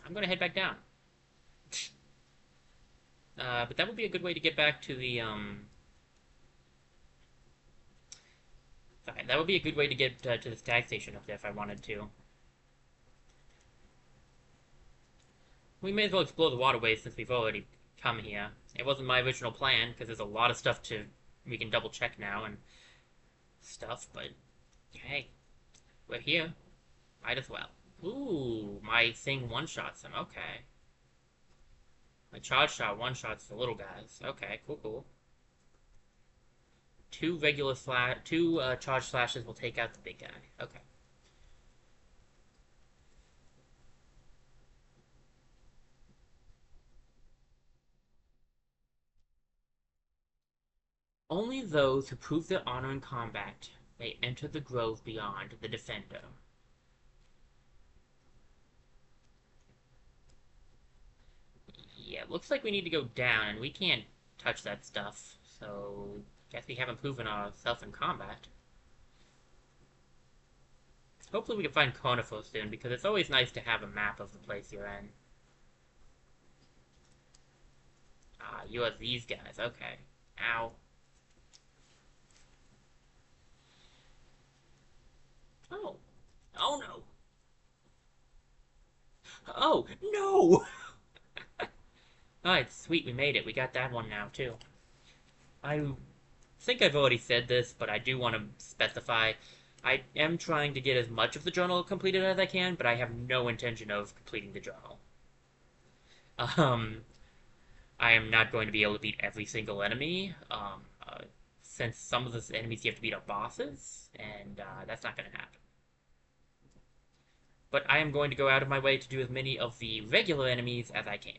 A: I'm gonna head back down. But that would be a good way to get back to that would be a good way to get to the stag station up there if I wanted to. We may as well explore the waterways since we've already come here. It wasn't my original plan, because there's a lot of stuff we can double check now and stuff, but hey, we're here. Might as well. Ooh, my thing one-shots him. Okay. My charge shot one-shots the little guys. Okay, cool, cool. Two charge flashes will take out the big guy. Okay. Only those who prove their honor in combat may enter the grove beyond the defender. Yeah, looks like we need to go down, and we can't touch that stuff, so guess we haven't proven ourselves in combat. Hopefully we can find Conifo soon, because it's always nice to have a map of the place you're in. Ah, you are these guys, okay. Ow. Oh. Oh no. Oh, no! Alright, sweet, we made it. We got that one now, too. I think I've already said this, but I do want to specify. I am trying to get as much of the journal completed as I can, but I have no intention of completing the journal. Um, I am not going to be able to beat every single enemy, since some of the enemies you have to beat are bosses, and that's not going to happen. But I am going to go out of my way to do as many of the regular enemies as I can.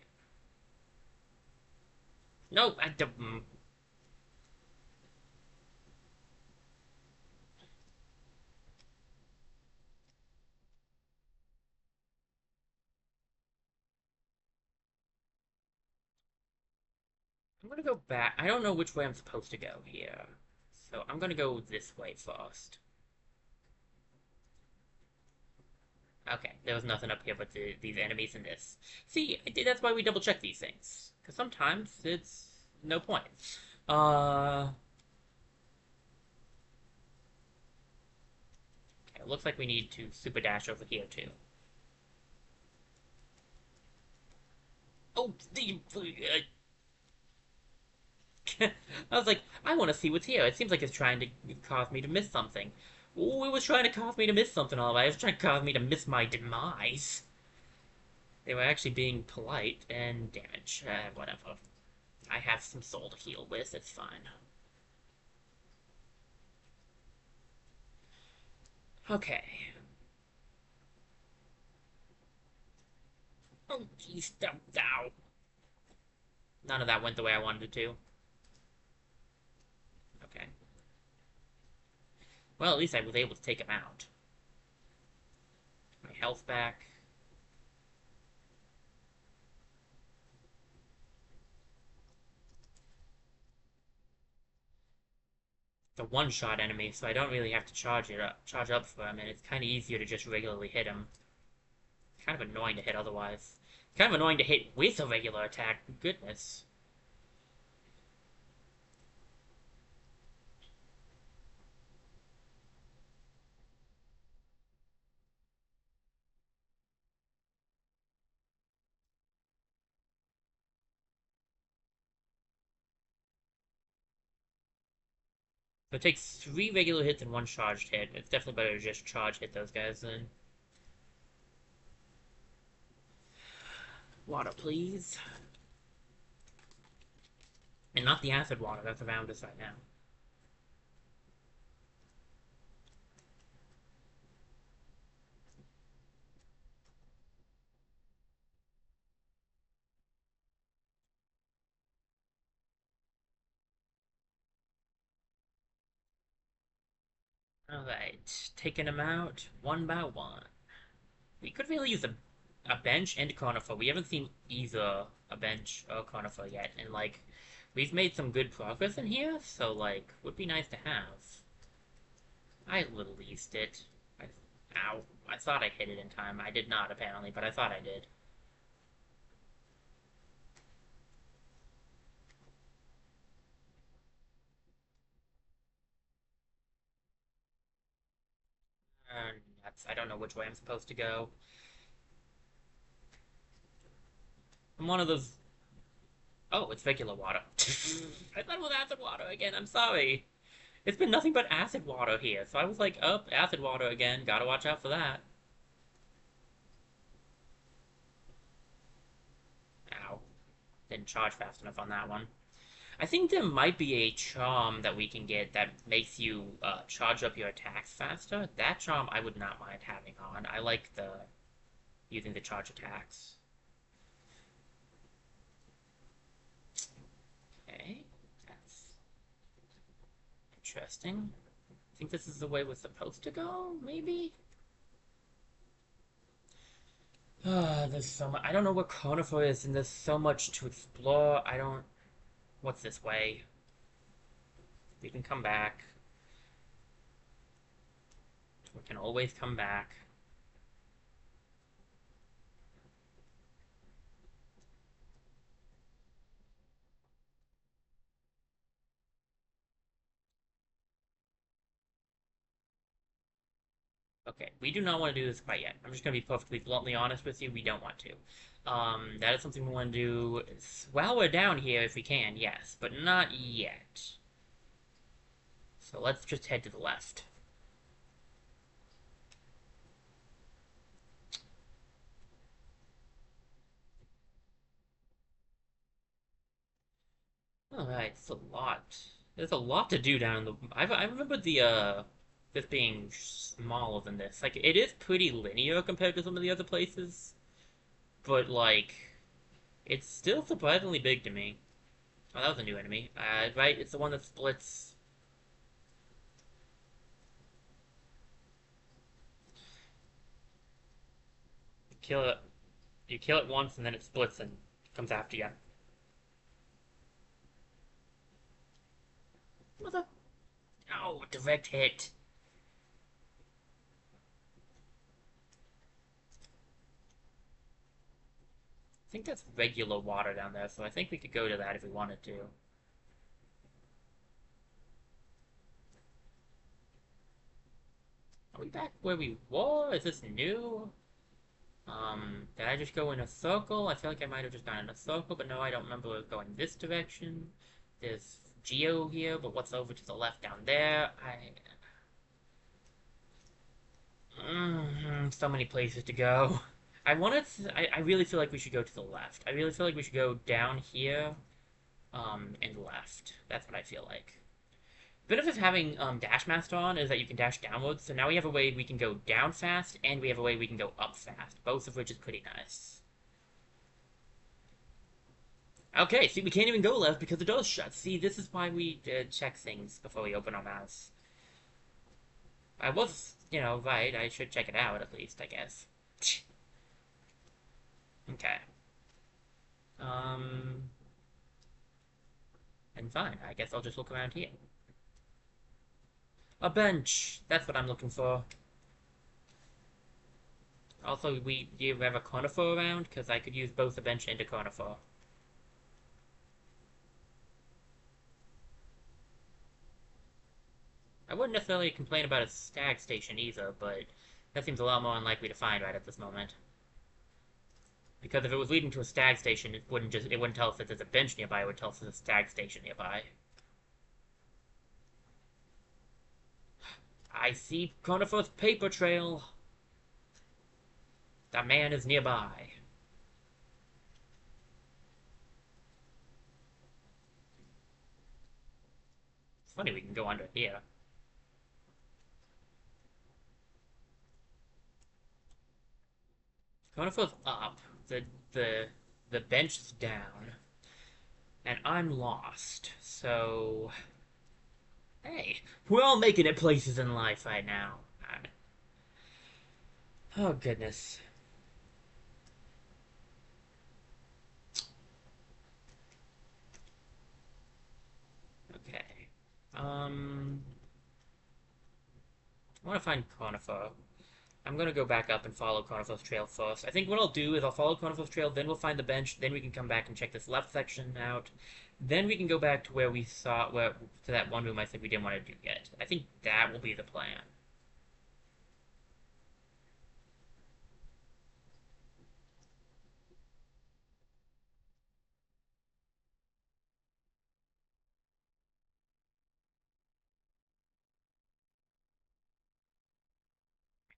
A: No, I don't. I'm gonna go back. I don't know which way I'm supposed to go here. So I'm gonna go this way first. Okay, there was nothing up here but these enemies and this. See, that's why we double check these things. Because sometimes it's no point. Okay, it looks like we need to super dash over here too. Oh, I was like, I want to see what's here. It seems like it's trying to cause me to miss something. Oh, it was trying to cause me to miss something, all right. It was trying to cause me to miss my demise. They were actually being polite and damage. Whatever. I have some soul to heal with. It's fine. Okay. Oh, jeez. Ow. None of that went the way I wanted it to. Okay. Well, at least I was able to take him out. My health back. It's a one-shot enemy, so I don't really have to charge up for him, and it's kind of easier to just regularly hit him. It's kind of annoying to hit otherwise. It's kind of annoying to hit with a regular attack. Goodness. So it takes 3 regular hits and 1 charged hit. It's definitely better to just charge hit those guys then. Water, please. And not the acid water that's around us right now. Alright, taking them out one by one. We could really use a bench and a conifer. We haven't seen either a bench or a conifer yet, and like we've made some good progress in here, so like would be nice to have. I released it. I, ow. I thought I hit it in time. I did not apparently, but I thought I did. Nuts. I don't know which way I'm supposed to go. I'm one of those. Oh, it's regular water. I thought it was acid water again. I'm sorry. It's been nothing but acid water here, so I was like, oh, acid water again. Gotta watch out for that. Ow. Didn't charge fast enough on that one. I think there might be a charm that we can get that makes you charge up your attacks faster. That charm I would not mind having on. I like the using the charge attacks. Okay, that's interesting. I think this is the way we're supposed to go, maybe? There's so much. I don't know what Conifer is, and there's so much to explore. I don't. What's this way? We can come back. We can always come back. Okay, we do not want to do this quite yet. I'm just going to be perfectly bluntly honest with you. We don't want to. That is something we want to do while we're down here if we can, yes, but not yet. So let's just head to the left. Alright, it's a lot. There's a lot to do down in the... I remember this being smaller than this. Like, it is pretty linear compared to some of the other places. But, like, it's still surprisingly big to me. Oh, that was a new enemy. Right? It's the one that splits. You kill it. You kill it once, and then it splits and comes after you. Mother. Oh, direct hit. I think that's regular water down there, so I think we could go to that if we wanted to. Are we back where we were? Is this new? Did I just go in a circle? I feel like I might have just gone in a circle, but no, I don't remember going this direction. There's Geo here, but what's over to the left down there? So many places to go. I really feel like we should go to the left. I really feel like we should go down here, and left. That's what I feel like. Benefit of having Dash Master on is that you can dash downwards, so now we have a way we can go down fast, and we have a way we can go up fast, both of which is pretty nice. Okay, see, we can't even go left because the door's shut. See, this is why we check things before we open our mouths. I was, right. I should check it out at least, I guess. Okay. And fine. I guess I'll just look around here. A bench. That's what I'm looking for. Also, do you have a conifer around? Because I could use both a bench and a conifer. I wouldn't necessarily complain about a stag station either, but that seems a lot more unlikely to find right at this moment. Because if it was leading to a stag station, it wouldn't tell us that there's a bench nearby, it would tell us there's a stag station nearby. I see Conifer's paper trail. The man is nearby. It's funny we can go under here. Conifer's up. The the bench is down. And I'm lost. So hey, we're all making it places in life right now. Oh goodness. want to find Conifer. I'm gonna go back up and follow Conifer's trail first. I think what I'll do is I'll follow Conifer's trail, then we'll find the bench, then we can come back and check this left section out. Then we can go back to where we saw, to that one room I said we didn't want to do yet. I think that will be the plan.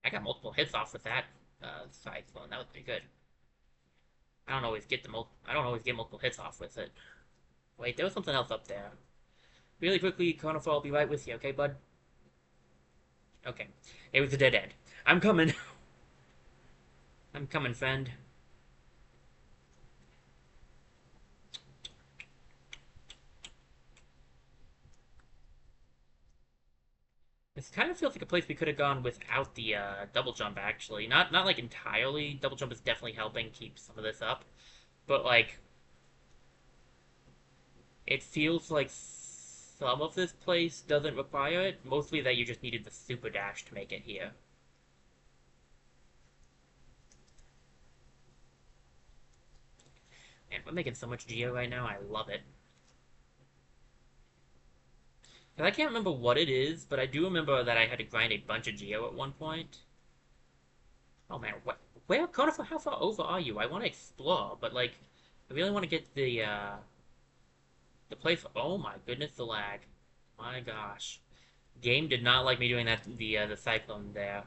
A: I got multiple hits off with that cyclone. That was pretty good. I don't always get multiple hits off with it. Wait, there was something else up there. Really quickly, Conifer, I'll be right with you, okay, bud? Okay. It was a dead end. I'm coming. I'm coming, friend. This kind of feels like a place we could have gone without the double jump, actually. Not like entirely. Double jump is definitely helping keep some of this up. But, like, it feels like some of this place doesn't require it. Mostly that you just needed the super dash to make it here. And we're making so much Geo right now. I love it. And I can't remember what it is, but I do remember that I had to grind a bunch of Geo at one point. Oh man, where, Conifer, how far over are you? I want to explore, but like, I really want to get the place. Oh my goodness, the lag. My gosh. Game did not like me doing that, the cyclone there.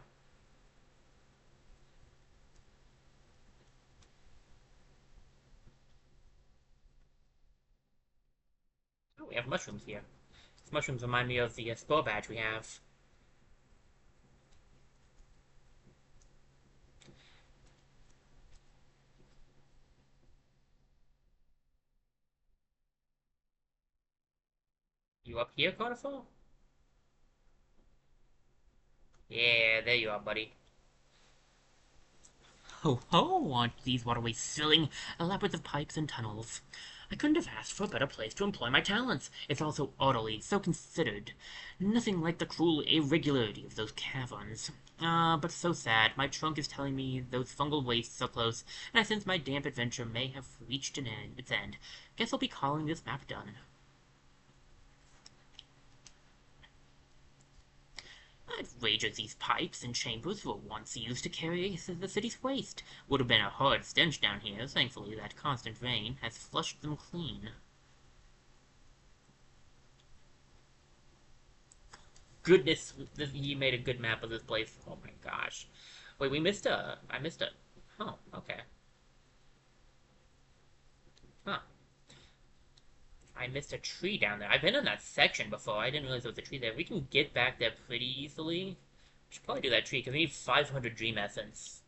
A: Oh, we have mushrooms here. These mushrooms remind me of the spore badge we have. You up here, Conifer? Yeah, there you are, buddy. Ho ho, aren't these waterways filling? A labyrinth of pipes and tunnels. I couldn't have asked for a better place to employ my talents. It's all so orderly, so considered. Nothing like the cruel irregularity of those caverns. Ah, but so sad. My trunk is telling me those fungal wastes are close, and I sense my damp adventure may have reached its end. Guess I'll be calling this map done. I'd wager these pipes and chambers were once used to carry the city's waste. Would have been a horrid stench down here. Thankfully, that constant rain has flushed them clean. Goodness, you made a good map of this place. Oh my gosh. Wait, I missed a... Oh, okay. Huh. I missed a tree down there. I've been in that section before. I didn't realize there was a tree there. We can get back there pretty easily. We should probably do that tree, because we need 500 Dream Essence.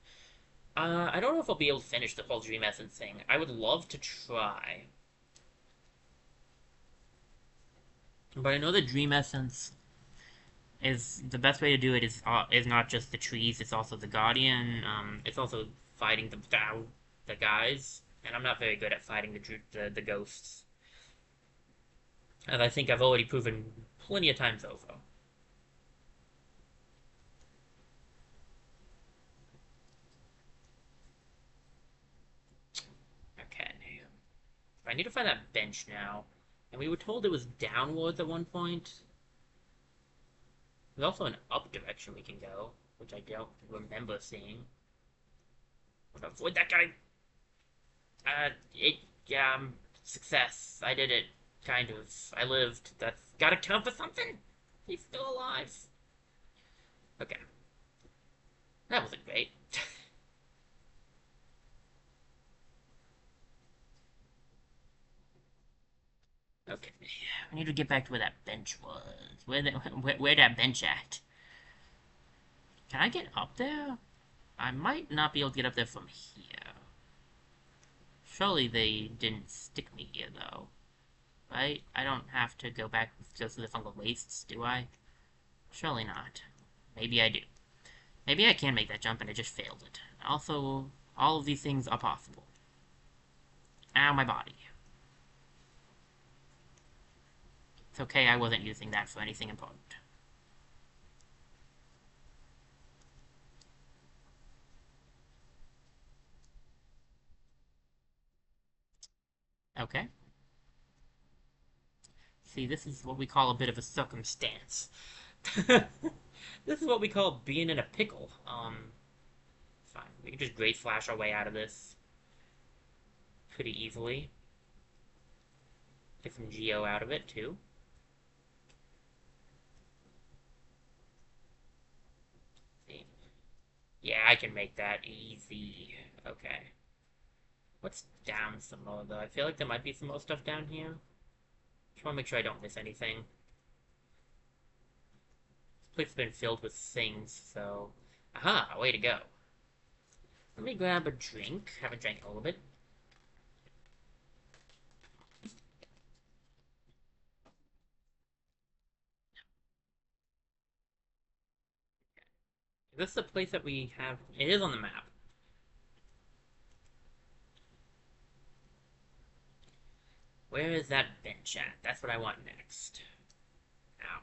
A: I don't know if I'll be able to finish the whole Dream Essence thing. I would love to try. But I know the Dream Essence is the best way to do it is not just the trees, it's also the Guardian. It's also fighting the guys, and I'm not very good at fighting the ghosts, as I think I've already proven plenty of times over. Okay, I need to find that bench now, and we were told it was downwards at one point. There's also an up direction we can go, which I don't remember seeing. Avoid that guy. Yeah, success. I did it. Kind of. I lived. That's gotta count for something. He's still alive. Okay. That wasn't great. Okay. I need to get back to where that bench was. Where that bench at? Can I get up there? I might not be able to get up there from here. Surely they didn't stick me here, though. Right? I don't have to go back just to the fungal wastes, do I? Surely not. Maybe I do. Maybe I can make that jump and I just failed it. Also, all of these things are possible. Ow, my body. It's okay, I wasn't using that for anything important. Okay. See, this is what we call a bit of a circumstance. This is what we call being in a pickle. Fine. We can just Great Flash our way out of this pretty easily. Get some Geo out of it, too. See? Yeah, I can make that easy. Okay. What's down some more, though? I feel like there might be some more stuff down here. Just want to make sure I don't miss anything. This place has been filled with things, so... Aha! Way to go. Let me grab a drink. Haven't drank in a little bit. Is this the place that we have? It is on the map. Where is that bench at? That's what I want next. Ow.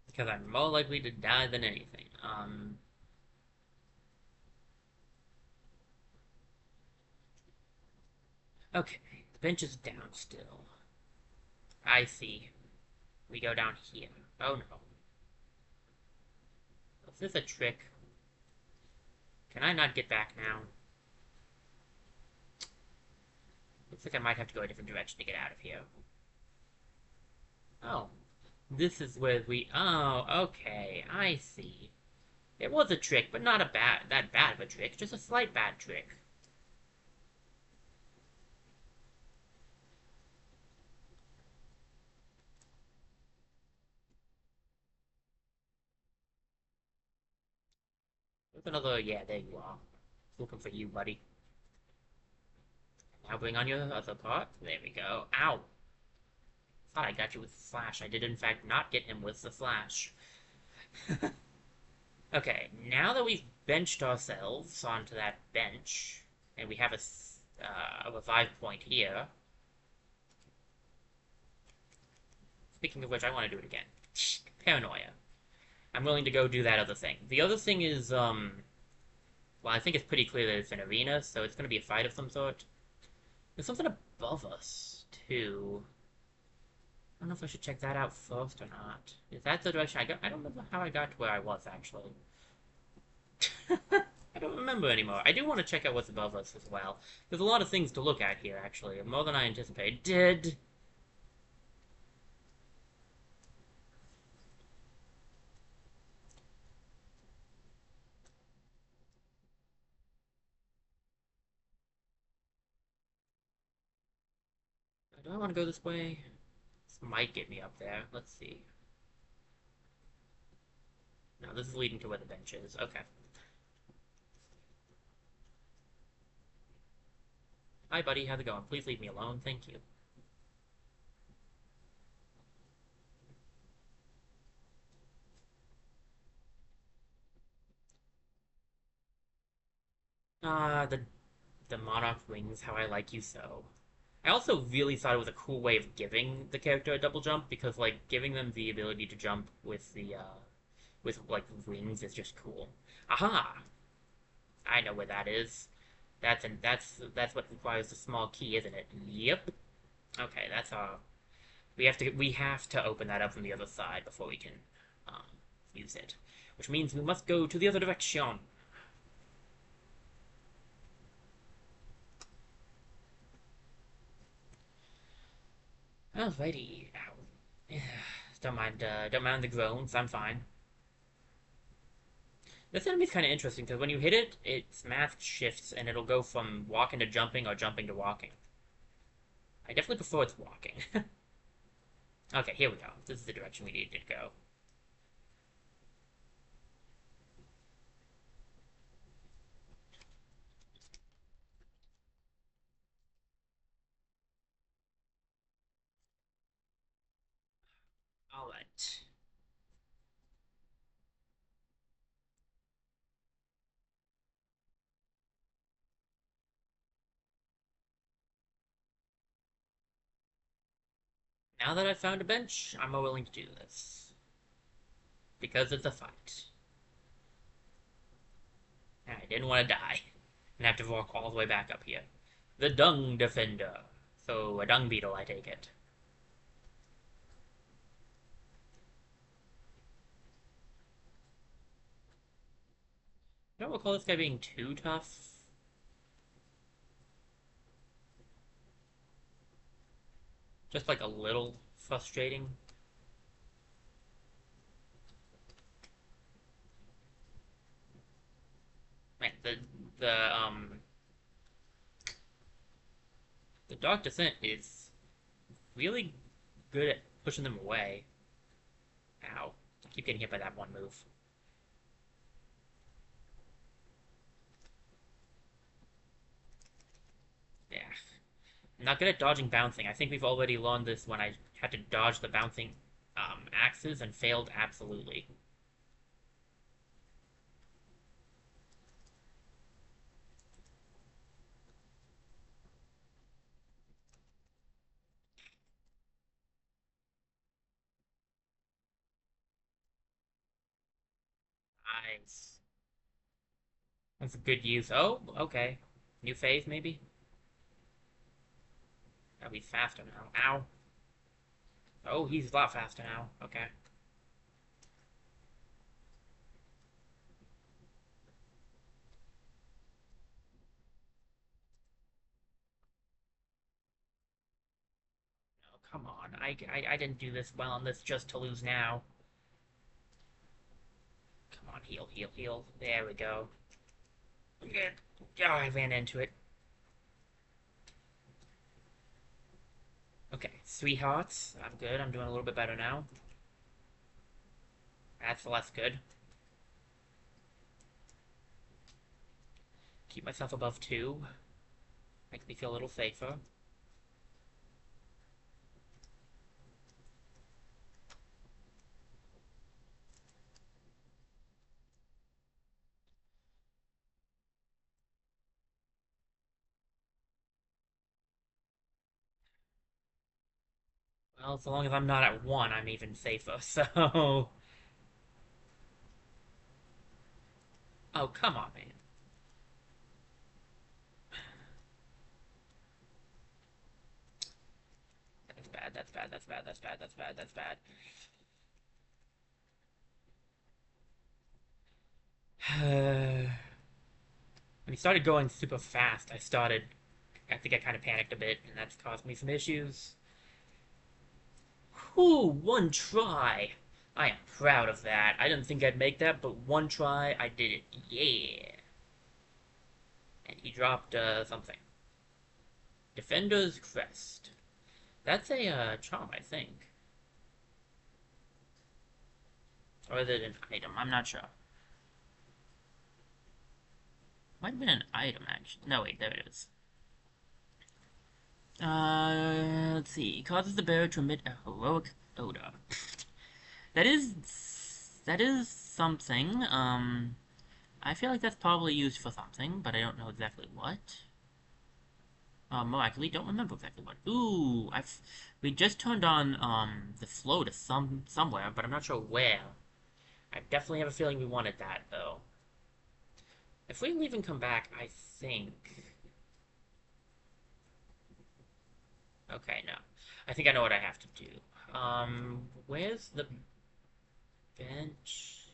A: Because I'm more likely to die than anything. Okay. The bench is down still. I see. We go down here. Oh no. Is this a trick? Can I not get back now? Looks like I might have to go a different direction to get out of here. Oh. This is where we... Oh, okay. I see. It was a trick, but not that bad of a trick. Just a slight bad trick. There's another... Yeah, there you are. Looking for you, buddy. Now bring on your other part. There we go. Ow! Thought I got you with the slash. I did, in fact, not get him with the slash. Okay, now that we've benched ourselves onto that bench, and we have a revive point here. Speaking of which, I want to do it again. Paranoia. I'm willing to go do that other thing. The other thing is, well, I think it's pretty clear that it's an arena, so it's going to be a fight of some sort. There's something above us, too. I don't know if I should check that out first or not. Is that the direction I got? I don't remember how I got to where I was, actually. I don't remember anymore. I do want to check out what's above us as well. There's a lot of things to look at here, actually. More than I anticipated. Do I want to go this way? This might get me up there. Let's see. No, this is leading to where the bench is. Okay. Hi, buddy. How's it going? Please leave me alone. Thank you. The Monarch Wings, How I Like You So. I also really thought it was a cool way of giving the character a double jump, because, like, giving them the ability to jump with like, wings is just cool. Aha! I know where that is. That's what requires the small key, isn't it? Yep. Okay, that's we have to open that up from the other side before we can um, use it, which means we must go to the other direction. Alrighty. Ow. Don't mind the groans. I'm fine. This enemy's kind of interesting because when you hit it, its math shifts and it'll go from walking to jumping or jumping to walking. I definitely prefer it's walking. Okay, here we go. This is the direction we needed to go. Alright. Now that I've found a bench, I'm more willing to do this. Because it's a fight. I didn't want to die and have to walk all the way back up here. The Dung Defender. So, a dung beetle, I take it. I don't recall this guy being too tough. Just like a little frustrating. Man, the Dark Descent is really good at pushing them away. Ow. I keep getting hit by that one move. Yeah. I'm not good at dodging bouncing. I think we've already learned this when I had to dodge the bouncing axes and failed absolutely. Nice. That's a good use. Oh, okay. New phase, maybe? That'll be faster now. Ow. Oh, he's a lot faster now. Okay. Oh, come on. I didn't do this well on this just to lose now. Come on, heal, heal, heal. There we go. Yeah. Oh, I ran into it. Okay, sweethearts. I'm good. I'm doing a little bit better now. That's less good. Keep myself above 2. Makes me feel a little safer. Well, so long as I'm not at 1, I'm even safer, so... Oh, come on, man. That's bad, that's bad, that's bad, that's bad, that's bad, that's bad. When he started going super fast, I think I kind of panicked a bit, and that's caused me some issues. Whew, one try. I am proud of that. I didn't think I'd make that, but one try, I did it. Yeah. And he dropped, something. Defender's Crest. That's a, charm, I think. Or is it an item? I'm not sure. Might have been an item, actually. No, wait, there it is. Let's see. Causes the bearer to emit a heroic odor. That is something. I feel like that's probably used for something, but I don't know exactly what. Well, I actually don't remember exactly what. Ooh, we just turned on the flow to somewhere, but I'm not sure where. I definitely have a feeling we wanted that though. If we leave and come back, I think. Okay, no. I think I know what I have to do. Where's the bench?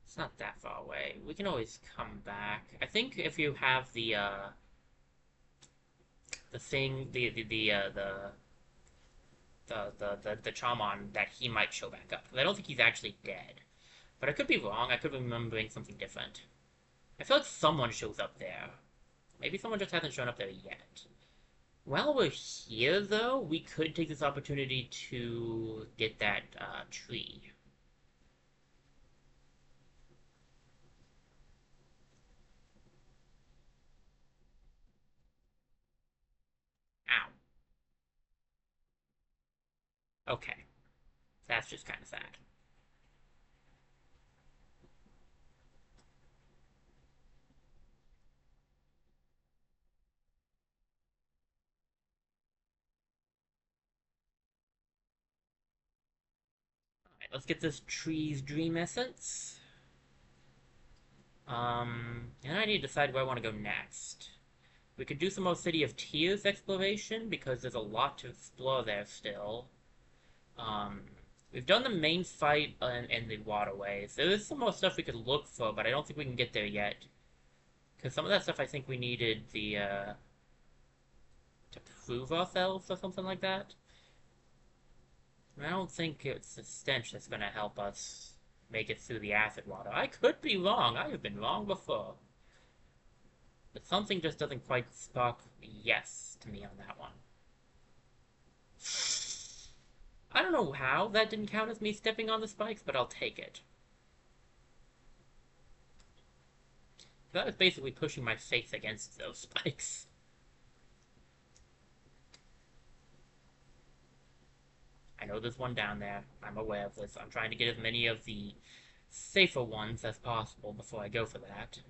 A: It's not that far away. We can always come back. I think if you have the thing, the Chamon, that he might show back up. Because I don't think he's actually dead. But I could be wrong. I could be remembering something different. I feel like someone shows up there. Maybe someone just hasn't shown up there yet. While we're here, though, we could take this opportunity to get that tree. Ow. Okay. That's just kind of sad. Alright, let's get this tree's dream essence. And I need to decide where I want to go next. We could do some more City of Tears exploration, because there's a lot to explore there still. Um, we've done the main fight in the waterways. There is some more stuff we could look for, but I don't think we can get there yet. Because some of that stuff I think we needed to prove ourselves or something like that. I don't think it's the stench that's going to help us make it through the acid water. I could be wrong. I have been wrong before. But something just doesn't quite spark yes to me on that one. I don't know how that didn't count as me stepping on the spikes, but I'll take it. That was basically pushing my face against those spikes. I know there's one down there. I'm aware of this. I'm trying to get as many of the safer ones as possible before I go for that.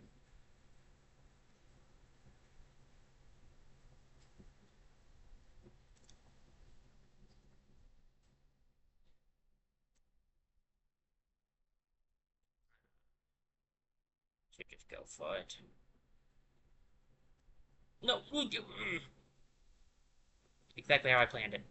A: Should just go for it. No! Exactly how I planned it.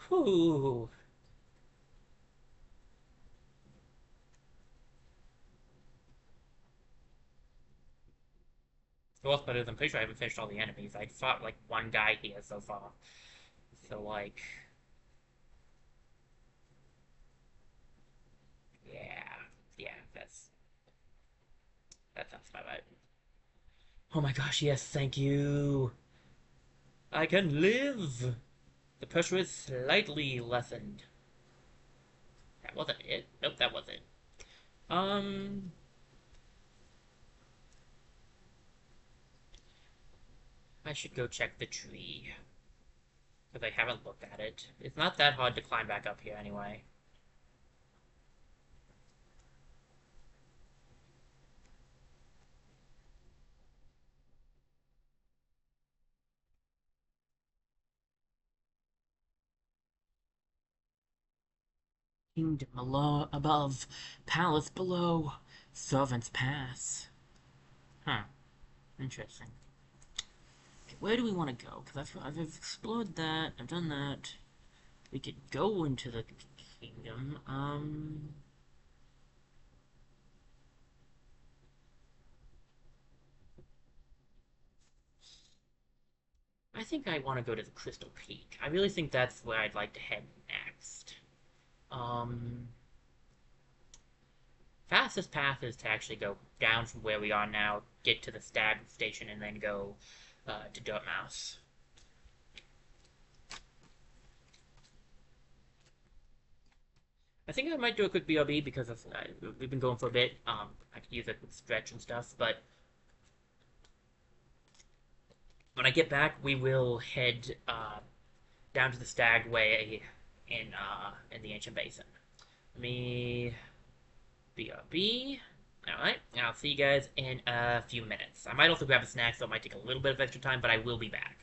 A: Whew. The worst part is I'm pretty sure I haven't finished all the enemies. I fought like one guy here so far. So like, yeah, yeah, that sounds about right. Oh my gosh, yes, thank you. I can live. The pressure is slightly lessened. That wasn't it. Nope, that wasn't it. Um, I should go check the tree because I haven't looked at it. It's not that hard to climb back up here anyway. Kingdom above, palace below, servants pass. Huh, interesting. Okay, where do we want to go? Because I've explored that, I've done that. We could go into the kingdom. I think I want to go to the Crystal Peak. I really think that's where I'd like to head next. Um, Fastest path is to actually go down from where we are now, get to the Stag station, and then go to Dirtmouse. I think I might do a quick BRB because we've been going for a bit. I could use a quick stretch and stuff, but when I get back, we will head down to the Stag Way in the Ancient Basin. Let me BRB. Alright, I'll see you guys in a few minutes. I might also grab a snack, so it might take a little bit of extra time, but I will be back.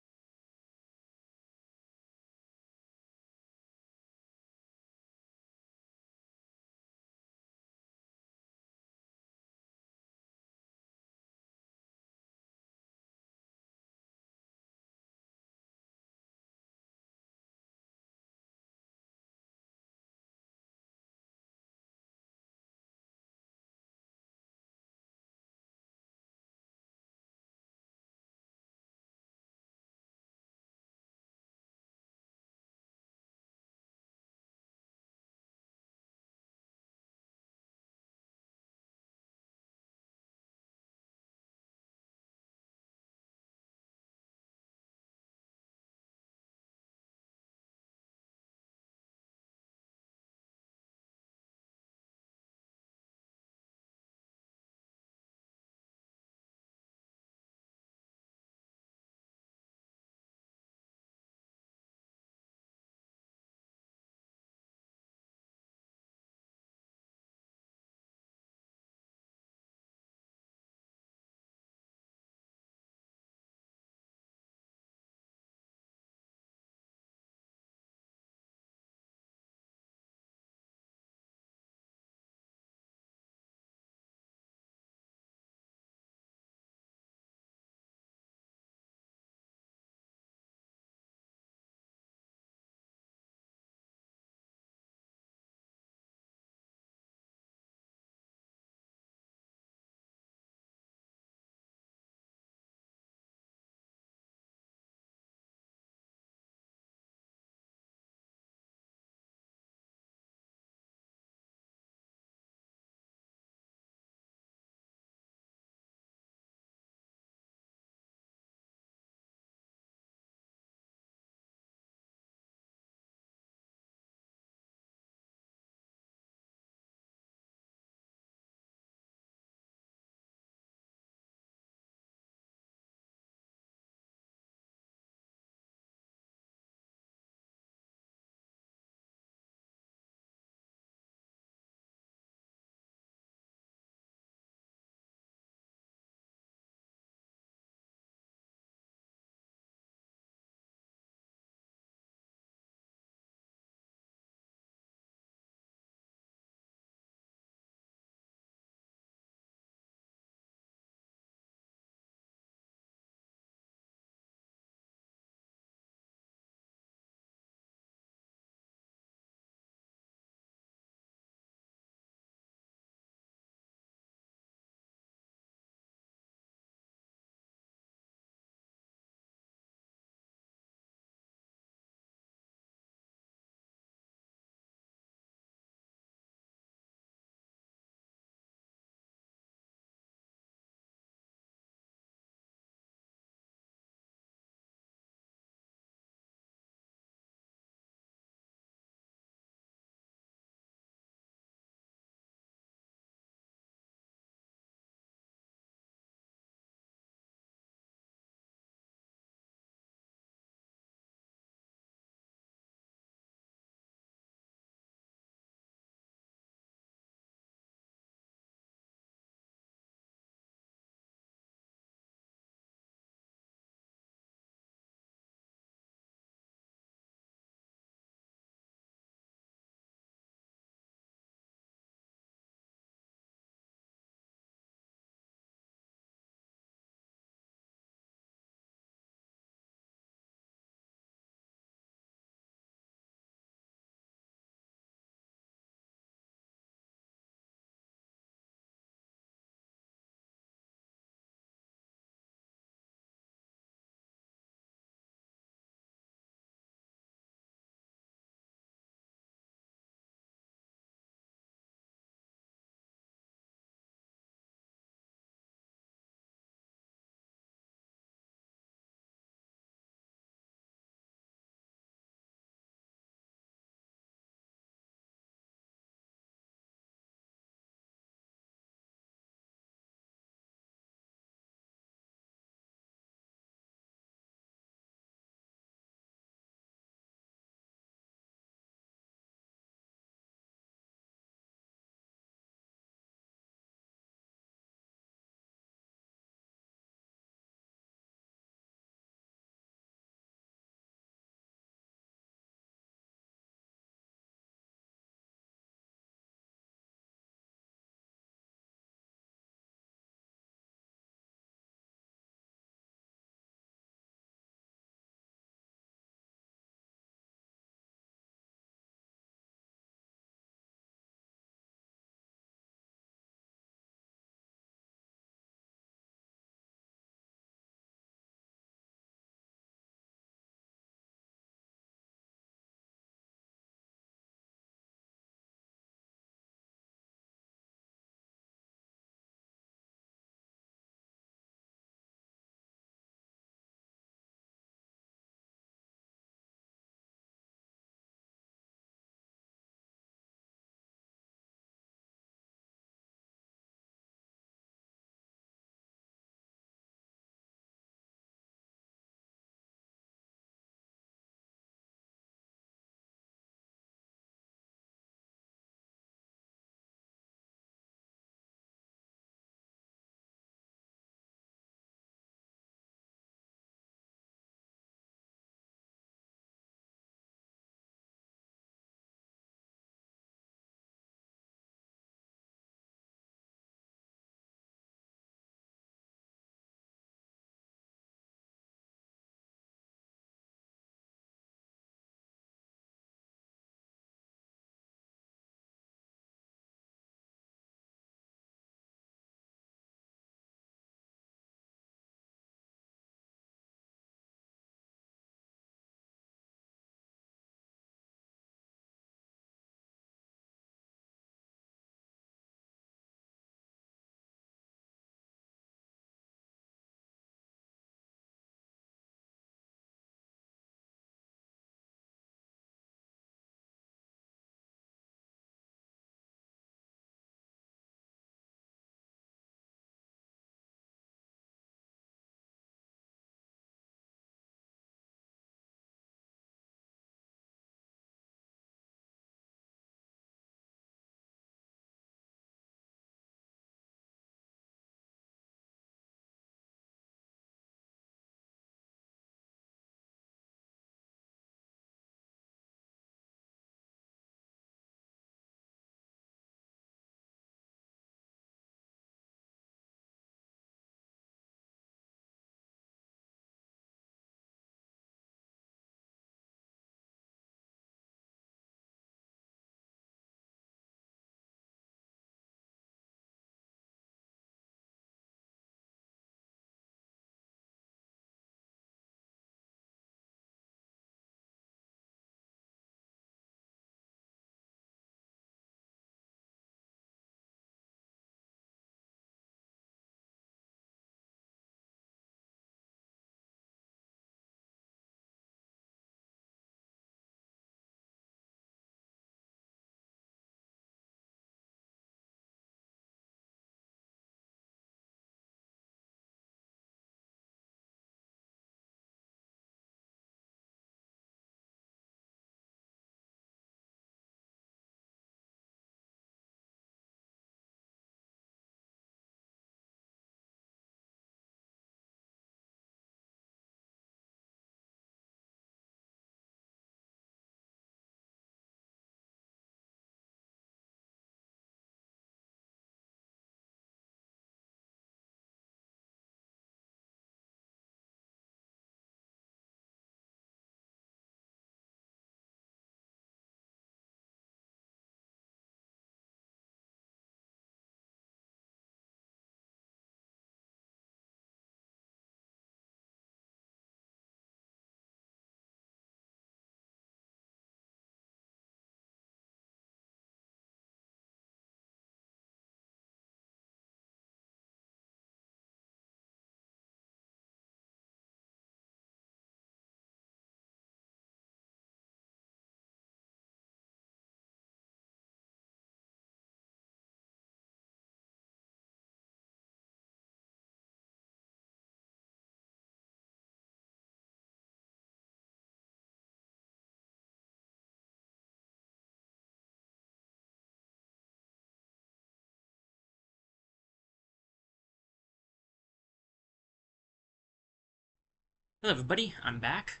A: Hello, everybody. I'm back.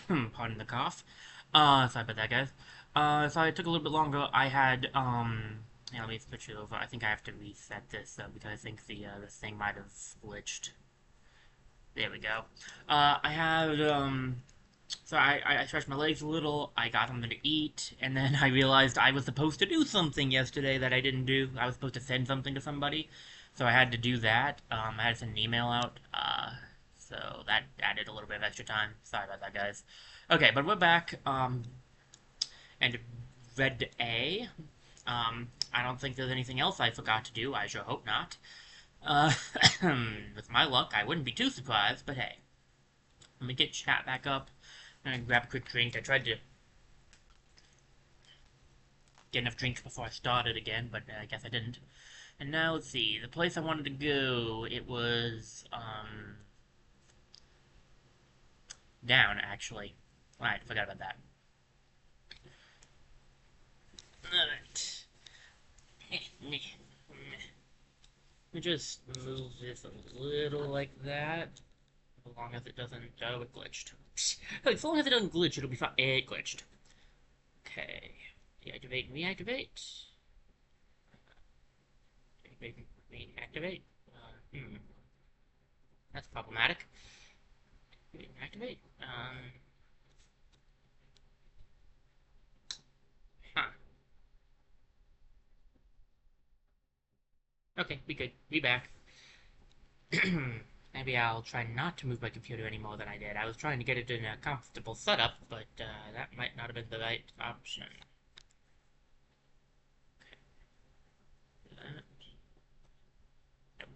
A: Pardon the cough. Sorry about that, guys. So it took a little bit longer. I had, yeah, let me switch it over. I think I have to reset this, because I think this thing might have glitched. There we go. I had, so I stretched my legs a little, I got something to eat, and then I realized I was supposed to do something yesterday that I didn't do. I was supposed to send something to somebody, so I had to do that. I had to send an email out, so that added a little bit of extra time. Sorry about that, guys. Okay, but we're back, and Red A. I don't think there's anything else I forgot to do. I sure hope not. Uh, with my luck, I wouldn't be too surprised, but hey. Let me get chat back up and grab a quick drink. I tried to get enough drinks before I started again, but I guess I didn't. And now, let's see. The place I wanted to go, it was, down, actually. Alright, forgot about that. Alright. Let me just move this a little like that. As long as it doesn't... Oh, it glitched. As long as it doesn't glitch, it'll be fine. It glitched. Okay. Deactivate and reactivate. Activate. That's problematic. Activate. Huh. Okay, we good. We back. Maybe I'll try not to move my computer any more than I did. I was trying to get it in a comfortable setup, but that might not have been the right option.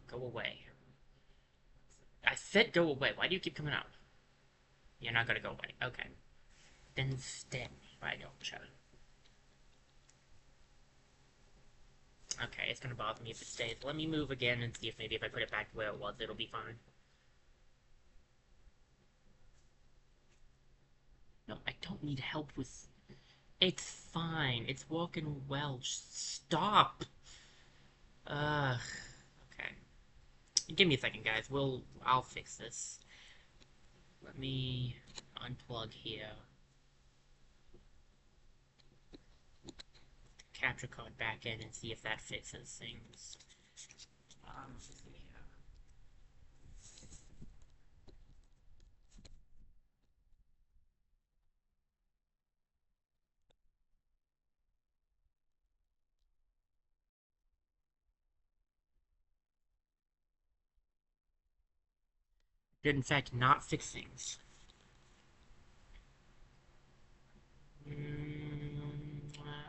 A: Go away. I said go away. Why do you keep coming up? You're not gonna go away. Okay. Then stay. Why don't you? Okay, it's gonna bother me if it stays. Let me move again and see if maybe if I put it back where it was, it'll be fine. No, I don't need help with... It's fine. It's working well. Just stop. Ugh. Okay. Give me a second, guys. I'll fix this. Let me unplug here. Capture card back in and see if that fixes things. Yeah. Did in fact not fix things.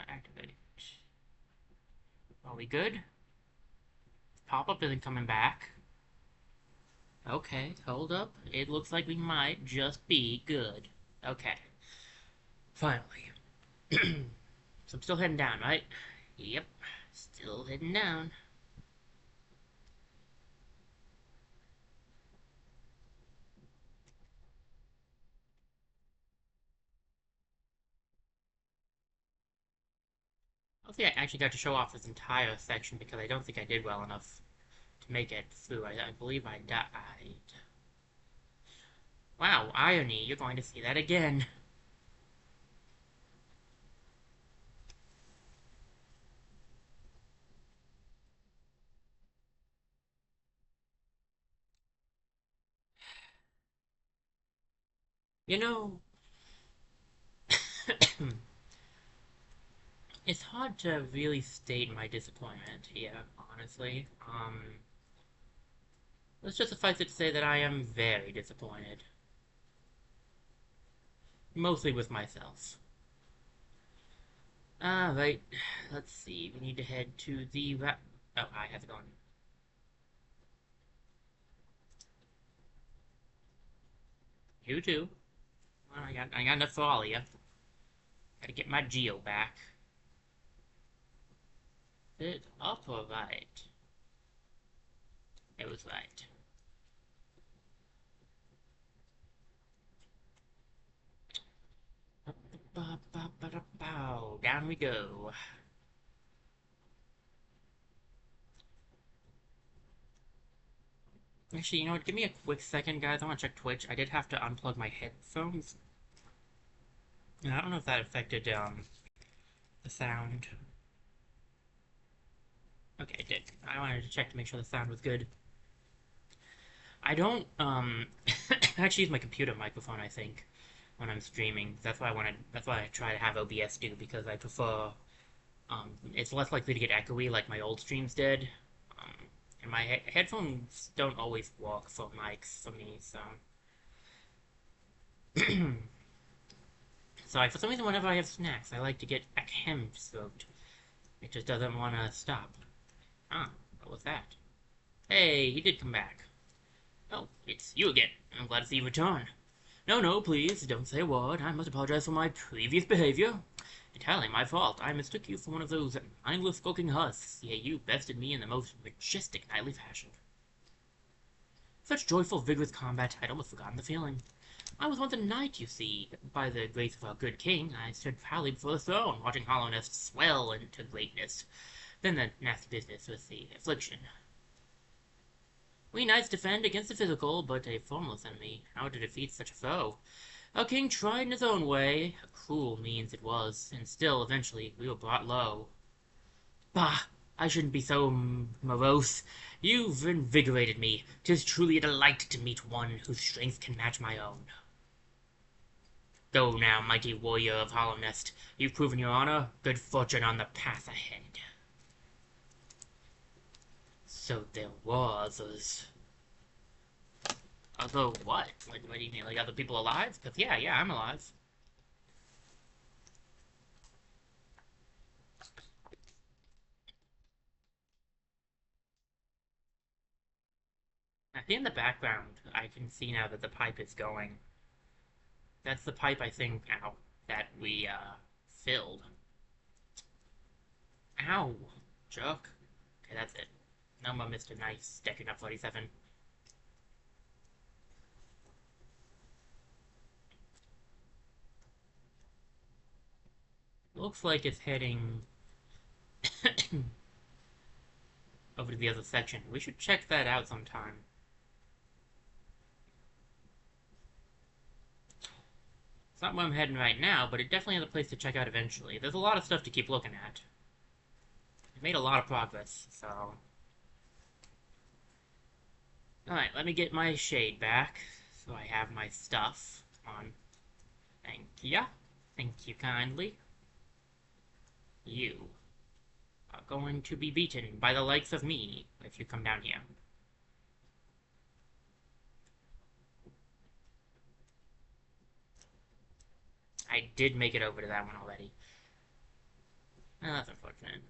A: Activate. Are we good? Pop-up isn't coming back. Okay, hold up. It looks like we might just be good. Okay. Finally. So I'm still heading down, right? Yep. Still heading down. I don't think I actually got to show off this entire section because I don't think I did well enough to make it through. I believe I died. Wow, irony, you're going to see that again. You know, it's hard to really state my disappointment here, honestly. Let's just suffice it to say that I am very disappointed. Mostly with myself. Right. Let's see. We need to head to the Oh, hi, how's it going? You too. Well, I got enough for all of you. Gotta get my Geo back. Is it up or right? It was right. Down we go. Actually, you know what? Give me a quick second, guys. I want to check Twitch. I did have to unplug my headphones. And I don't know if that affected the sound. Okay, it did. I wanted to check to make sure the sound was good. I don't I actually use my computer microphone, I think, when I'm streaming. That's why I try to have OBS do, because I prefer it's less likely to get echoey like my old streams did. Um, and my headphones don't always work for mics for me, so for some reason whenever I have snacks, I like to get ahem throat. It just doesn't want to stop. Ah, what was that? Hey, he did come back. Oh, it's you again. I'm glad to see you return. No, no, please, don't say a word. I must apologize for my previous behavior. Entirely my fault. I mistook you for one of those mindless skulking husks. Yet you bested me in the most majestic knightly fashion. Such joyful, vigorous combat, I'd almost forgotten the feeling. I was once a knight, you see. By the grace of our good king, I stood proudly before the throne, watching Hollow Knight swell into greatness. Then the nasty business with the affliction. We knights defend against the physical, but a formless enemy. How to defeat such a foe? Our king tried in his own way. A cruel means it was, and still, eventually, we were brought low. Bah! I shouldn't be so morose. You've invigorated me. 'Tis truly a delight to meet one whose strength can match my own. Go now, mighty warrior of Hollow Nest. You've proven your honor. Good fortune on the path ahead. So there were others. Although what? Like, what do you mean? Like other people alive? Because yeah, I'm alive. I think in the background, I can see now that the pipe is going. That's the pipe, I think, now that we filled. Ow, jerk. Okay, that's it. No more Mr. Nice, decking up 47. Looks like it's heading over to the other section. We should check that out sometime. It's not where I'm heading right now, but it definitely is a place to check out eventually. There's a lot of stuff to keep looking at. I've made a lot of progress, so... Alright, let me get my shade back, so I have my stuff. Come on. Thank ya. Thank you kindly. You are going to be beaten by the likes of me if you come down here. I did make it over to that one already. Oh, that's unfortunate.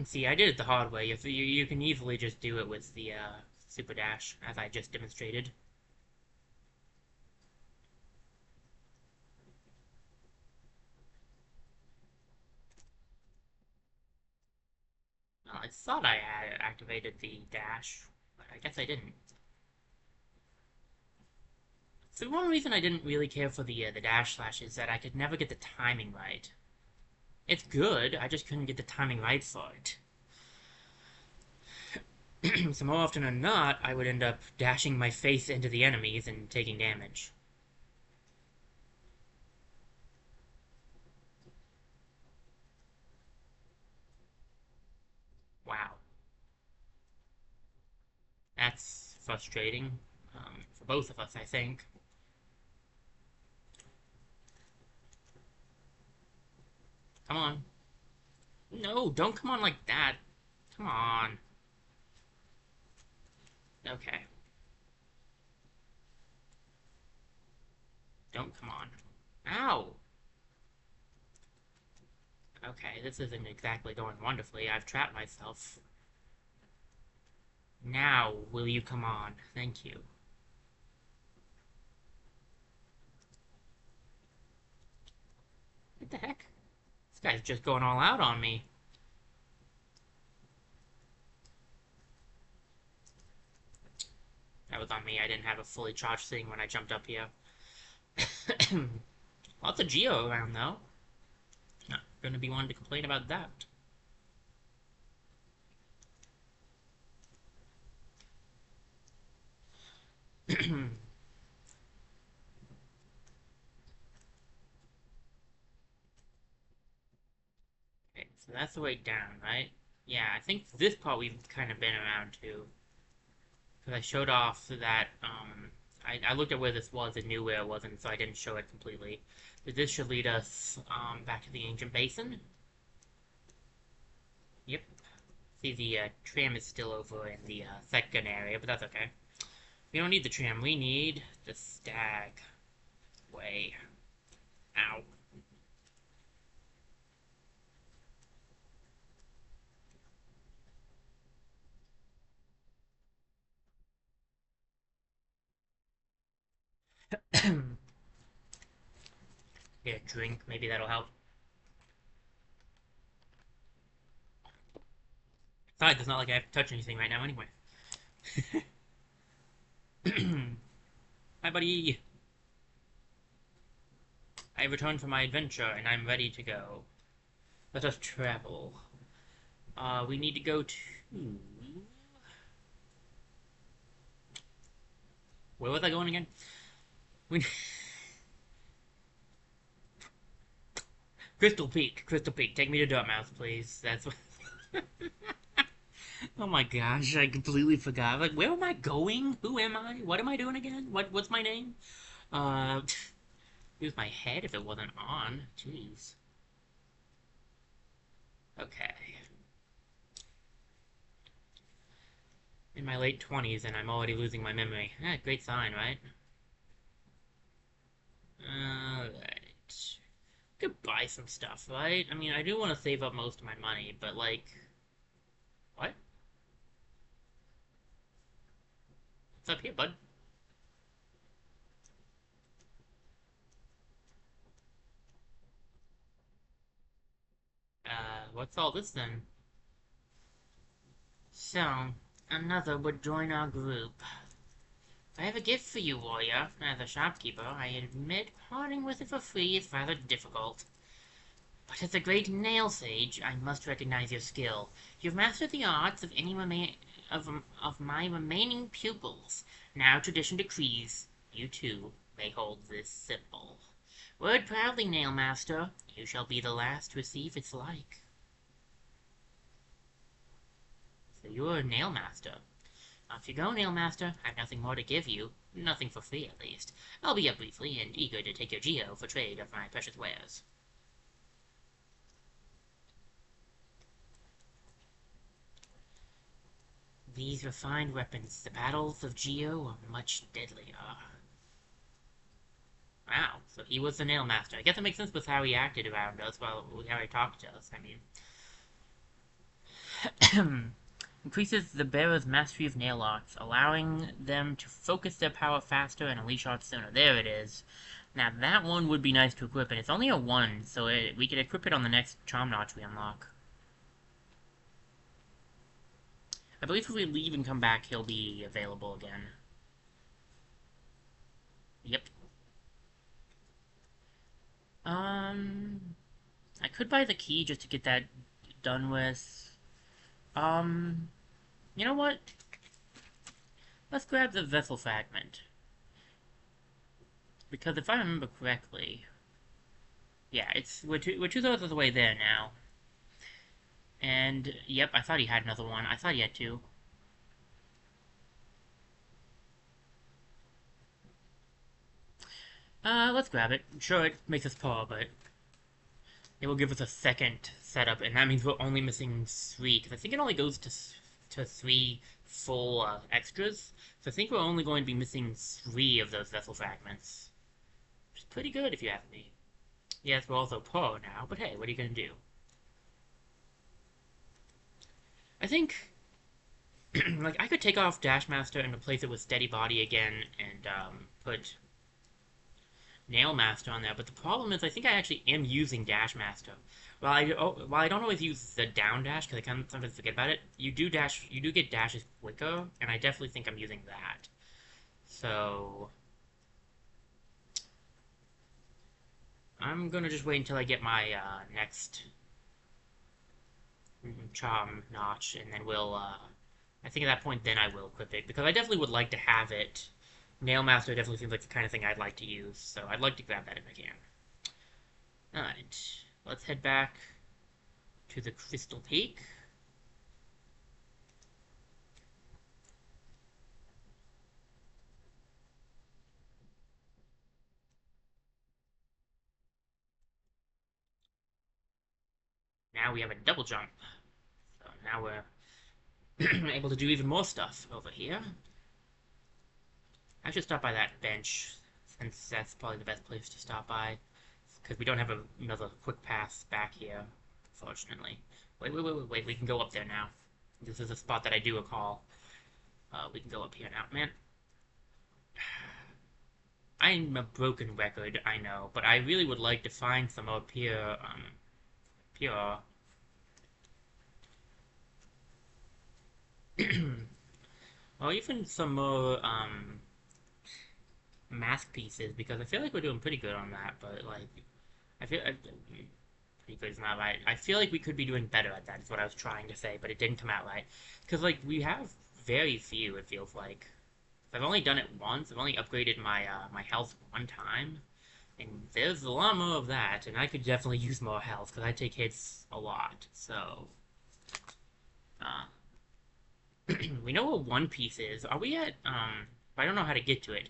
A: See, I did it the hard way. You can easily just do it with the super dash, as I just demonstrated. Well, I thought I had activated the dash, but I guess I didn't. So one reason I didn't really care for the dash slash is that I could never get the timing right. It's good, I just couldn't get the timing right for it. So more often than not, I would end up dashing my face into the enemies and taking damage. Wow. That's frustrating. For both of us, I think. Come on. No, don't come on like that. Come on. Okay. Don't come on. Ow! Okay, this isn't exactly going wonderfully. I've trapped myself. Now, will you come on? Thank you. What the heck? This guy's just going all out on me. That was on me. I didn't have a fully charged thing when I jumped up here. Lots of Geo around, though. No, gonna be one to complain about that. Okay, so that's the way down, right? Yeah, I think this part we've kind of been around to. Because I showed off that, I looked at where this was and knew where it wasn't, so I didn't show it completely. But this should lead us, back to the ancient basin. Yep. See, the, tram is still over in the, second area, but that's okay. We don't need the tram, we need the stag way. Ow. Get a drink, maybe that'll help. Besides, it's not like I have to touch anything right now anyway. Hi, buddy! I have returned from my adventure, and I'm ready to go. Let us travel. We need to go to... Where was I going again? We... Crystal Peak. Crystal Peak. Take me to Dartmouth, please. That's what... Oh my gosh, I completely forgot. Like, where am I going? Who am I? What am I doing again? What's my name? Uh... Use my head if it wasn't on. Jeez. Okay. In my late 20s and I'm already losing my memory. Great sign, right? Alright. Could buy some stuff, right? I mean, I do want to save up most of my money, but like... What? What's up here, bud? What's all this then? So, another would join our group. I have a gift for you, warrior. As a shopkeeper, I admit parting with it for free is rather difficult. But as a great nail sage, I must recognize your skill. You've mastered the arts of of my remaining pupils. Now tradition decrees, you too may hold this symbol. Word proudly, nail master. You shall be the last to receive its like. So you're a nail master. Off you go, nail master. I've nothing more to give you. Nothing for free, at least. I'll be up briefly and eager to take your geo for trade of my precious wares. These refined weapons, the battles of Geo, are much deadlier. Wow, so he was the nail master. I guess it makes sense with how he acted around us, well, how he talked to us, I mean. Increases the bearer's mastery of nail arts, allowing them to focus their power faster and unleash arts sooner. There it is. Now that one would be nice to equip, and it's only a 1, so we could equip it on the next charm notch we unlock. I believe if we leave and come back, he'll be available again. Yep. I could buy the key just to get that done with. You know what? Let's grab the vessel fragment. Because if I remember correctly... Yeah, we're two-thirds of the way there now. And, yep, I thought he had another one. I thought he had 2. Let's grab it. Sure, it makes us poor, but it will give us a second setup, and that means we're only missing 3, because I think it only goes to 3 full extras. So I think we're only going to be missing 3 of those vessel fragments. Which is pretty good, if you ask me. Yes, we're also poor now, but hey, what are you gonna do? I think, like, I could take off Dashmaster and replace it with Steady Body again, and, put Nail Master on there, but the problem is I think I actually am using Dash Master. While I don't always use the down dash, because I kind of sometimes forget about it, you do get dashes quicker, and I definitely think I'm using that. So... I'm gonna just wait until I get my next charm notch, and then we'll. I think at that point, then I will equip it because I definitely would like to have it. Nail Master definitely seems like the kind of thing I'd like to use, so I'd like to grab that if I can. Alright, let's head back to the Crystal Peak. Now we have a double jump. So now we're able to do even more stuff over here. I should stop by that bench, since that's probably the best place to stop by. Because we don't have another quick path back here, fortunately. Wait, we can go up there now. This is a spot that I do recall. We can go up here now. Man, I'm a broken record, I know, but I really would like to find some more pure, or even some more, mask pieces, because I feel like we're doing pretty good on that, but, like, pretty good is not right. I feel like we could be doing better at that, is what I was trying to say, but it didn't come out right. Because, like, we have very few, it feels like. I've only done it once, I've only upgraded my health one time, and there's a lot more of that, and I could definitely use more health, because I take hits a lot, so... Uh, we know what One Piece is. Are we at, I don't know how to get to it.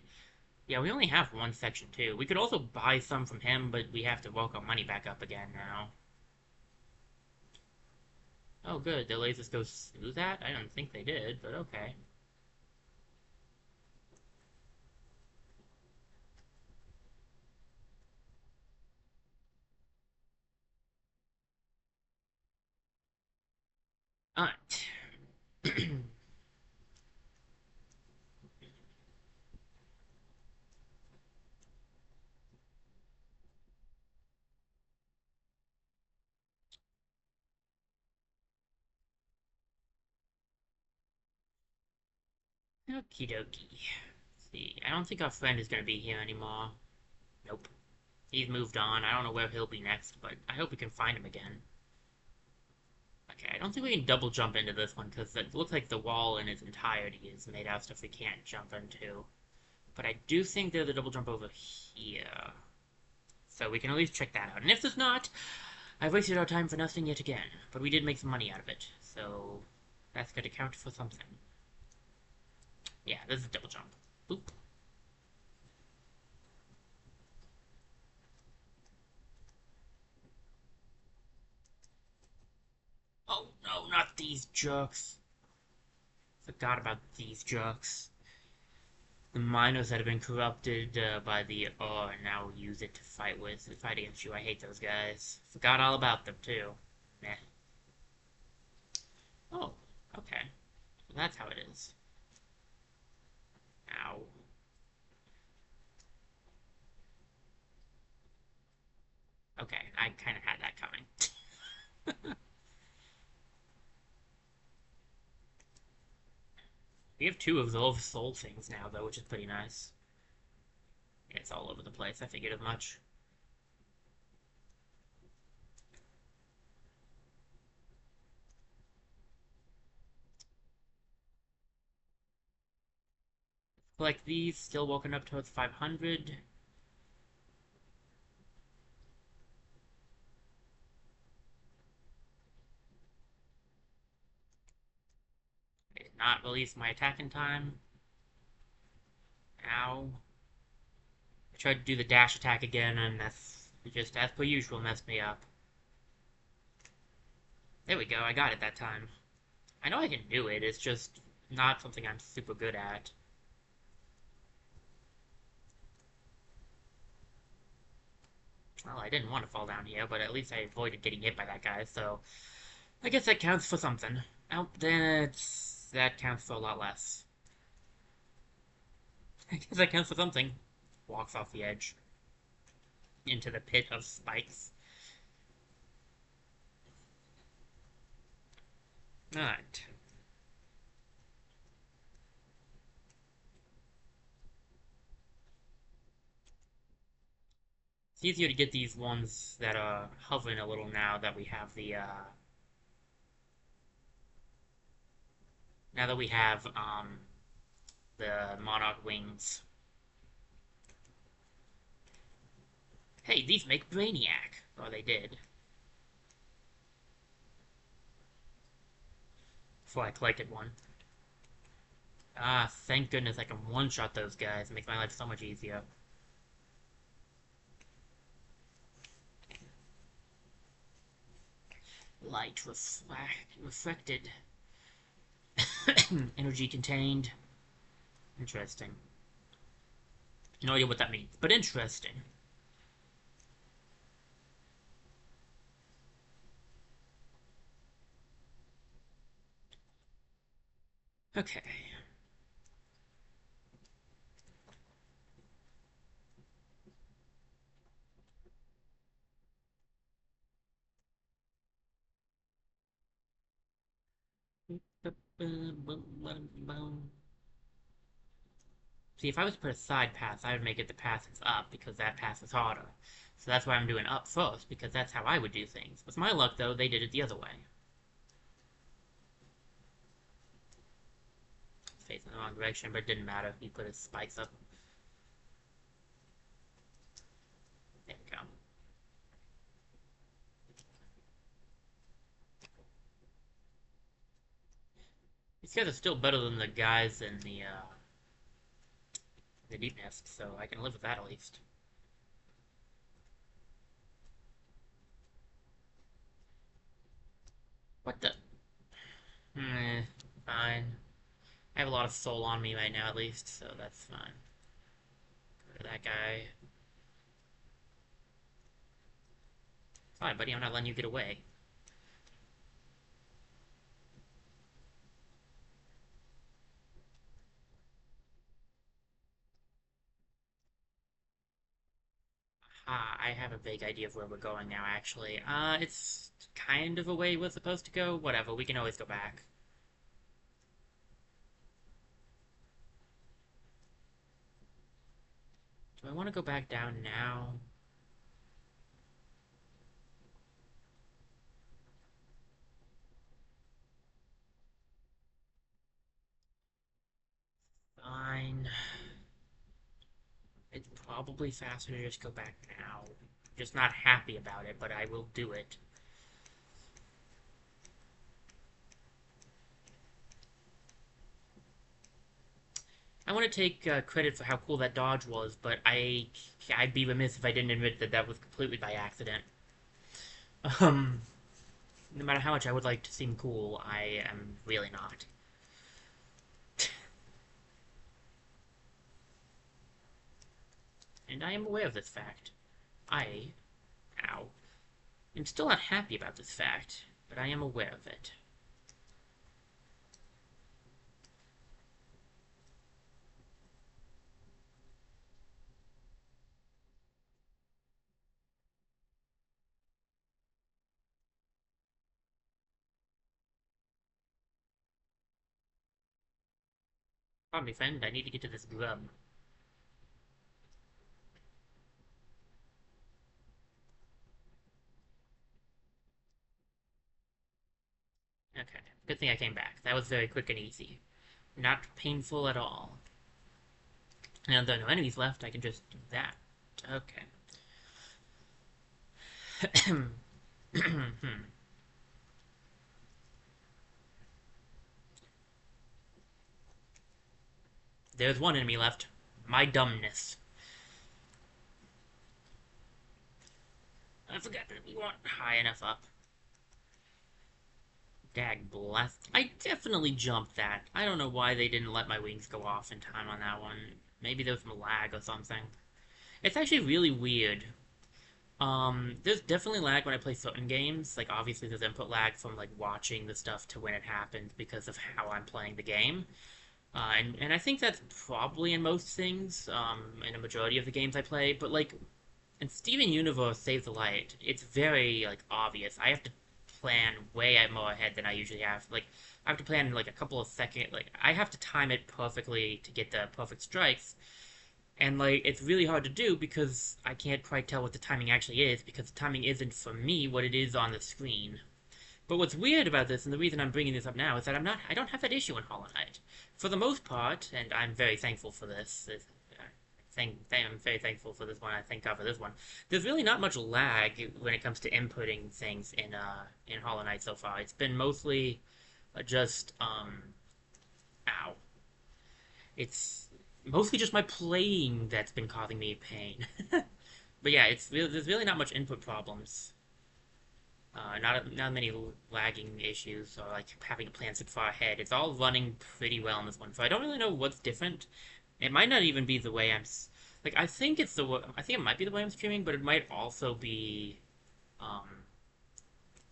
A: Yeah, we only have one section, too. We could also buy some from him, but we have to work our money back up again now. Oh, good. The lasers go through that? I don't think they did, but okay. Alright. Okie dokie. See, I don't think our friend is going to be here anymore. Nope. He's moved on. I don't know where he'll be next, but I hope we can find him again. Okay, I don't think we can double jump into this one, because it looks like the wall in its entirety is made out of stuff we can't jump into. But I do think there's a double jump over here. So we can at least check that out. And if there's not, I've wasted our time for nothing yet again. But we did make some money out of it, so that's going to count for something. Yeah, this is a double jump. Boop. Oh no, not these jerks. Forgot about these jerks. The miners that have been corrupted by the ore and now use it to fight against you. I hate those guys. Forgot all about them too. Meh. Oh, okay. So that's how it is. Ow. Okay, I kind of had that coming. We have two of those soul things now, though, which is pretty nice. Yeah, it's all over the place. I figured as much. Like these, still walking up towards 500. I did not release my attack in time. Ow. I tried to do the dash attack again, and that's just, as per usual, messed me up. There we go, I got it that time. I know I can do it, it's just not something I'm super good at. Well, I didn't want to fall down here, but at least I avoided getting hit by that guy, so... I guess that counts for something. Oh, that counts for a lot less. I guess that counts for something. Walks off the edge. Into the pit of spikes. Alright. easier to get these ones that are hovering a little now that we have the Monarch wings. Hey, these make Brainiac. Or they did. Before I collected one. Ah, thank goodness I can one-shot those guys. It makes my life so much easier. Light reflected. Energy contained. Interesting. No idea what that means, but interesting. Okay. See, if I was to put a side pass, I would make it the pass that's up, because that pass is harder. So that's why I'm doing up first, because that's how I would do things. With my luck, though, they did it the other way. Facing the wrong direction, but it didn't matter. He put his spikes up. There we go. These guys are still better than the guys in the deep nest, so I can live with that at least. What the? Fine. I have a lot of soul on me right now, at least, so that's fine. Go to that guy. Fine, buddy, I'm not letting you get away. Ah, I have a vague idea of where we're going now, actually. It's kind of a way we're supposed to go. Whatever, we can always go back. Do I want to go back down now? Fine. It's probably faster to just go back now. Just not happy about it, but I will do it. I want to take credit for how cool that dodge was, but I'd be remiss if I didn't admit that that was completely by accident. Um, no matter how much I would like to seem cool, I am really not. And I am aware of this fact. Ow, am still not happy about this fact, but I am aware of it. Pardon me, friend, I need to get to this grub. Okay, good thing I came back. That was very quick and easy. Not painful at all. Now there are no enemies left, I can just do that. Okay. There's one enemy left. My dumbness. I forgot that we weren't high enough up. Dag blast. I definitely jumped that. I don't know why they didn't let my wings go off in time on that one. Maybe there was some lag or something. It's actually really weird. There's definitely lag when I play certain games. Like, obviously there's input lag from, like, watching the stuff to when it happens because of how I'm playing the game. And I think that's probably in most things, in a majority of the games I play, but, like, in Steven Universe Save the Light, it's very, like, obvious. I have to plan way more ahead than I usually have. Like, I have to plan, like, a couple of seconds, like, I have to time it perfectly to get the perfect strikes, And, like, it's really hard to do because I can't quite tell what the timing actually is, because the timing isn't for me what it is on the screen. But what's weird about this, and the reason I'm bringing this up now, is that I don't have that issue in Hollow Knight. For the most part, and I'm very thankful for this, I'm very thankful for this one, I thank God for this one. There's really not much lag when it comes to inputting things in Hollow Knight so far. It's been mostly just, ow. It's mostly just my playing that's been causing me pain. But yeah, there's really not much input problems. Not many lagging issues or like having to plan super far ahead. It's all running pretty well on this one, so I don't really know what's different. It might not even be the way like I think I think it might be the way I'm streaming, but it might also be um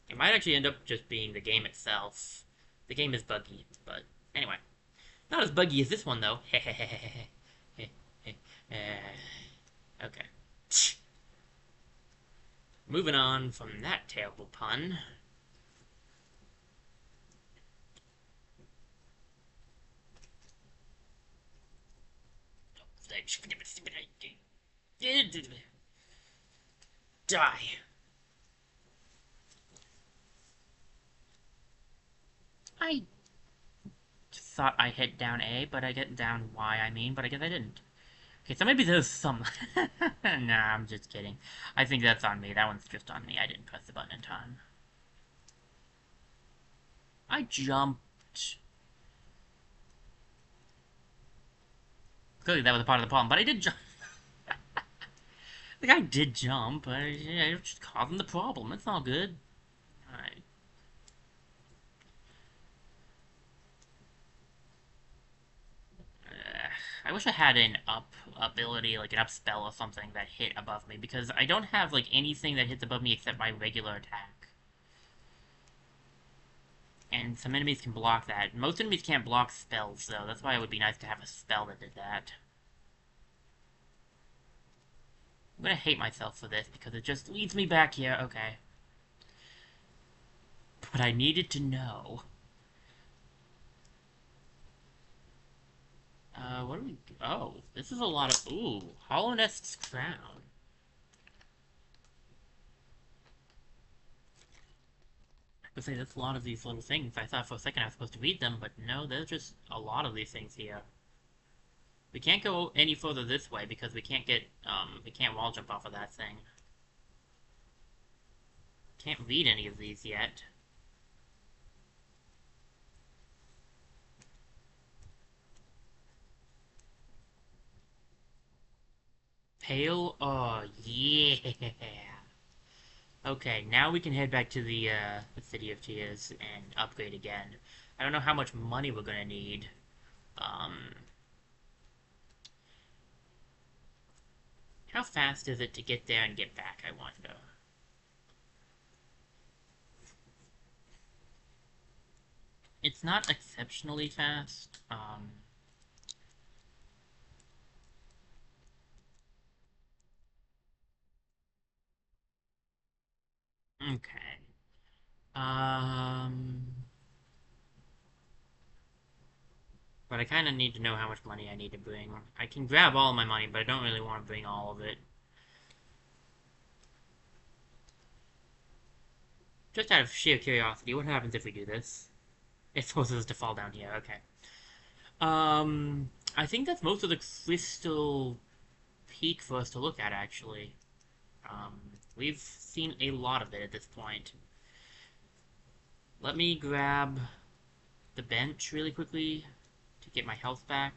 A: it might actually end up just being the game itself. The game is buggy, but anyway, not as buggy as this one though. Okay. Moving on from that terrible pun. Die. I thought I hit down A, but I get down Y, I mean, but I guess I didn't. Okay, so maybe there's some... Nah, I'm just kidding. I think that's on me. That one's just on me. I didn't press the button in time. I jumped. Clearly that was a part of the problem, but I did jump. Like, I did jump. I was just causing the problem. It's all good. Alright. I wish I had an up ability, like an up spell or something that hit above me, because I don't have, like, anything that hits above me except my regular attack. And some enemies can block that. Most enemies can't block spells, though. That's why it would be nice to have a spell that did that. I'm gonna hate myself for this, because it just leads me back here. Okay. But I needed to know. What do we... Oh, this is a lot of... Ooh, Hollow Nest's Crown. I would say that's a lot of these little things. I thought for a second I was supposed to read them, but no, there's just a lot of these things here. We can't go any further this way because we can't wall jump off of that thing. Can't read any of these yet. Pale? Oh, yeah! Okay, now we can head back to the City of Tears and upgrade again. I don't know how much money we're gonna need. Um, how fast is it to get there and get back, I wonder? It's not exceptionally fast. Okay. Um, but I kind of need to know how much money I need to bring. I can grab all my money, but I don't really want to bring all of it. Just out of sheer curiosity, what happens if we do this? It forces us to fall down here, okay. I think that's most of the crystal peak for us to look at, actually. We've seen a lot of it at this point. Let me grab the bench really quickly to get my health back.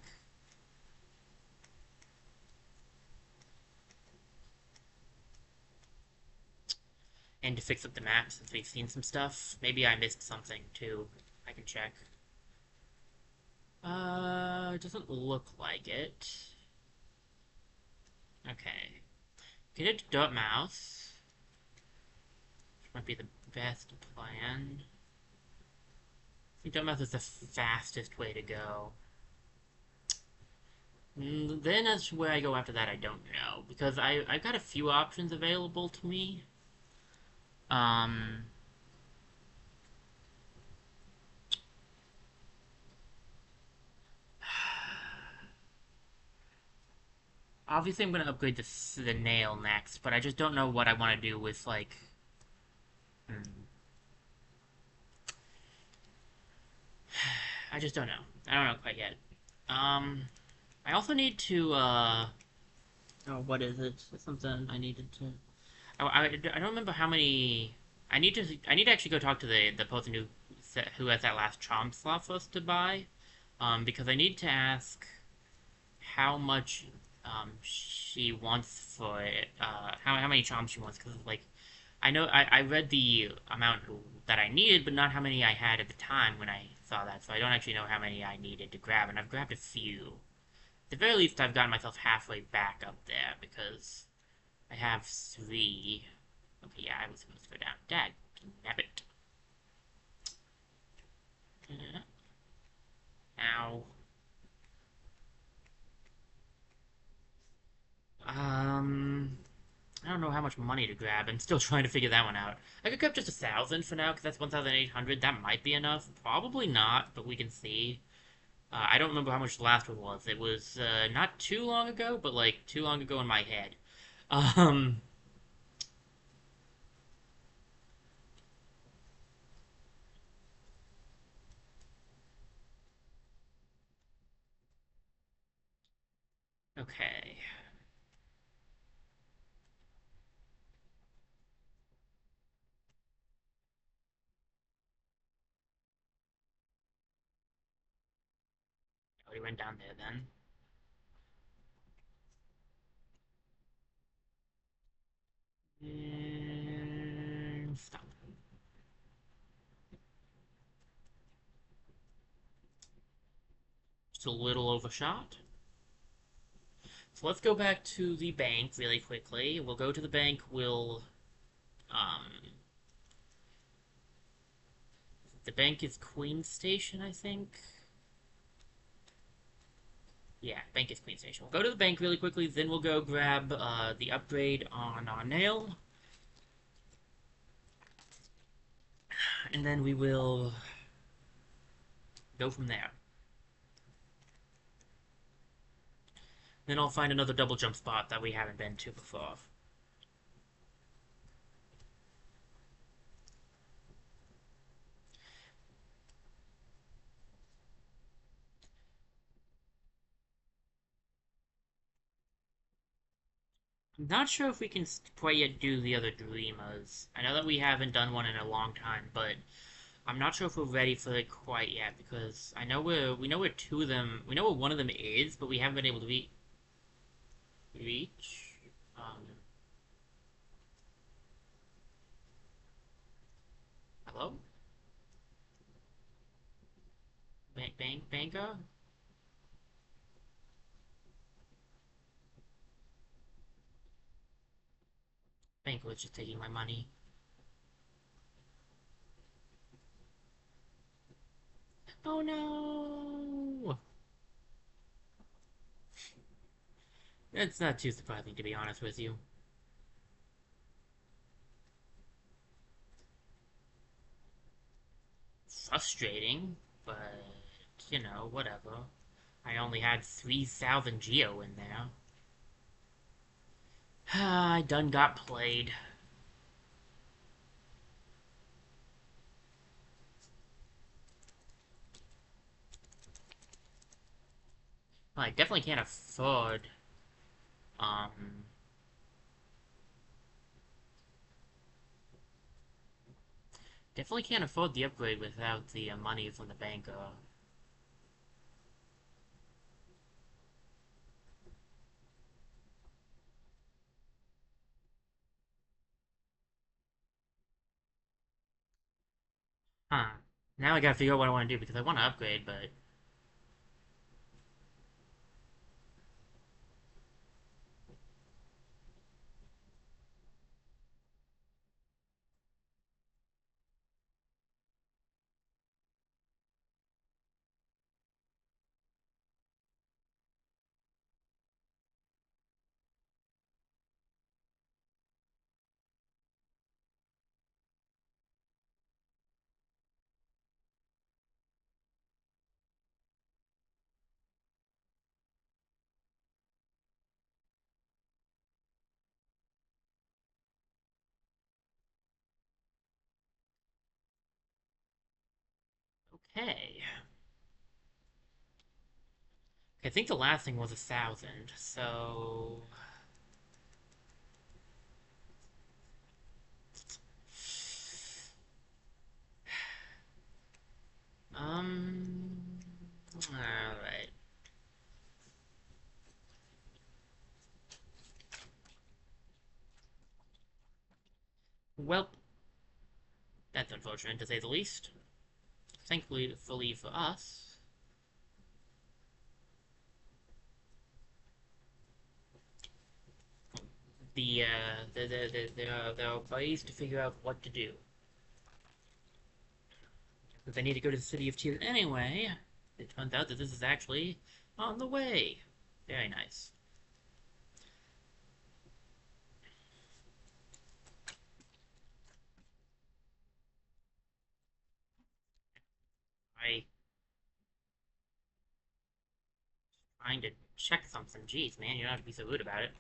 A: And to fix up the map since we've seen some stuff. Maybe I missed something too. I can check. It doesn't look like it. Okay. Get it to Dartmouth. Which might be the best plan. I think Dartmouth is the fastest way to go. Then as to where I go after that, I don't know. Because I've got a few options available to me. Um... Obviously, I'm gonna upgrade the nail next, but I just don't know what I want to do with like. Hmm, I just don't know. I don't know quite yet. Um, I also need to. Oh, what is it? Something I needed to. I don't remember how many. I need to actually go talk to the person who has that last charm slot for us to buy, because I need to ask how much she wants for it, how many charms she wants, because like I know I read the amount that I needed, but not how many I had at the time when I saw that, so I don't actually know how many I needed to grab, and I've grabbed a few. At the very least, I've gotten myself halfway back up there because I have three. Okay, yeah, I was supposed to go down. Dad, nabbit. Ow. Um, I don't know how much money to grab. I'm still trying to figure that one out. I could grab just 1,000 for now, because that's 1,800. That might be enough. Probably not, but we can see. I don't remember how much the last one was. It was not too long ago, but like too long ago in my head. Um, okay. Already went down there then. And stop. Just a little overshot. So let's go back to the bank really quickly. We'll go to the bank. Um, the bank is Queen Station, I think. Yeah, bank is Queen Station. We'll go to the bank really quickly, then we'll go grab the upgrade on our nail, and then we will go from there. Then I'll find another double jump spot that we haven't been to before. I'm not sure if we can quite yet do the other Dreamers. I know that we haven't done one in a long time, but I'm not sure if we're ready for it quite yet, because we know where two of them, we know where one of them is, but we haven't been able to reach. Hello? Banker? Banker was just taking my money. Oh no! It's not too surprising, to be honest with you. Frustrating, but, whatever. I only had 3,000 Geo in there. I done got played. Well, I definitely can't afford, um... Definitely can't afford the upgrade without the money from the banker. Huh. Now I gotta figure out what I want to do, because I want to upgrade, but... Okay. I think the last thing was 1,000, so... Um... Alright. Well, that's unfortunate to say the least. Thankfully, fully for us, there are ways to figure out what to do. If they need to go to the city of Tears anyway, it turns out that this is actually on the way. Very nice. I trying to check something. Jeez, man, you don't have to be so rude about it.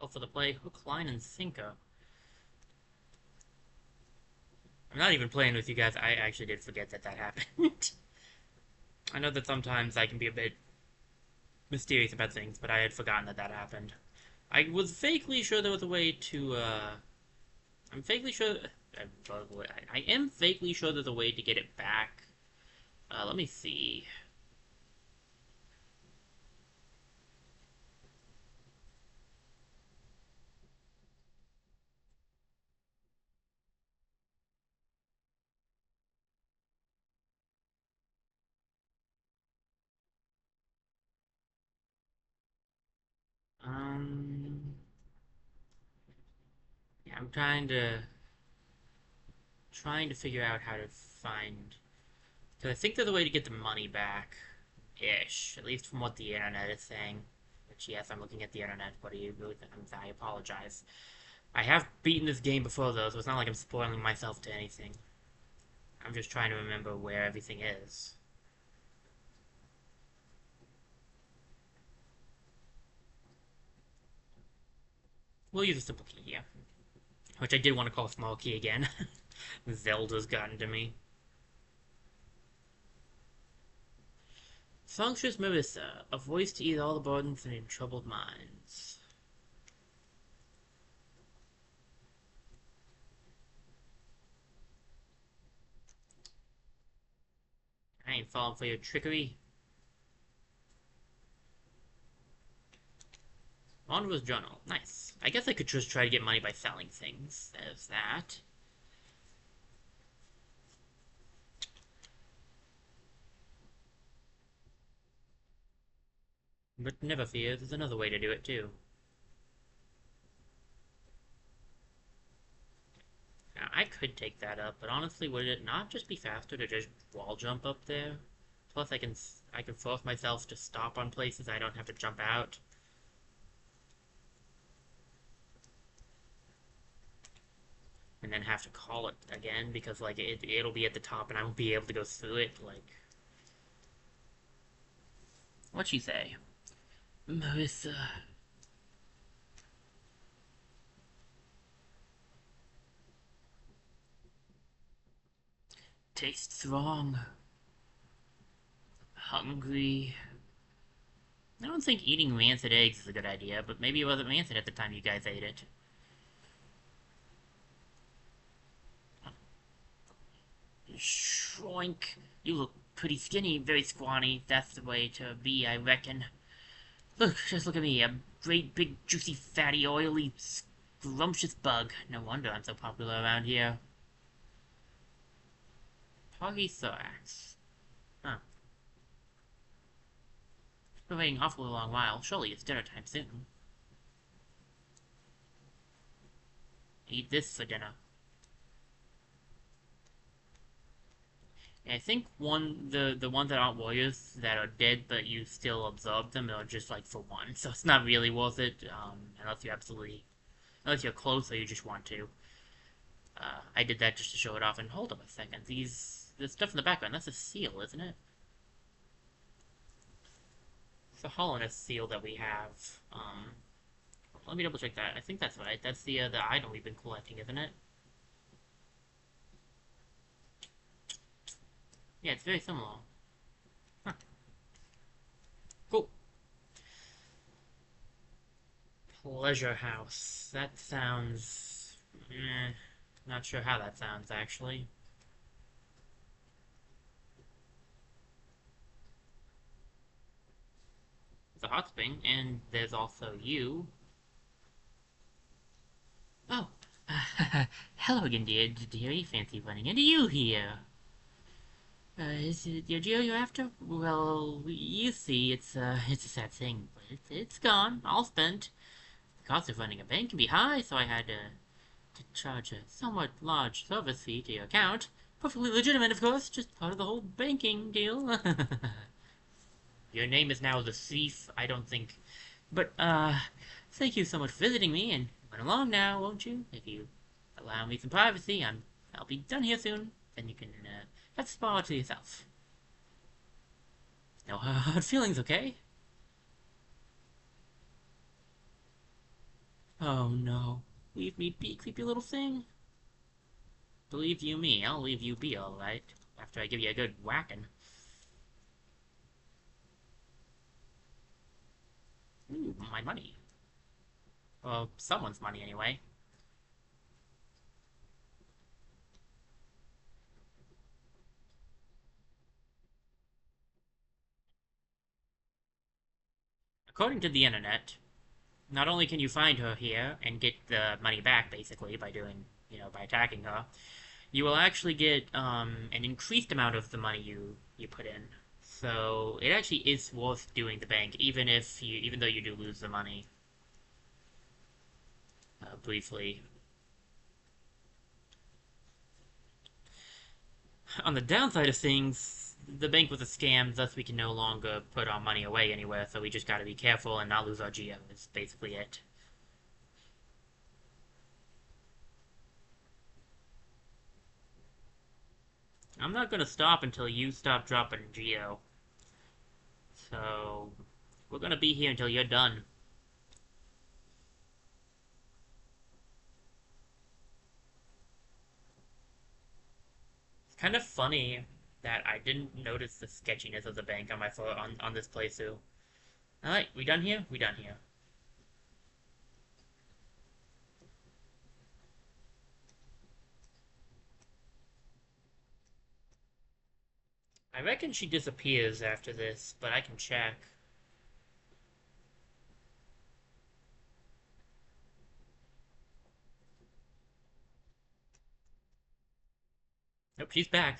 A: Oh, for the play Hook, Line, and Sinker. I'm not even playing with you guys. I actually did forget that that happened. I know that sometimes I can be a bit mysterious about things, but I had forgotten that that happened. I was vaguely sure there was a way to, I'm vaguely sure... I am vaguely sure there's a way to get it back. Let me see. Um... Yeah, I'm trying to figure out how to find... Because I think there's a way to get the money back. Ish. At least from what the internet is saying. Which, yes, I'm looking at the internet. What do you really think? I apologize. I have beaten this game before, though, so it's not like I'm spoiling myself to anything. I'm just trying to remember where everything is. We'll use a simple key here. Which I did want to call small key again. Zelda's gotten to me. Songstress Marissa, a voice to ease all the burdens in troubled minds. I ain't falling for your trickery. Wanderer's Journal. Nice. I guess I could just try to get money by selling things. There's that. But never fear, there's another way to do it too. Now, I could take that up, but honestly, would it not just be faster to just wall jump up there? Plus, I can force myself to stop on places I don't have to jump out. And then have to call it again, because, like, it'll be at the top and I won't be able to go through it, like... What'd she say? Marissa... Tastes wrong. Hungry. I don't think eating rancid eggs is a good idea, but maybe it wasn't rancid at the time you guys ate it. Shroink. You look pretty skinny, very scrawny. That's the way to be, I reckon. Look, just look at me, a great big juicy fatty oily scrumptious bug. No wonder I'm so popular around here. Polythorax. Huh. Been waiting an awfully long while. Surely it's dinner time soon. Eat this for dinner. And I think the ones that aren't warriors that are dead but you still absorb them are just like for one, so it's not really worth it unless you're close or you just want to. I did that just to show it off. And hold up a second, the stuff in the background, that's a seal, isn't it? It's the hollowness seal that we have. Let me double check that. I think that's right. That's the item we've been collecting, isn't it? Yeah, it's very similar. Huh. Cool. Pleasure house. That sounds... not sure how that sounds, actually. It's a hot spring, and there's also you. Oh, hello again, dearie. Fancy running into you here. Is it your Geo you're after? Well, you see, it's a sad thing, but it's gone, all spent. The cost of running a bank can be high, so I had to charge a somewhat large service fee to your account. Perfectly legitimate, of course, just part of the whole banking deal. Your name is now the Thief, I don't think. But, thank you so much for visiting me, and run along now, won't you? If you allow me some privacy, I'll be done here soon. Then you can, have the spa to yourself. No hard feelings, okay? Oh no. Leave me be, creepy little thing. Believe you me, I'll leave you be, alright. After I give you a good whacking. Ooh, my money. Well, someone's money anyway. According to the internet, not only can you find her here and get the money back, basically, by doing, by attacking her, you will actually get an increased amount of the money you put in. So it actually is worth doing the bank, even though you do lose the money briefly. On the downside of things, the bank was a scam, thus we can no longer put our money away anywhere. So we just got to be careful and not lose our geo. Is basically it. I'm not gonna stop until you stop dropping geo. So we're gonna be here until you're done. It's kind of funny that I didn't notice the sketchiness of the bank on my on this playthrough. All right, we done here? We done here. I reckon she disappears after this, but I can check. Nope, she's back.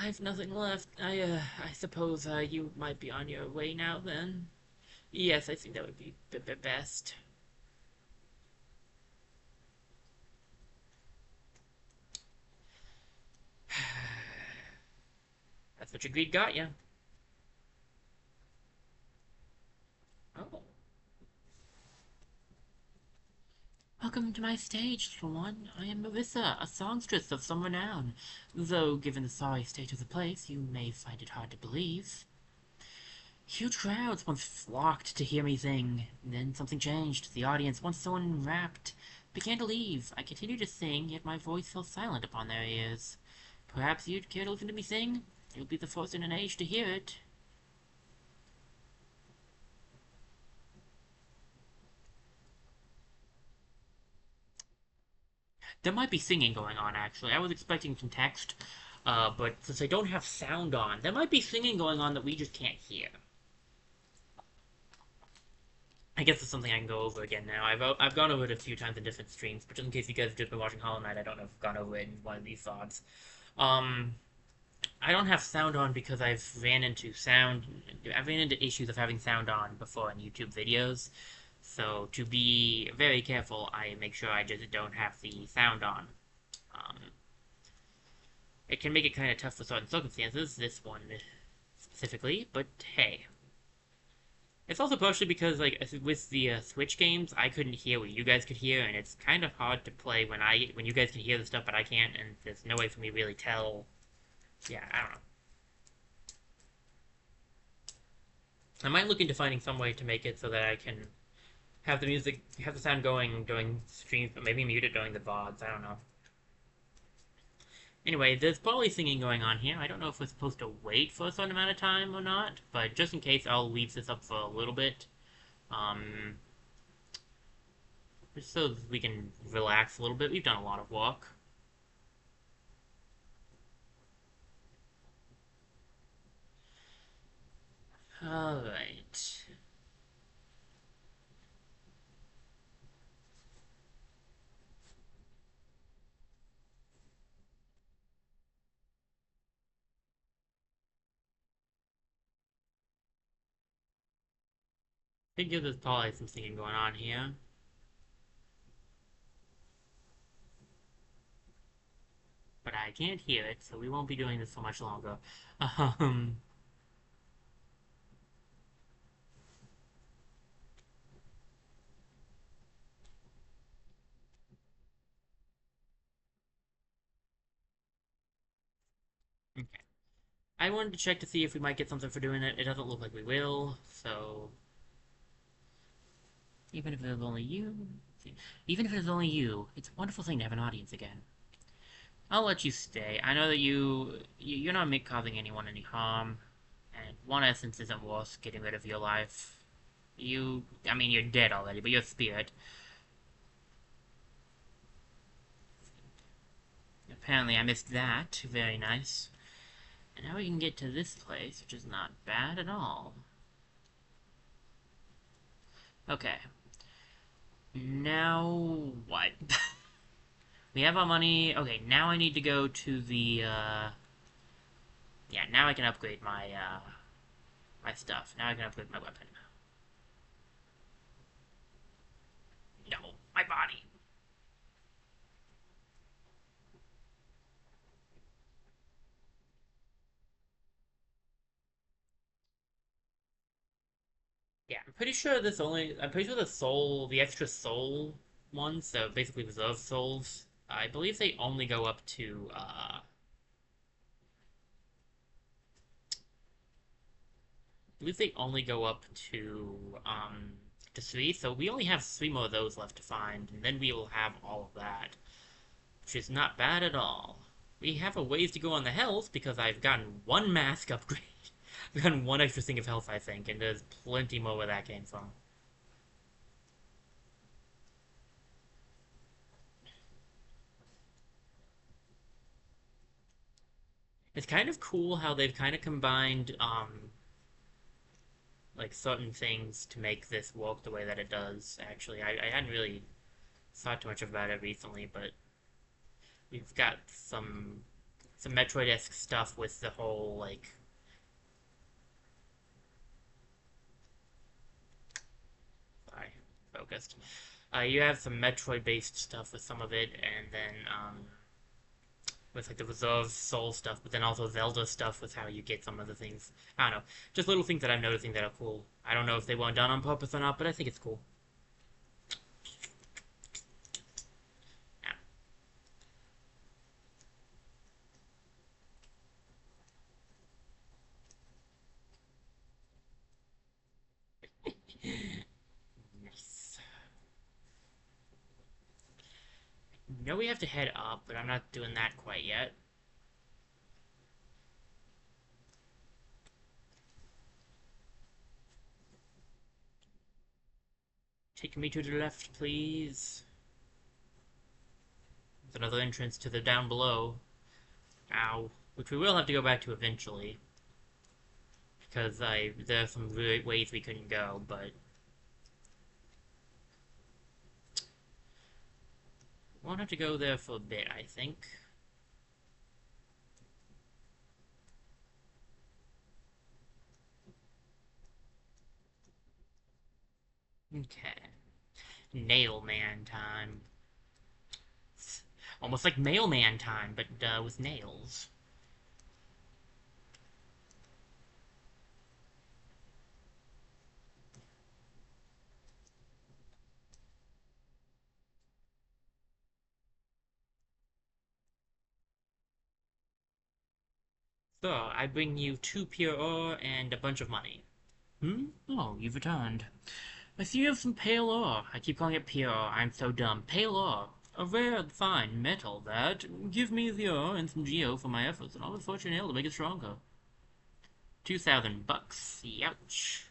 A: I've nothing left. I suppose, you might be on your way now, then? Yes, I think that would be best. That's what your greed got you. Oh. Welcome to my stage, little one. I am Marissa, a songstress of some renown. Though, given the sorry state of the place, you may find it hard to believe. Huge crowds once flocked to hear me sing. Then something changed. The audience, once so enwrapped, began to leave. I continued to sing, yet my voice fell silent upon their ears. Perhaps you'd care to listen to me sing? You'll be the first in an age to hear it. There might be singing going on, actually. I was expecting some text, but since I don't have sound on, there might be singing going on that we just can't hear. I guess it's something I can go over again now. I've gone over it a few times in different streams, but just in case you guys have just been watching Hollow Knight, I don't know if I've gone over it in one of these VODs. Um, I don't have sound on because I've ran into issues of having sound on before in YouTube videos. So to be very careful, I make sure I just don't have the sound on. Um, it can make it kind of tough for certain circumstances, this one specifically, but hey. It's also partially because, like, with the Switch games, I couldn't hear what you guys could hear, and it's kind of hard to play when you guys can hear the stuff, but I can't, and there's no way for me to really tell. Yeah, I don't know. I might look into finding some way to make it so that I can have the sound going during streams, but maybe mute it during the VODs. I don't know. Anyway, there's probably singing going on here. I don't know if we're supposed to wait for a certain amount of time or not, but just in case, I'll leave this up for a little bit. Um, just so we can relax a little bit. We've done a lot of work. Alright. I think there's probably some singing going on here. But I can't hear it, so we won't be doing this for much longer. Um, okay. I wanted to check to see if we might get something for doing it. It doesn't look like we will, so even if it was only you, even if it is only you, it's a wonderful thing to have an audience again. I'll let you stay. I know that you're not causing anyone any harm, and one essence isn't worth getting rid of your life. I mean, you're dead already, but your spirit. Apparently, I missed that. Very nice. And now we can get to this place, which is not bad at all. Okay. Now what? We have our money. Okay, now I need to go to the, yeah, now I can upgrade my stuff. Now I can upgrade my weapon. No, my body. Yeah, I'm pretty sure the extra soul ones, so basically reserve souls, I believe they only go up to, I believe they only go up to three, so we only have three more of those left to find, and then we will have all of that, which is not bad at all. We have a ways to go on the health, because I've gotten one mask upgrade. I've gotten one extra thing of health, I think, and there's plenty more where that came from. It's kind of cool how they've kind of combined, like, certain things to make this work the way that it does, actually. I hadn't really thought too much about it recently, but we've got some Metroid-esque stuff with the whole, like, sorry, focused. You have some Metroid-based stuff with some of it, and then with like the reserve soul stuff, but then also Zelda stuff with how you get some of the things. I don't know, just little things that I'm noticing that are cool. I don't know if they weren't done on purpose or not, but I think it's cool. Yeah. Nice. No, we have to head up, but I'm not doing that quite yet. Take me to the left, please. There's another entrance to the down below. Ow. Which we will have to go back to eventually. Because there are some ways we couldn't go, but won't have to go there for a bit, I think. Okay. Nail Man time. Almost like Mailman time, but with nails. So, I bring you two pure ore and a bunch of money. Hmm? Oh, you've returned. I see you have some pale ore. I keep calling it pure. I'm so dumb. Pale ore. A rare, fine metal that give me the ore and some geo for my efforts, and I'll be fortune able to make it stronger. 2,000 bucks. Youch.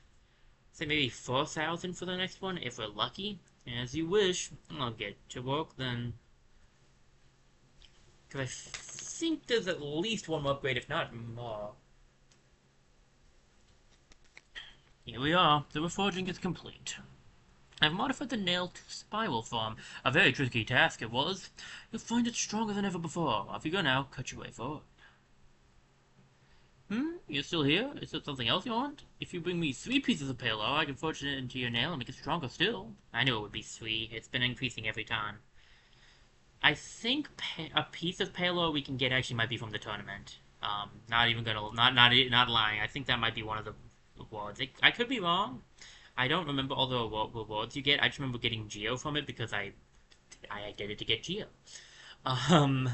A: Say maybe 4,000 for the next one, if we're lucky. As you wish. I'll get to work then. Because I think there's at least one more upgrade, if not more. Here we are. The reforging is complete. I've modified the nail to spiral form. A very tricky task it was. You'll find it stronger than ever before. Off you go now. Cut your way forward. You're still here? Is there something else you want? If you bring me 3 pieces of pale ore, I can forge it into your nail and make it stronger still. I knew it would be 3. It's been increasing every time. I think a piece of pale ore we can get actually might be from the tournament. Not even gonna, not lying. I think that might be one of the rewards. I could be wrong. I don't remember all the rewards you get. I just remember getting Geo from it because I did it to get Geo. Um,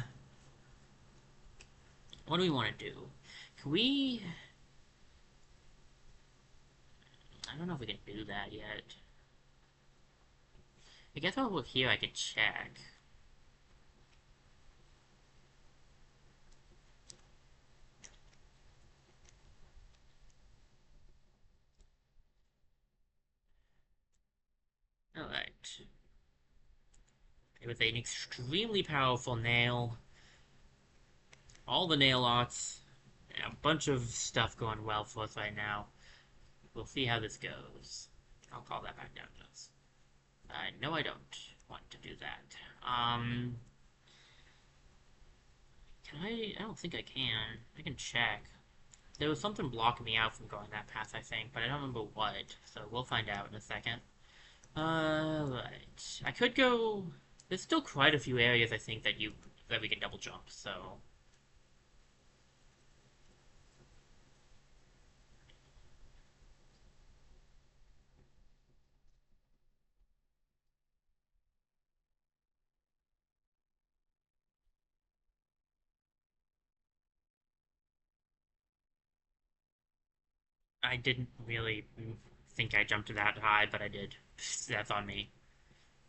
A: what do we want to do? Can we? I don't know if we can do that yet. I guess while we're here, I could check. All right. It was an extremely powerful nail. All the nail arts. A bunch of stuff going well for us right now. We'll see how this goes. I'll call that back down to us. No, I don't want to do that. Can I? I don't think I can. I can check. There was something blocking me out from going that path, I think, but I don't remember what, so we'll find out in a second. Right. I could go... There's still quite a few areas, I think, that we can double jump, so... I didn't really think I jumped that high, but I did. That's on me.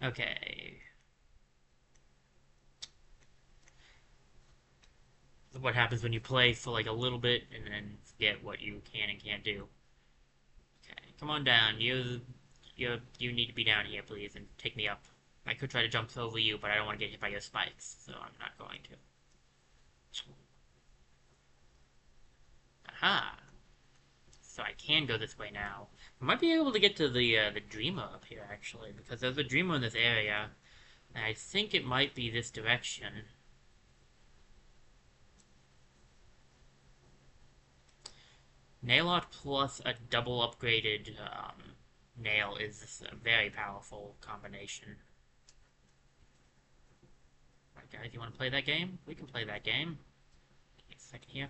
A: Okay. What happens when you play for like a little bit and then forget what you can and can't do. Okay, come on down. You need to be down here, please, and take me up. I could try to jump over you, but I don't want to get hit by your spikes, so I'm not going to. Aha! So I can go this way now. I might be able to get to the Dreamer up here, actually, because there's a Dreamer in this area, and I think it might be this direction. Nail Art plus a double upgraded nail is a very powerful combination. Alright, guys, you want to play that game? We can play that game. Give me a second here.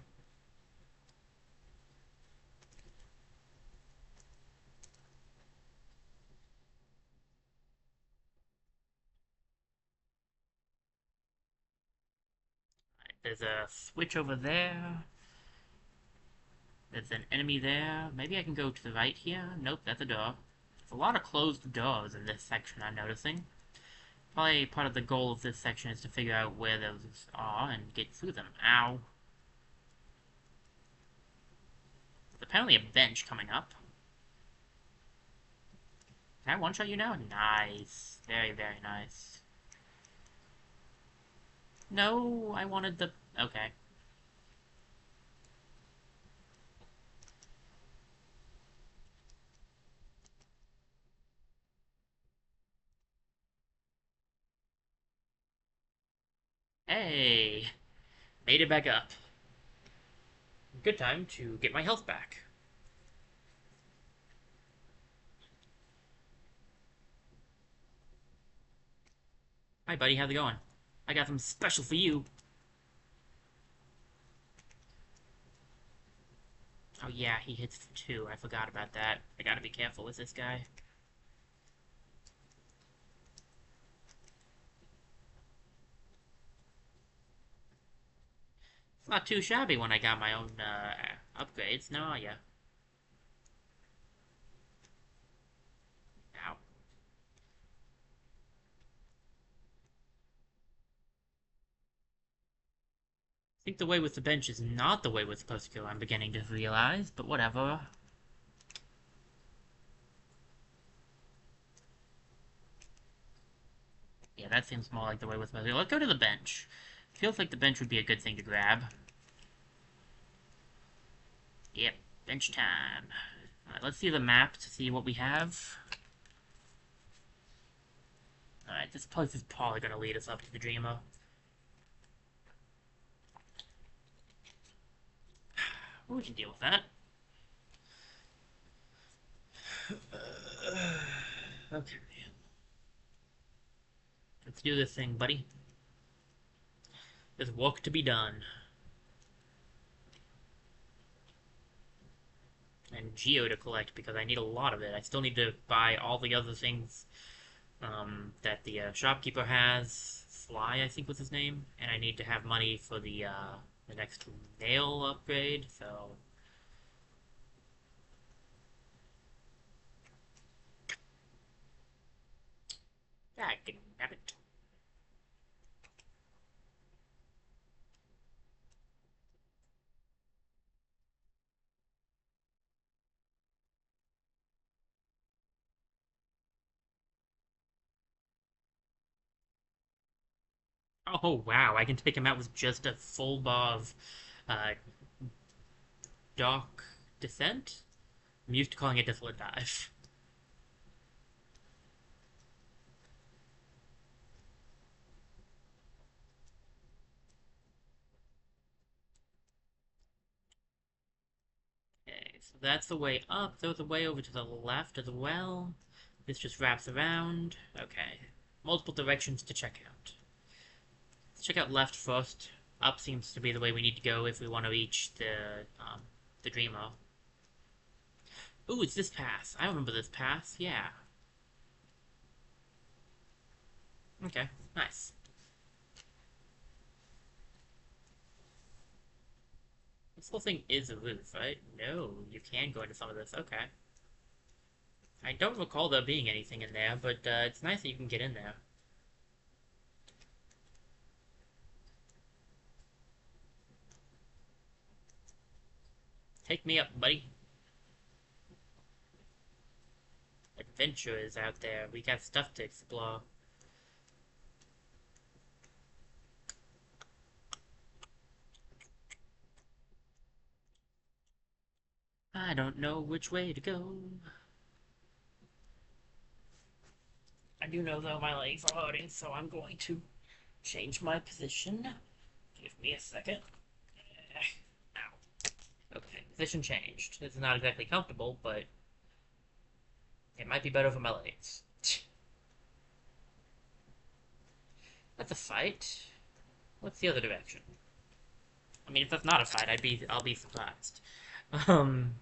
A: Right, there's a switch over there. There's an enemy there. Maybe I can go to the right here. Nope, that's a door. There's a lot of closed doors in this section, I'm noticing. Probably part of the goal of this section is to figure out where those are and get through them. Ow. There's apparently a bench coming up. Can I one-shot you now? Nice. Very, very nice. No, I wanted the... Okay. Hey! Made it back up. Good time to get my health back. Hi, buddy. How's it going? I got something special for you. Oh, yeah, he hits for 2. I forgot about that. I gotta be careful with this guy. It's not too shabby when I got my own upgrades, now are ya? think the way with the bench is not the way we're supposed to go, I'm beginning to realize, but whatever. Yeah, that seems more like the way we're supposed to go. Let's go to the bench. Feels like the bench would be a good thing to grab. Yep, bench time. Alright, let's see the map to see what we have. Alright, this place is probably going to lead us up to the Dreamer. We can deal with that. Okay. Let's do this thing, buddy. There's work to be done. And Geo to collect, because I need a lot of it. I still need to buy all the other things that the shopkeeper has. Sly, I think was his name. And I need to have money for the next nail upgrade, so... Dagnabbit. Oh, wow, I can take him out with just a full bar of uh, Dark Descent? I'm used to calling it Desolate Dive. Okay, so that's the way up. There's a way over to the left as well. This just wraps around. Okay. Multiple directions to check out. Let's check out left first. Up seems to be the way we need to go if we want to reach the Dreamer. Ooh, it's this path. I remember this path. Yeah. Okay, nice. This whole thing is a roof, right? No, you can go into some of this. Okay. I don't recall there being anything in there, but it's nice that you can get in there. Take me up, buddy. Adventure is out there. We got stuff to explore. I don't know which way to go. I do know, though, my legs are hurting, so I'm going to change my position. Give me a second. Ow. Okay, position changed. This is not exactly comfortable, but it might be better for my legs. That's a fight. What's the other direction? I mean, if that's not a fight, I'll be surprised. Um,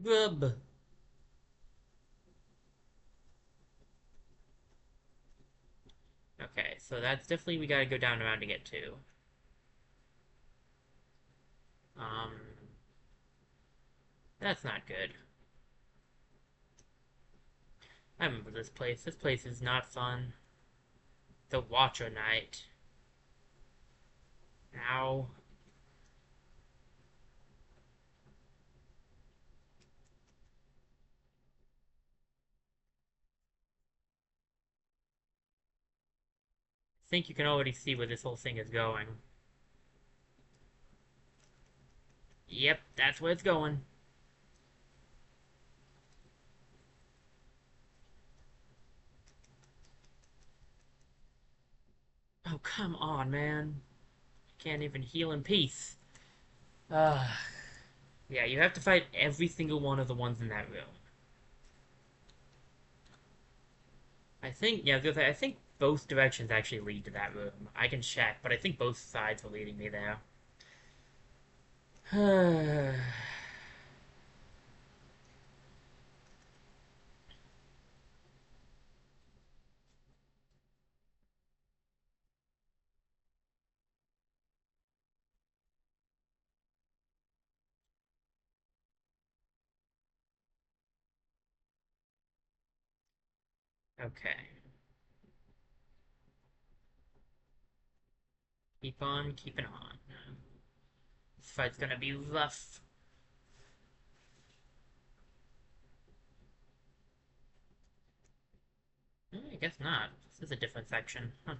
A: grub. Okay, so that's definitely we gotta go down around to get to. Um, that's not good. I remember this place. This place is not fun. The Watcher Knight. Ow. I think you can already see where this whole thing is going. Yep, that's where it's going. Oh, come on, man. Can't even heal in peace. Ugh. Yeah, you have to fight every single one of the ones in that room. I think, yeah, I think both directions actually lead to that room. I can check, but I think both sides were leading me there. Okay. Keep on keeping on. This fight's gonna be rough. I guess not. This is a different section. Huh.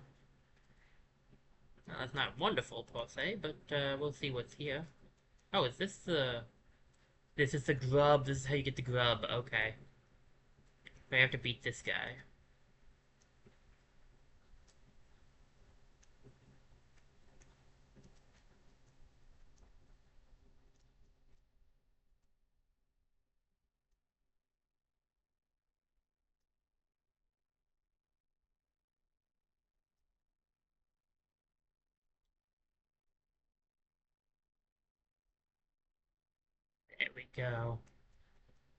A: Well, that's not wonderful, per se, but we'll see what's here. Oh, is this the... This is the grub. This is how you get the grub. Okay. I have to beat this guy. There we go.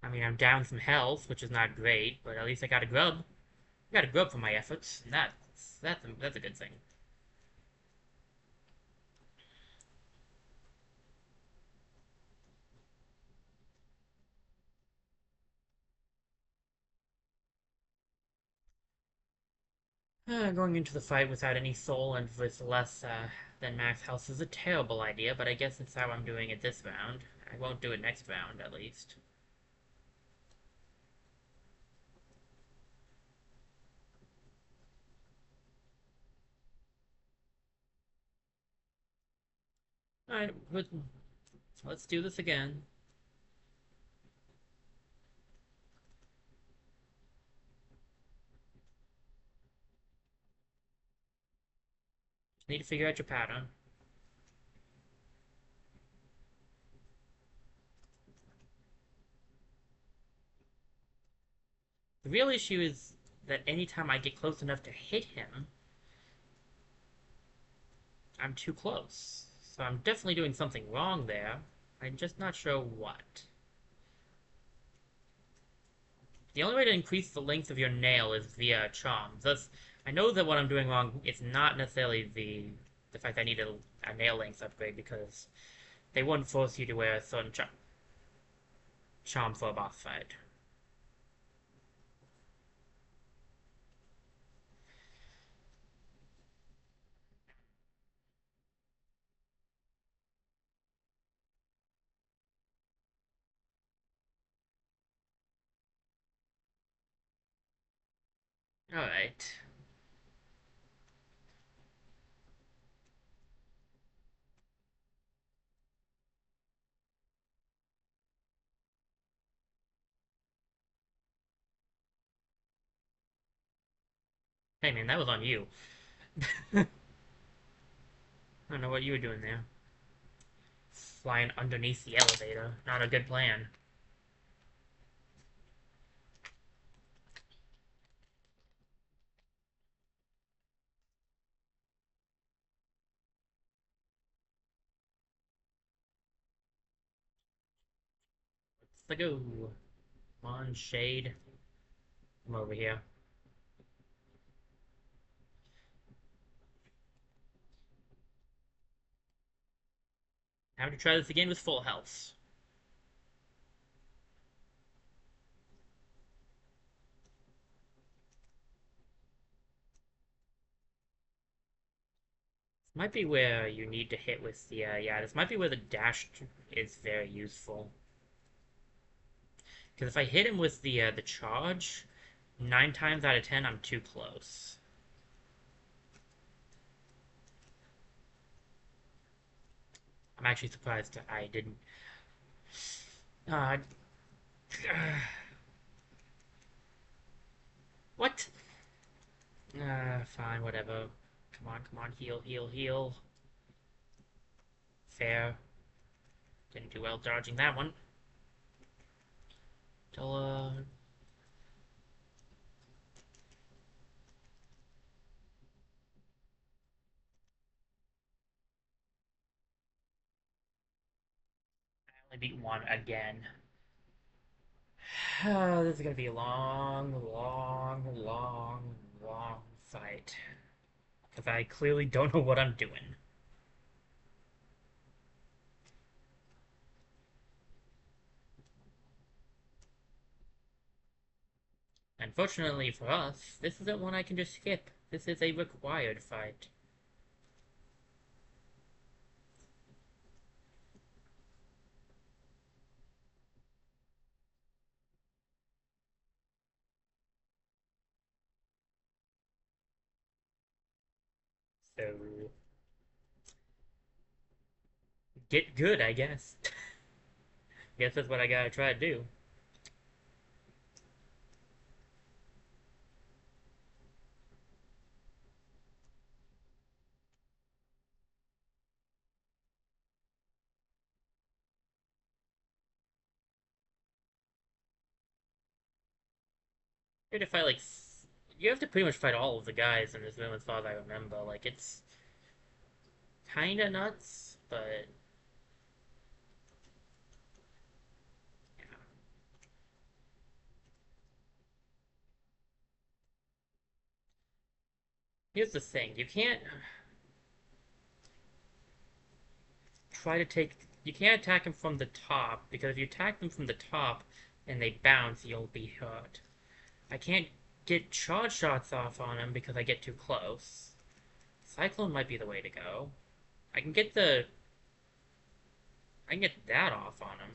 A: I mean, I'm down some health, which is not great, but at least I got a grub. I got a grub for my efforts, and that's a good thing. Going into the fight without any soul and with less than max health is a terrible idea, but I guess it's how I'm doing it this round. I won't do it next round, at least. Alright, let's do this again. Just need to figure out your pattern. The real issue is that anytime I get close enough to hit him, I'm too close. So I'm definitely doing something wrong there. I'm just not sure what. The only way to increase the length of your nail is via charms. Thus, I know that what I'm doing wrong is not necessarily the fact I need a nail length upgrade, because they wouldn't force you to wear a certain charm for a boss fight. Alright. Hey man, that was on you. I don't know what you were doing there. Flying underneath the elevator. Not a good plan. Let's go. Come on, Shade. Come over here. Time to try this again with full health. Might be where you need to hit with the, yeah, this might be where the dash is very useful. Because if I hit him with the charge, 9 times out of 10, I'm too close. I'm actually surprised I didn't... Uh, what? Fine, whatever. Come on, heal, heal, heal. Fair. Didn't do well dodging that one. Till, I only beat one again. This is gonna be a long, long, long, long fight. Because I clearly don't know what I'm doing. Unfortunately for us, this isn't one I can just skip. This is a required fight. So, get good, I guess. Guess that's what I gotta try to do. You have to fight like you have to pretty much fight all of the guys in this room as far as I remember. Like it's kind of nuts, but yeah. Here's the thing: you can't try to take. You can't attack them from the top because if you attack them from the top and they bounce, you'll be hurt. I can't get charge shots off on them because I get too close. Cyclone might be the way to go. I can get the. I can get that off on him.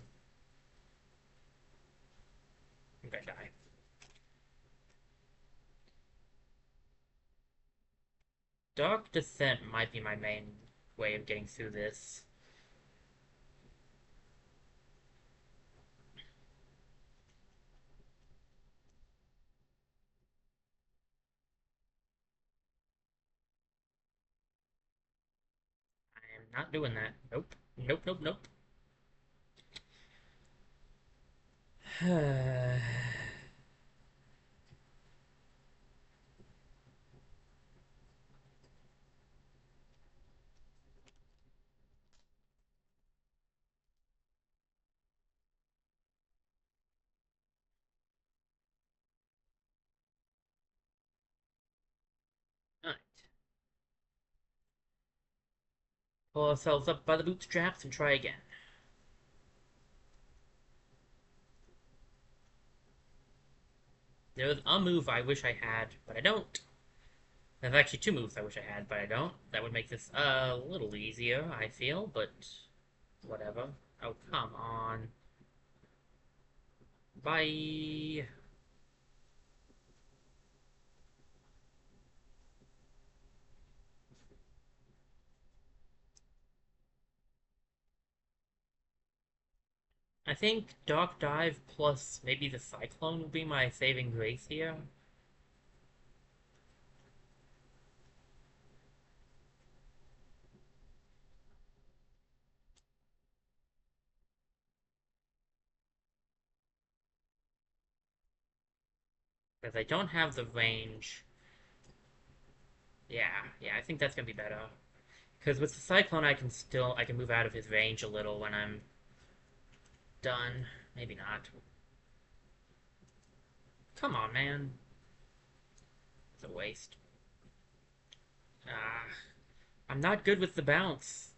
A: I'm gonna die. Dark Descent might be my main way of getting through this. I am not doing that. Nope. Nope, nope, nope. Alright. Pull ourselves up by the bootstraps and try again. There's a move I wish I had, but I don't. There's actually two moves I wish I had, but I don't. That would make this a little easier, I feel, but whatever. Oh, come on. Bye. I think Dark Dive plus maybe the Cyclone will be my saving grace here. Because I don't have the range. Yeah, I think that's gonna be better. Because with the Cyclone, I can move out of his range a little when I'm done. Maybe not. Come on, man. It's a waste. Ah, I'm not good with the bounce.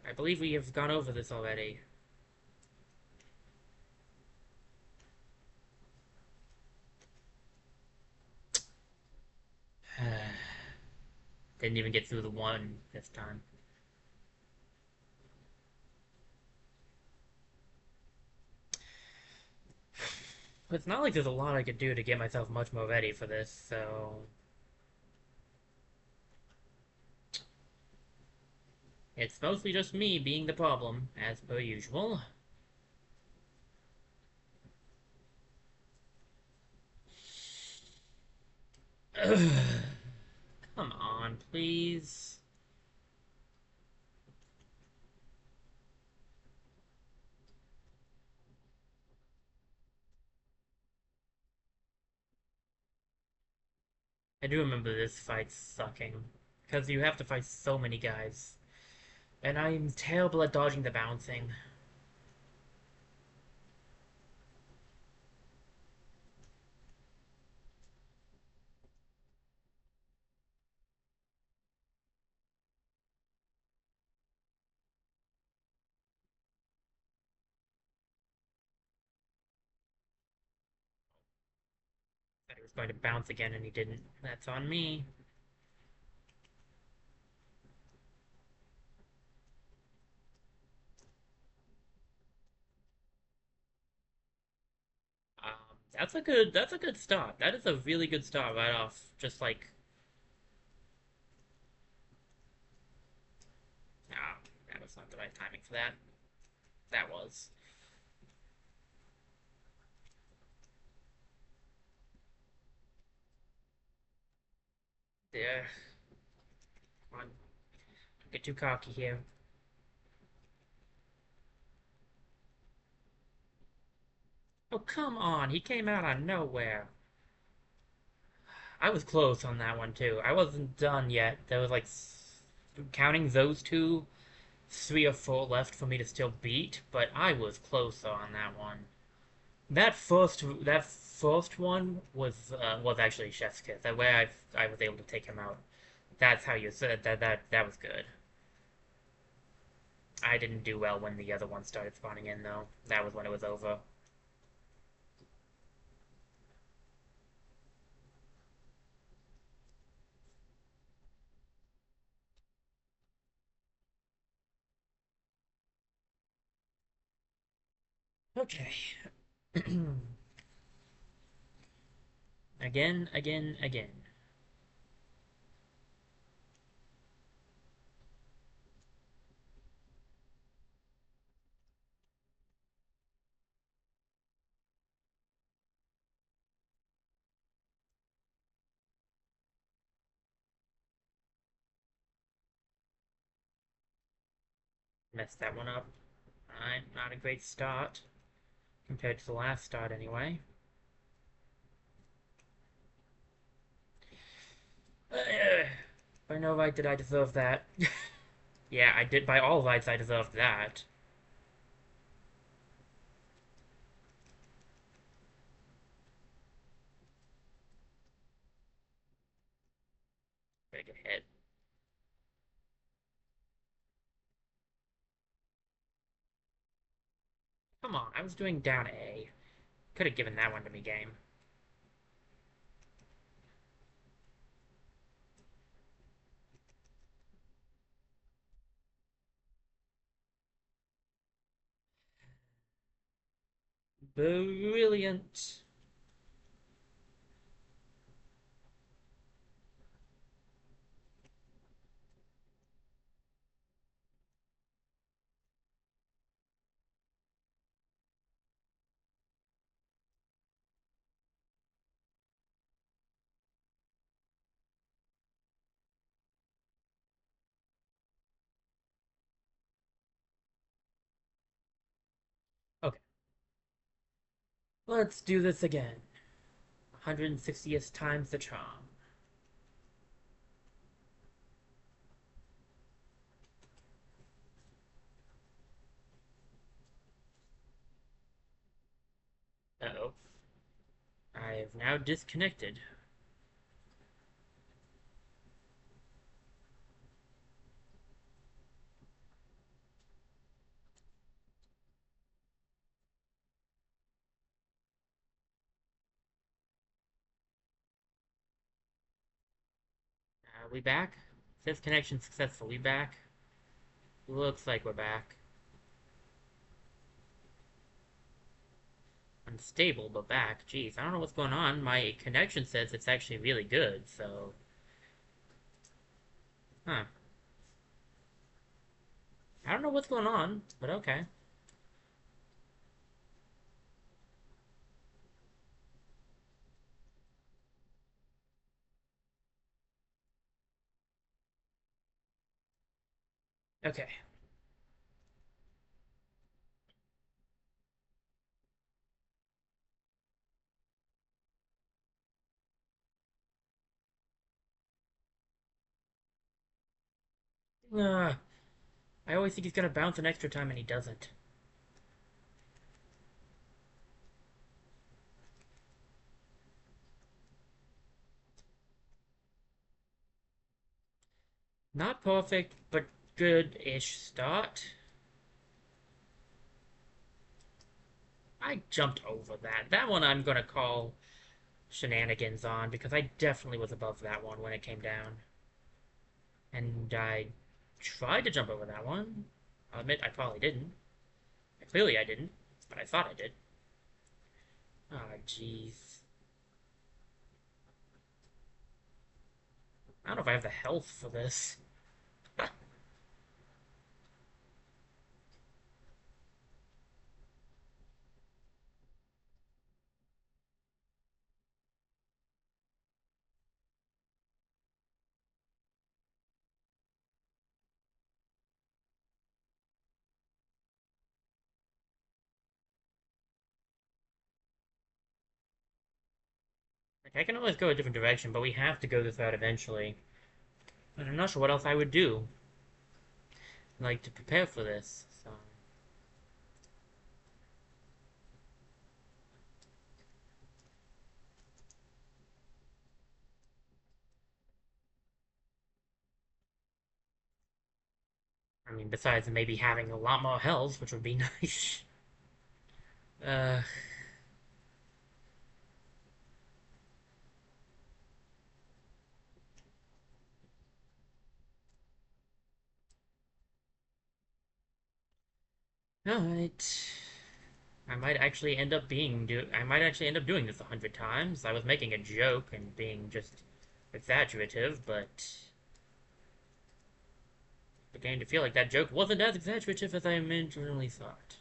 A: I believe we have gone over this already. Didn't even get through the one this time. It's not like there's a lot I could do to get myself much more ready for this, so... It's mostly just me being the problem, as per usual. Come on, please. I do remember this fight sucking. Because you have to fight so many guys. And I'm terrible at dodging the bouncing. He was going to bounce again and he didn't. That's on me. That's a good start. That is a really good start right off. Just like, ah, that was not the right timing for that. That was. Yeah, come on. Don't get too cocky here. Oh, come on. He came out of nowhere. I was close on that one, too. I wasn't done yet. There was like, counting those two, three or four left for me to still beat, but I was close on that one. That first one was actually Chef's Kiss. That way I was able to take him out. That's how you said that was good. I didn't do well when the other one started spawning in though. That was when it was over. Okay. Again, again, again. Messed that one up. Alright, not a great start. Compared to the last start anyway. By no right did I deserve that. Yeah, I did. By all rights, I deserved that. Big hit. Come on, I was doing down A. Could have given that one to me, game. Brilliant. Okay, let's do this again. 160th times the charm. Uh-oh. I have now disconnected. We back? Says connection successful. We back? Looks like we're back. Unstable, but back. Jeez, I don't know what's going on. My connection says it's actually really good, so... Huh. I don't know what's going on, but okay. Okay. I always think he's gonna bounce an extra time and he doesn't. Not perfect, but good-ish start. I jumped over that. That one I'm gonna call shenanigans on, because I definitely was above that one when it came down. And I tried to jump over that one. I'll admit I probably didn't. Clearly I didn't, but I thought I did. Oh, jeez. I don't know if I have the health for this. Like, I can always go a different direction, but we have to go this route eventually. And I'm not sure what else I would do, like, to prepare for this. So, I mean, besides maybe having a lot more health, which would be nice. Uh, alright. I might actually end up doing this 100 times. I was making a joke and being just exaggerative, but beginning to feel like that joke wasn't as exaggerative as I originally thought.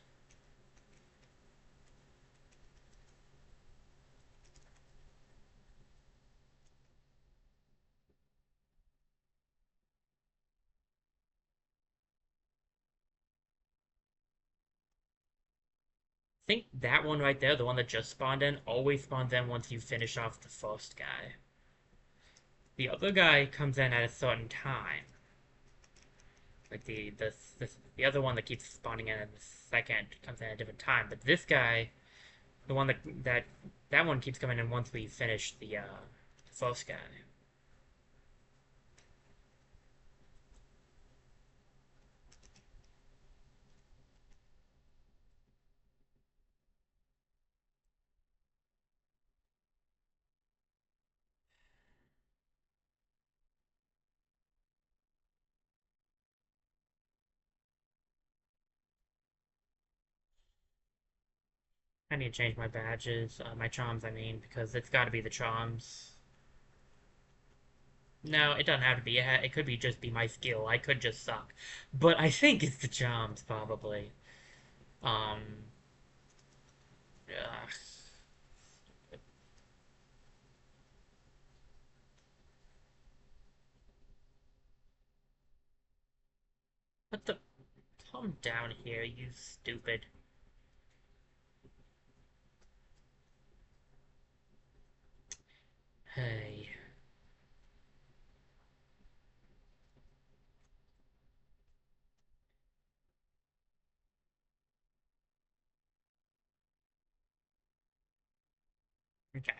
A: I think that one right there, the one that just spawned in, always spawns in once you finish off the first guy. The other guy comes in at a certain time. Like the other one that keeps spawning in the second comes in at a different time. But this guy, the one that one keeps coming in once we finish the first guy. I need to change my badges, my charms, I mean, because it's got to be the charms. No, it doesn't have to be. It could be just be my skill. I could just suck, but I think it's the charms probably. Um, ugh. What the? Calm down here, you stupid. Hey. Okay.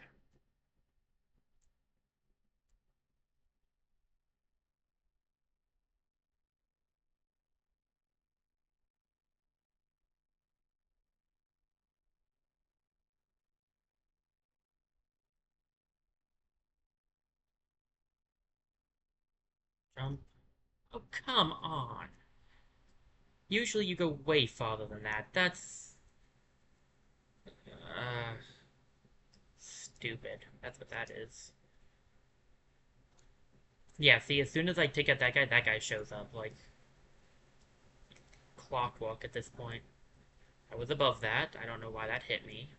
A: Jump. Oh, come on. Usually you go way farther than that. That's uh, stupid. That's what that is. Yeah, see, as soon as I take out that guy shows up like clockwork at this point. I was above that. I don't know why that hit me.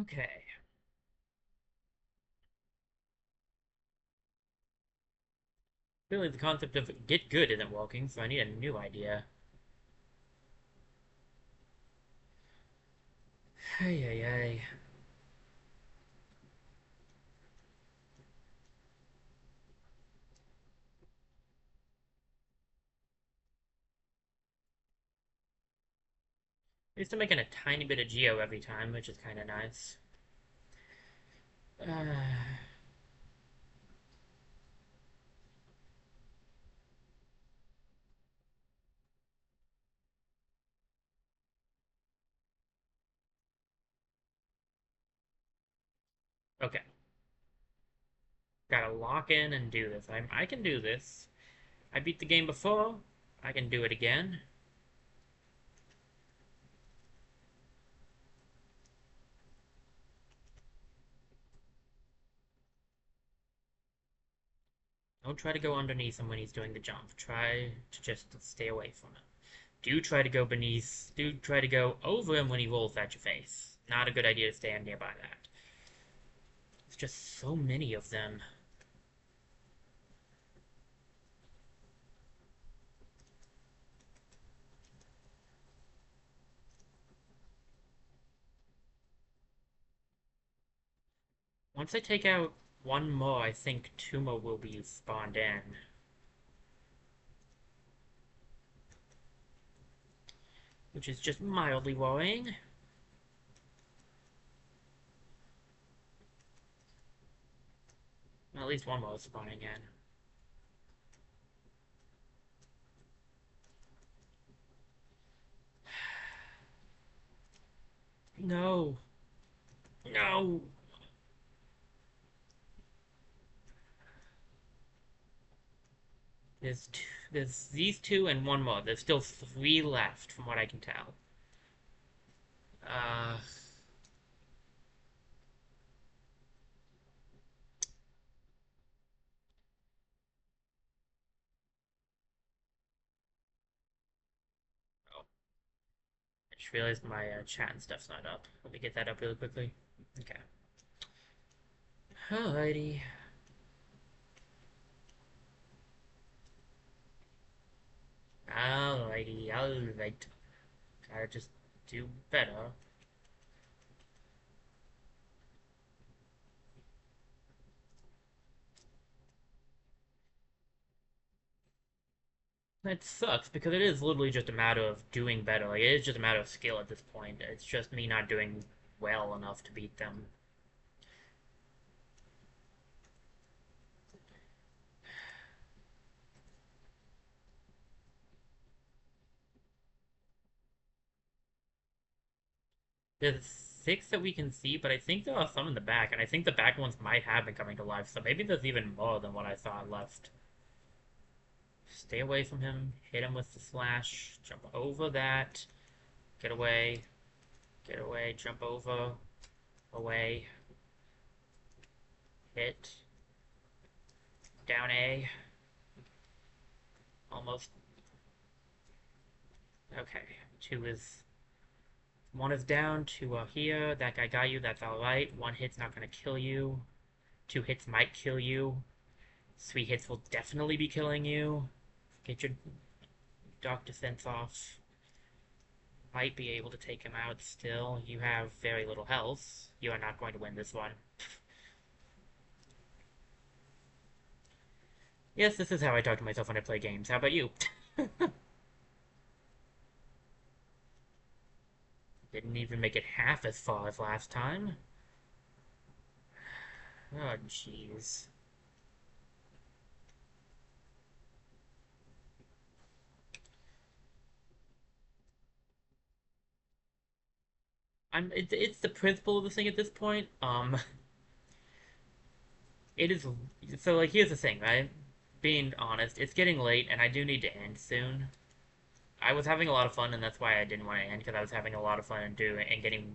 A: Okay. Clearly the concept of get good isn't working, so I need a new idea. Hey, hey, hey. Used to making a tiny bit of geo every time, which is kind of nice. Okay, gotta lock in and do this. I can do this. I beat the game before. I can do it again. Don't try to go underneath him when he's doing the jump. Try to just stay away from him. Do try to go beneath. Do try to go over him when he rolls at your face. Not a good idea to stand nearby that. There's just so many of them. Once I take out one more, I think two more will be spawned in. Which is just mildly worrying. Well, at least one more is spawning in. No. No. There's these two and one more. There's still three left, from what I can tell. Uh, oh, I just realized my chat and stuff's not up. Let me get that up really quickly. Okay. Alrighty. Alrighty, alright. Gotta just do better. That sucks because it is literally just a matter of doing better. Like, it is just a matter of skill at this point. It's just me not doing well enough to beat them. There's six that we can see, but I think there are some in the back, and I think the back ones might have been coming to life, so maybe there's even more than what I thought left. Stay away from him, hit him with the slash, jump over that, get away, jump over, away, hit, down A, almost. Okay, one is down, two are here, that guy got you, that's alright, one hit's not gonna kill you, two hits might kill you, three hits will definitely be killing you. Get your Dark Defense off. Might be able to take him out still. You have very little health. You are not going to win this one. Yes, this is how I talk to myself when I play games. How about you? Didn't even make it half as far as last time. Oh, jeez. It's the principle of the thing at this point. It is, so like, here's the thing, right? Being honest, it's getting late and I do need to end soon. I was having a lot of fun, and that's why I didn't want to end, because I was having a lot of fun and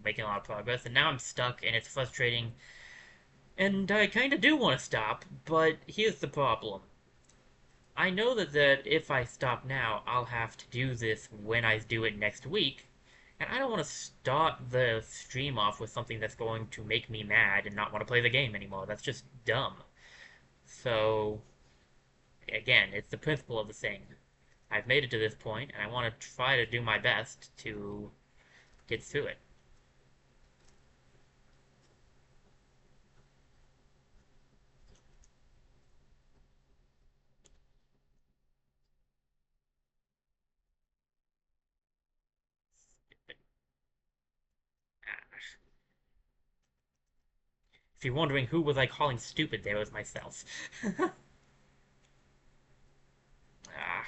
A: making a lot of progress, and now I'm stuck, and it's frustrating, and I kind of do want to stop, but here's the problem. I know that if I stop now, I'll have to do this when I do it next week, and I don't want to start the stream off with something that's going to make me mad and not want to play the game anymore. That's just dumb. So, again, it's the principle of the thing. I've made it to this point, and I want to try to do my best to get through it. If you're wondering who was I calling stupid, there was myself. Ah,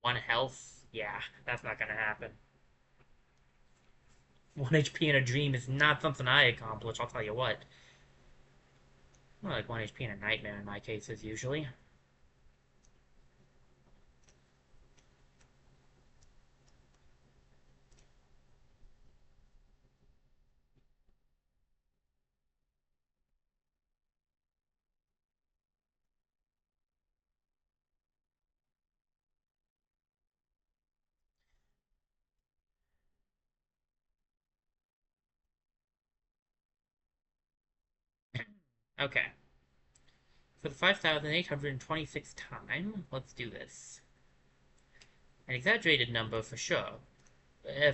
A: one health? Yeah, that's not gonna happen. One HP in a dream is not something I accomplish, I'll tell you what. More like one HP in a nightmare in my cases, usually. Okay. For the 5,826th time, let's do this. An exaggerated number for sure,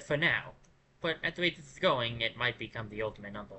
A: for now. But at the rate this is going, it might become the ultimate number.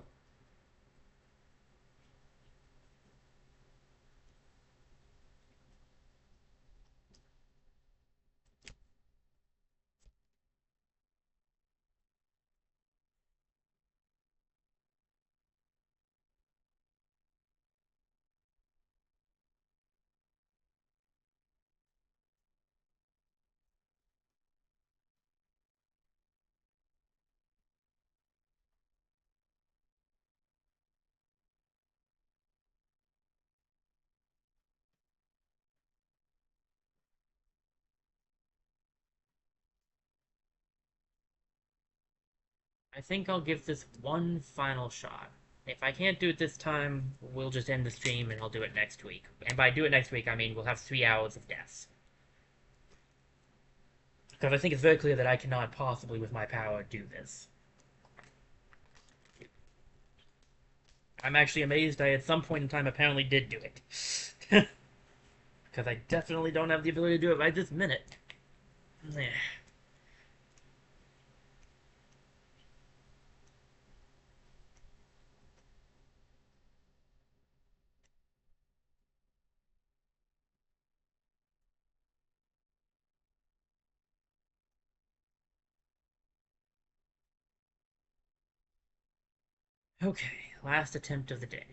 A: I think I'll give this one final shot. If I can't do it this time, we'll just end the stream and I'll do it next week. And by do it next week, I mean we'll have 3 hours of deaths. Because I think it's very clear that I cannot possibly, with my power, do this. I'm actually amazed I, at some point in time, apparently did do it. Because I definitely don't have the ability to do it right this minute. Okay, last attempt of the day.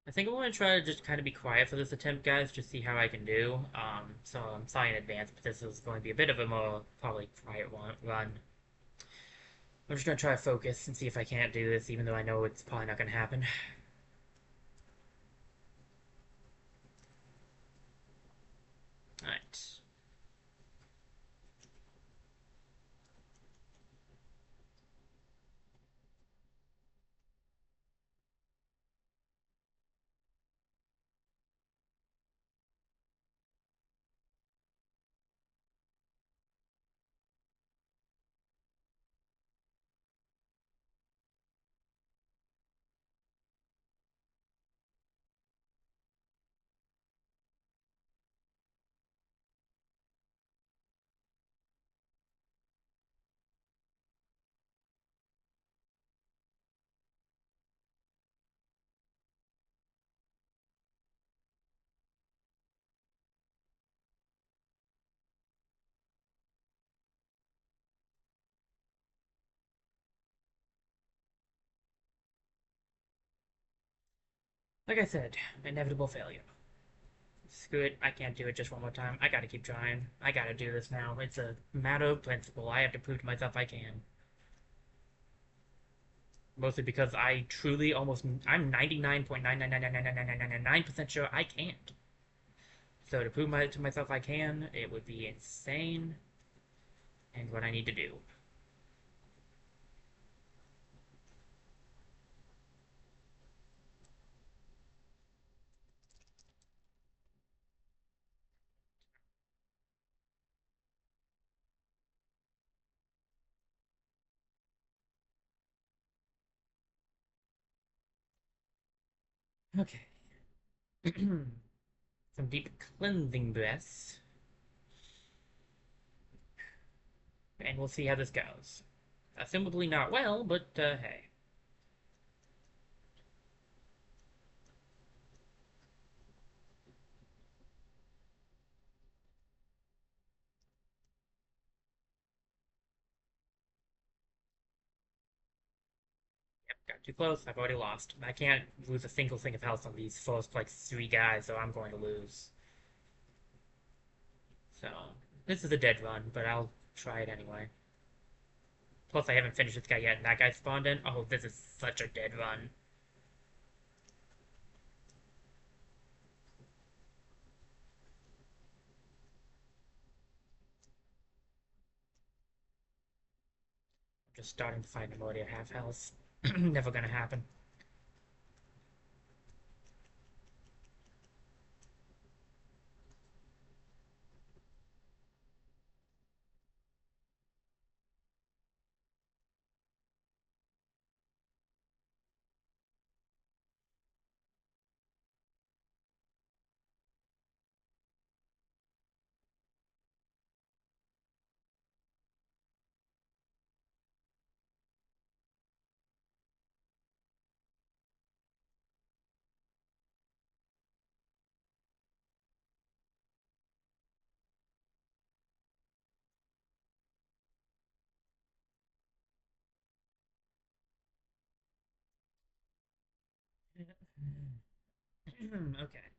A: I think I'm going to try to just kind of be quiet for this attempt, guys, just see how I can do. So I'm sorry in advance, but this is going to be a bit of a more, probably, quiet run. I'm just going to try to focus and see if I can't do this, even though I know it's probably not going to happen. Alright. Like I said, inevitable failure. Screw it, I can't do it just one more time. I gotta keep trying. I gotta do this now. It's a matter of principle. I have to prove to myself I can. Mostly because I truly almost, I'm 99.9999999% sure I can't. So to prove to myself I can, it would be insane, and what I need to do. Okay. Some deep cleansing breaths, and we'll see how this goes. Assumably not well, but hey. Yep, got too close. I've already lost. I can't lose a single thing of health on these first, like, three guys, so I'm going to lose. So, this is a dead run, but I'll try it anyway. Plus, I haven't finished this guy yet, and that guy spawned in. Oh, this is such a dead run. I'm just starting to find him already at half health. Never gonna happen. Okay.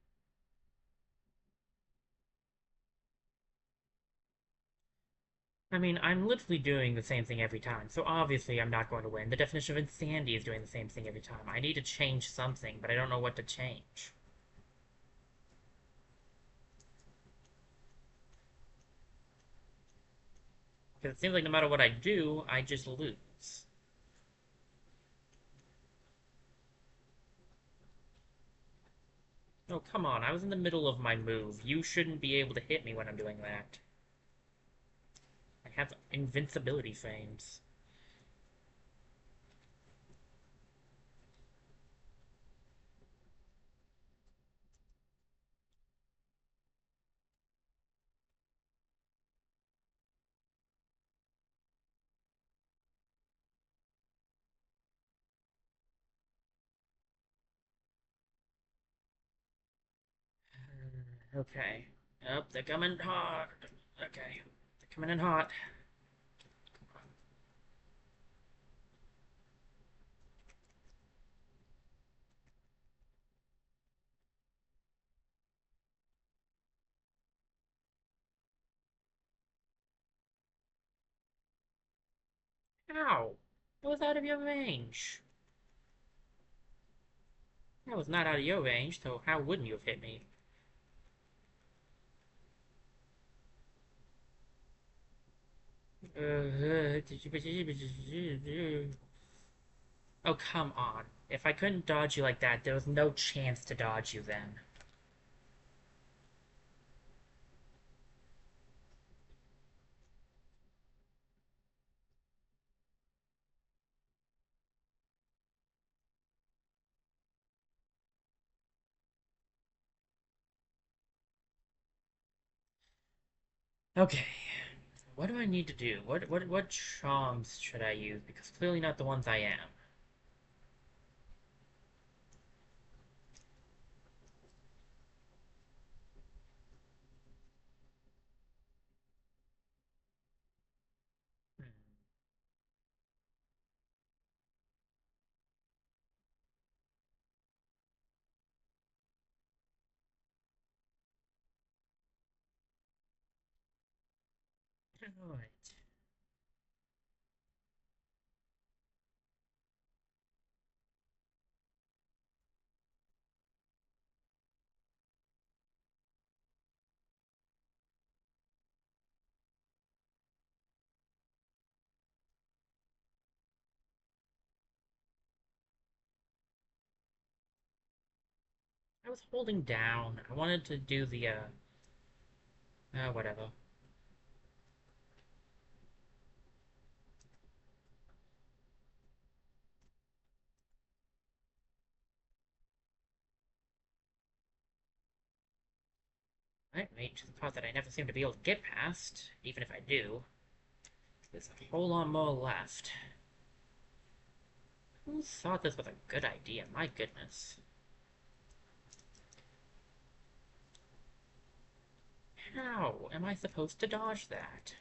A: I mean, I'm literally doing the same thing every time, so obviously I'm not going to win. The definition of insanity is doing the same thing every time. I need to change something, but I don't know what to change. Because it seems like no matter what I do, I just lose. Oh, come on, I was in the middle of my move. You shouldn't be able to hit me when I'm doing that. I have invincibility frames. Okay. Yep, they're coming hard. Okay. They're coming in hot. Ow! That was out of your range. That was not out of your range, so how wouldn't you have hit me? Oh, come on. If I couldn't dodge you like that, there was no chance to dodge you then. Okay. What do I need to do? What charms should I use? Because clearly not the ones I am. Hmm. Alright. I was holding down. I wanted to do the, whatever. Right, mate, to the part that I never seem to be able to get past, even if I do. There's a whole lot more left. Who thought this was a good idea? My goodness. How am I supposed to dodge that?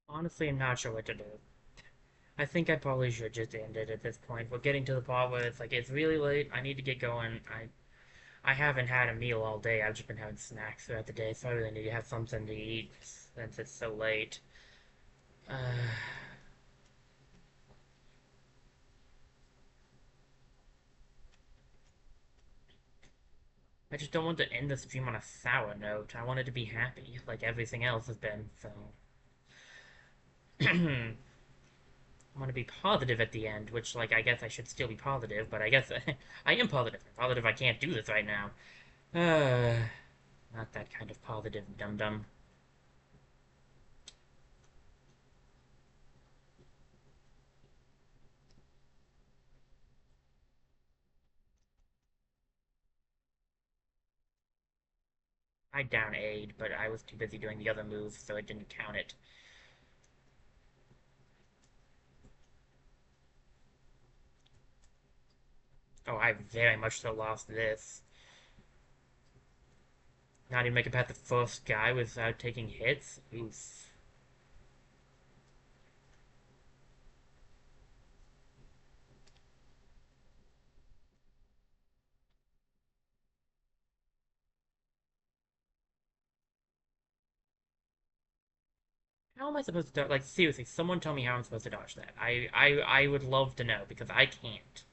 A: Honestly, I'm not sure what to do. I think I probably should just end it at this point. We're getting to the part where it's like, it's really late, I need to get going. I haven't had a meal all day, I've just been having snacks throughout the day, so I really need to have something to eat since it's so late. Uh, I just don't want to end the stream on a sour note. I want it to be happy, like everything else has been, so... I want to be positive at the end, which, like, I guess I should still be positive, but I guess I am positive. I'm positive I can't do this right now. Uh, Not that kind of positive, dum-dum. I down A'd, but I was too busy doing the other moves, so it didn't count it. Oh, I very much so lost this. Not even make it past the first guy without taking hits? Oof. How am I supposed to dodge? Like, seriously, someone tell me how I'm supposed to dodge that. I would love to know, because I can't.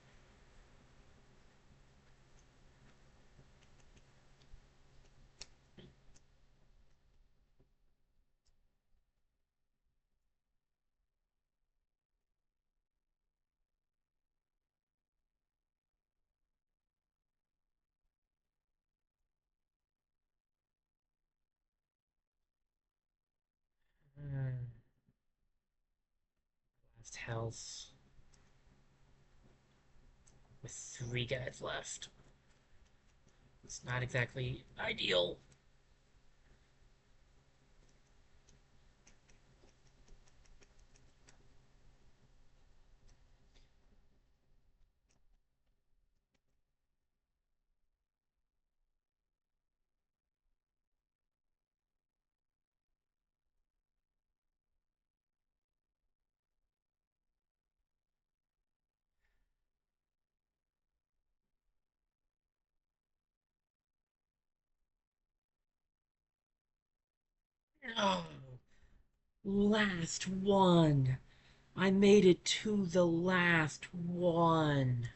A: Hmm. Last health. With 3 guys left. It's not exactly ideal. No! Last one! I made it to the last one!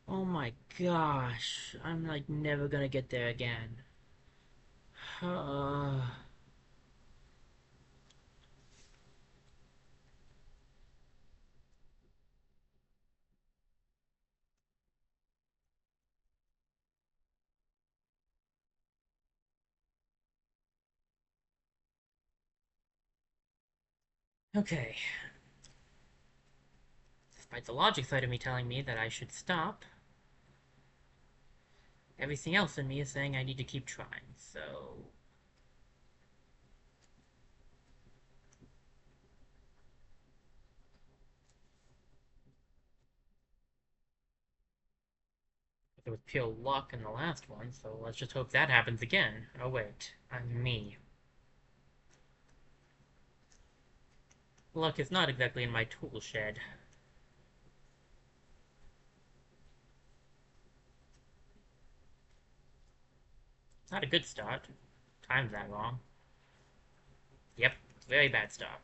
A: Oh my gosh. I'm like never gonna get there again. Uh, Okay. Despite the logic side of me telling me that I should stop, everything else in me is saying I need to keep trying, so... It was pure luck in the last one, so let's just hope that happens again. Oh wait, I'm me. Luck is not exactly in my tool shed. Not a good start. Timed that wrong. Yep, very bad start.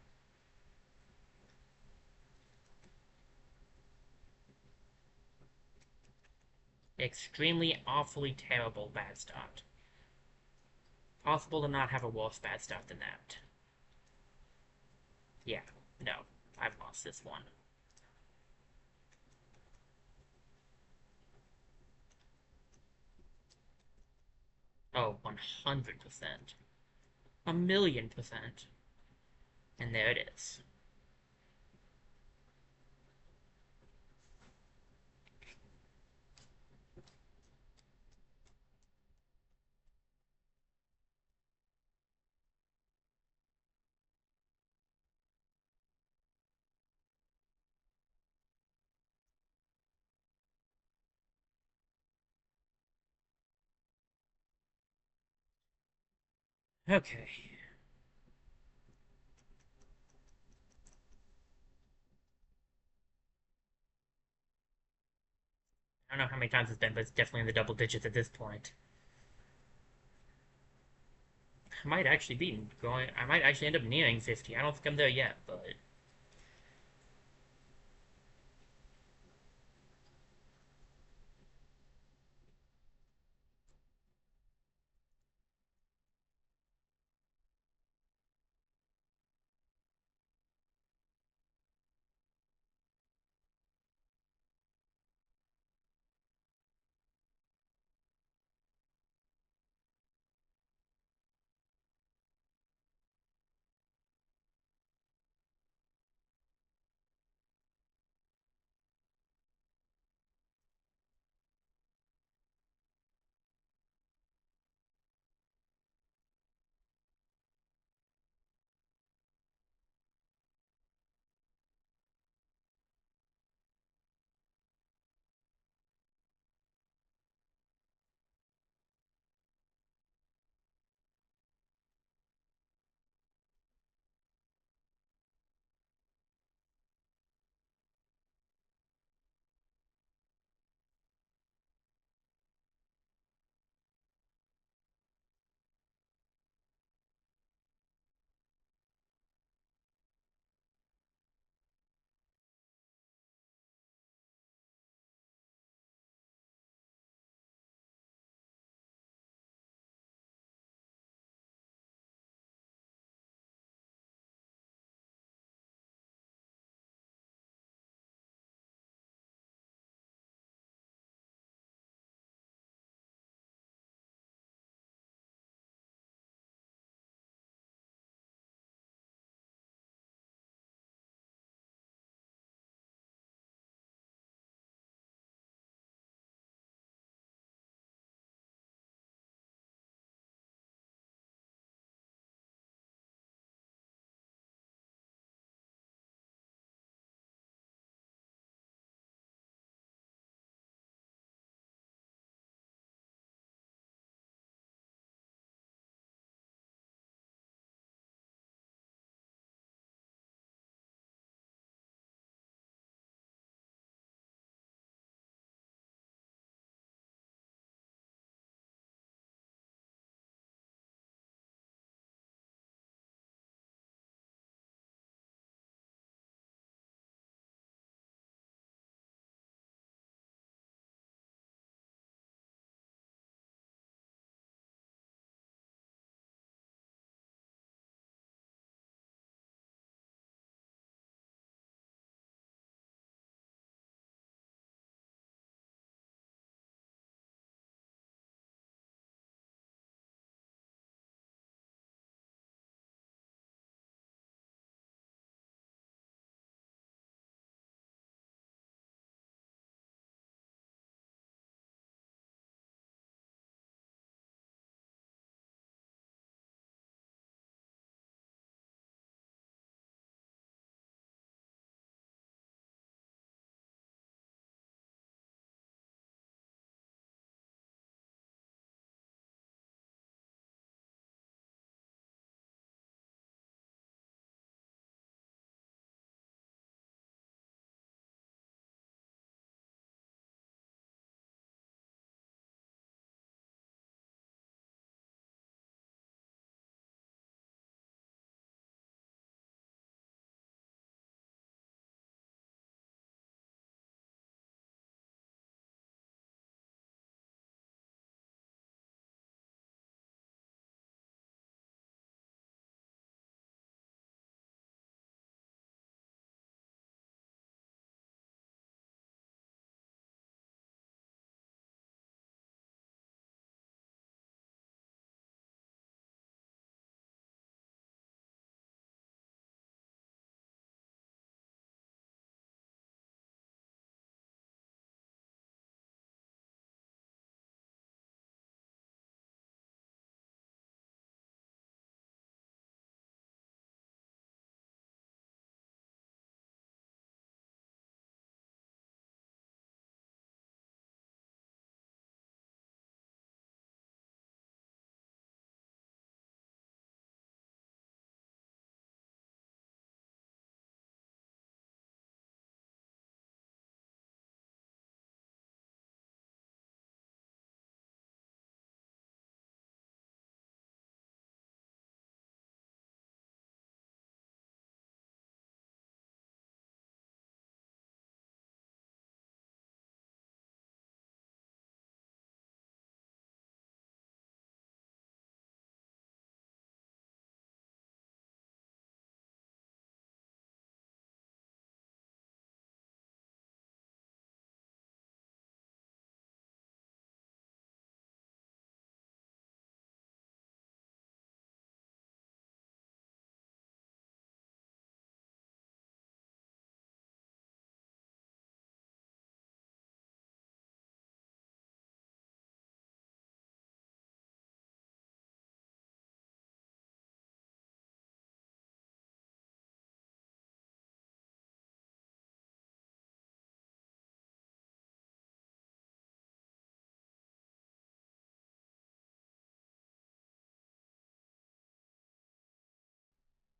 A: Extremely, awfully terrible bad start. Possible to not have a worse bad start than that. Yeah, no, I've lost this one. Oh, 100%. A million percent. And there it is. Okay. I don't know how many times it's been, but it's definitely in the double digits at this point. I might actually be going... I might actually end up nearing 50. I don't think I'm there yet, but...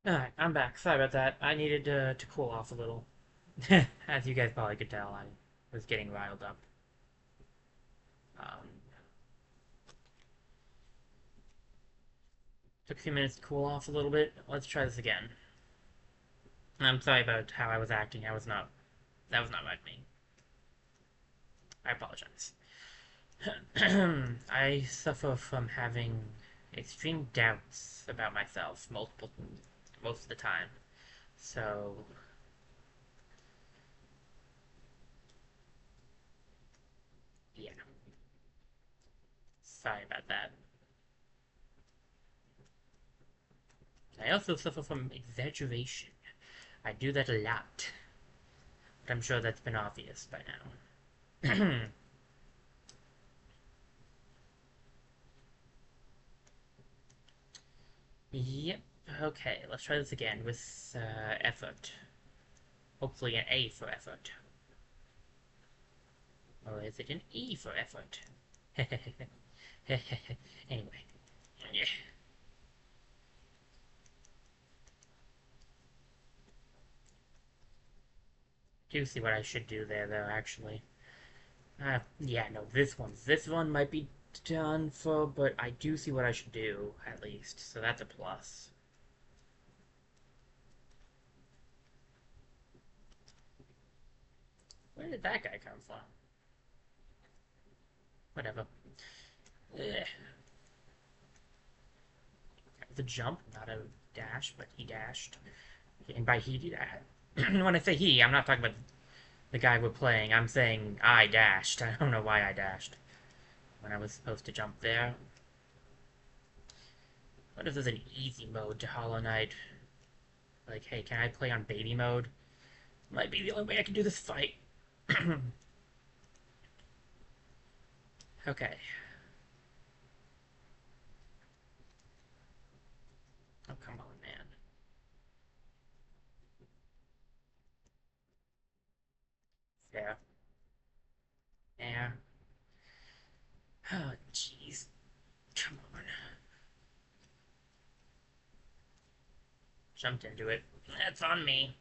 A: Alright, I'm back. Sorry about that. I needed to cool off a little. As you guys probably could tell, I was getting riled up. Um, Took a few minutes to cool off a little bit. Let's try this again. I'm sorry about how I was acting. That was not like me. I apologize. I suffer from having extreme doubts about myself most of the time. So, yeah. Sorry about that. I also suffer from exaggeration. I do that a lot, but I'm sure that's been obvious by now. Yep. Okay, let's try this again with effort. Hopefully an A for effort. Or is it an E for effort? Anyway. Yeah. Do see what I should do there, though, actually. Yeah, no, this one might be done for, but I do see what I should do, at least. So that's a plus. Where did that guy come from? Whatever. Ugh. The jump, not a dash, but he dashed. And by he, when I say he, I'm not talking about the guy we're playing. I'm saying I dashed. I don't know why I dashed when I was supposed to jump there. What if there's an easy mode to Hollow Knight? Like, hey, can I play on baby mode? Might be the only way I can do this fight. Okay. Oh, come on, man. Yeah. Yeah. Oh, jeez. Come on. Jumped into it. That's on me.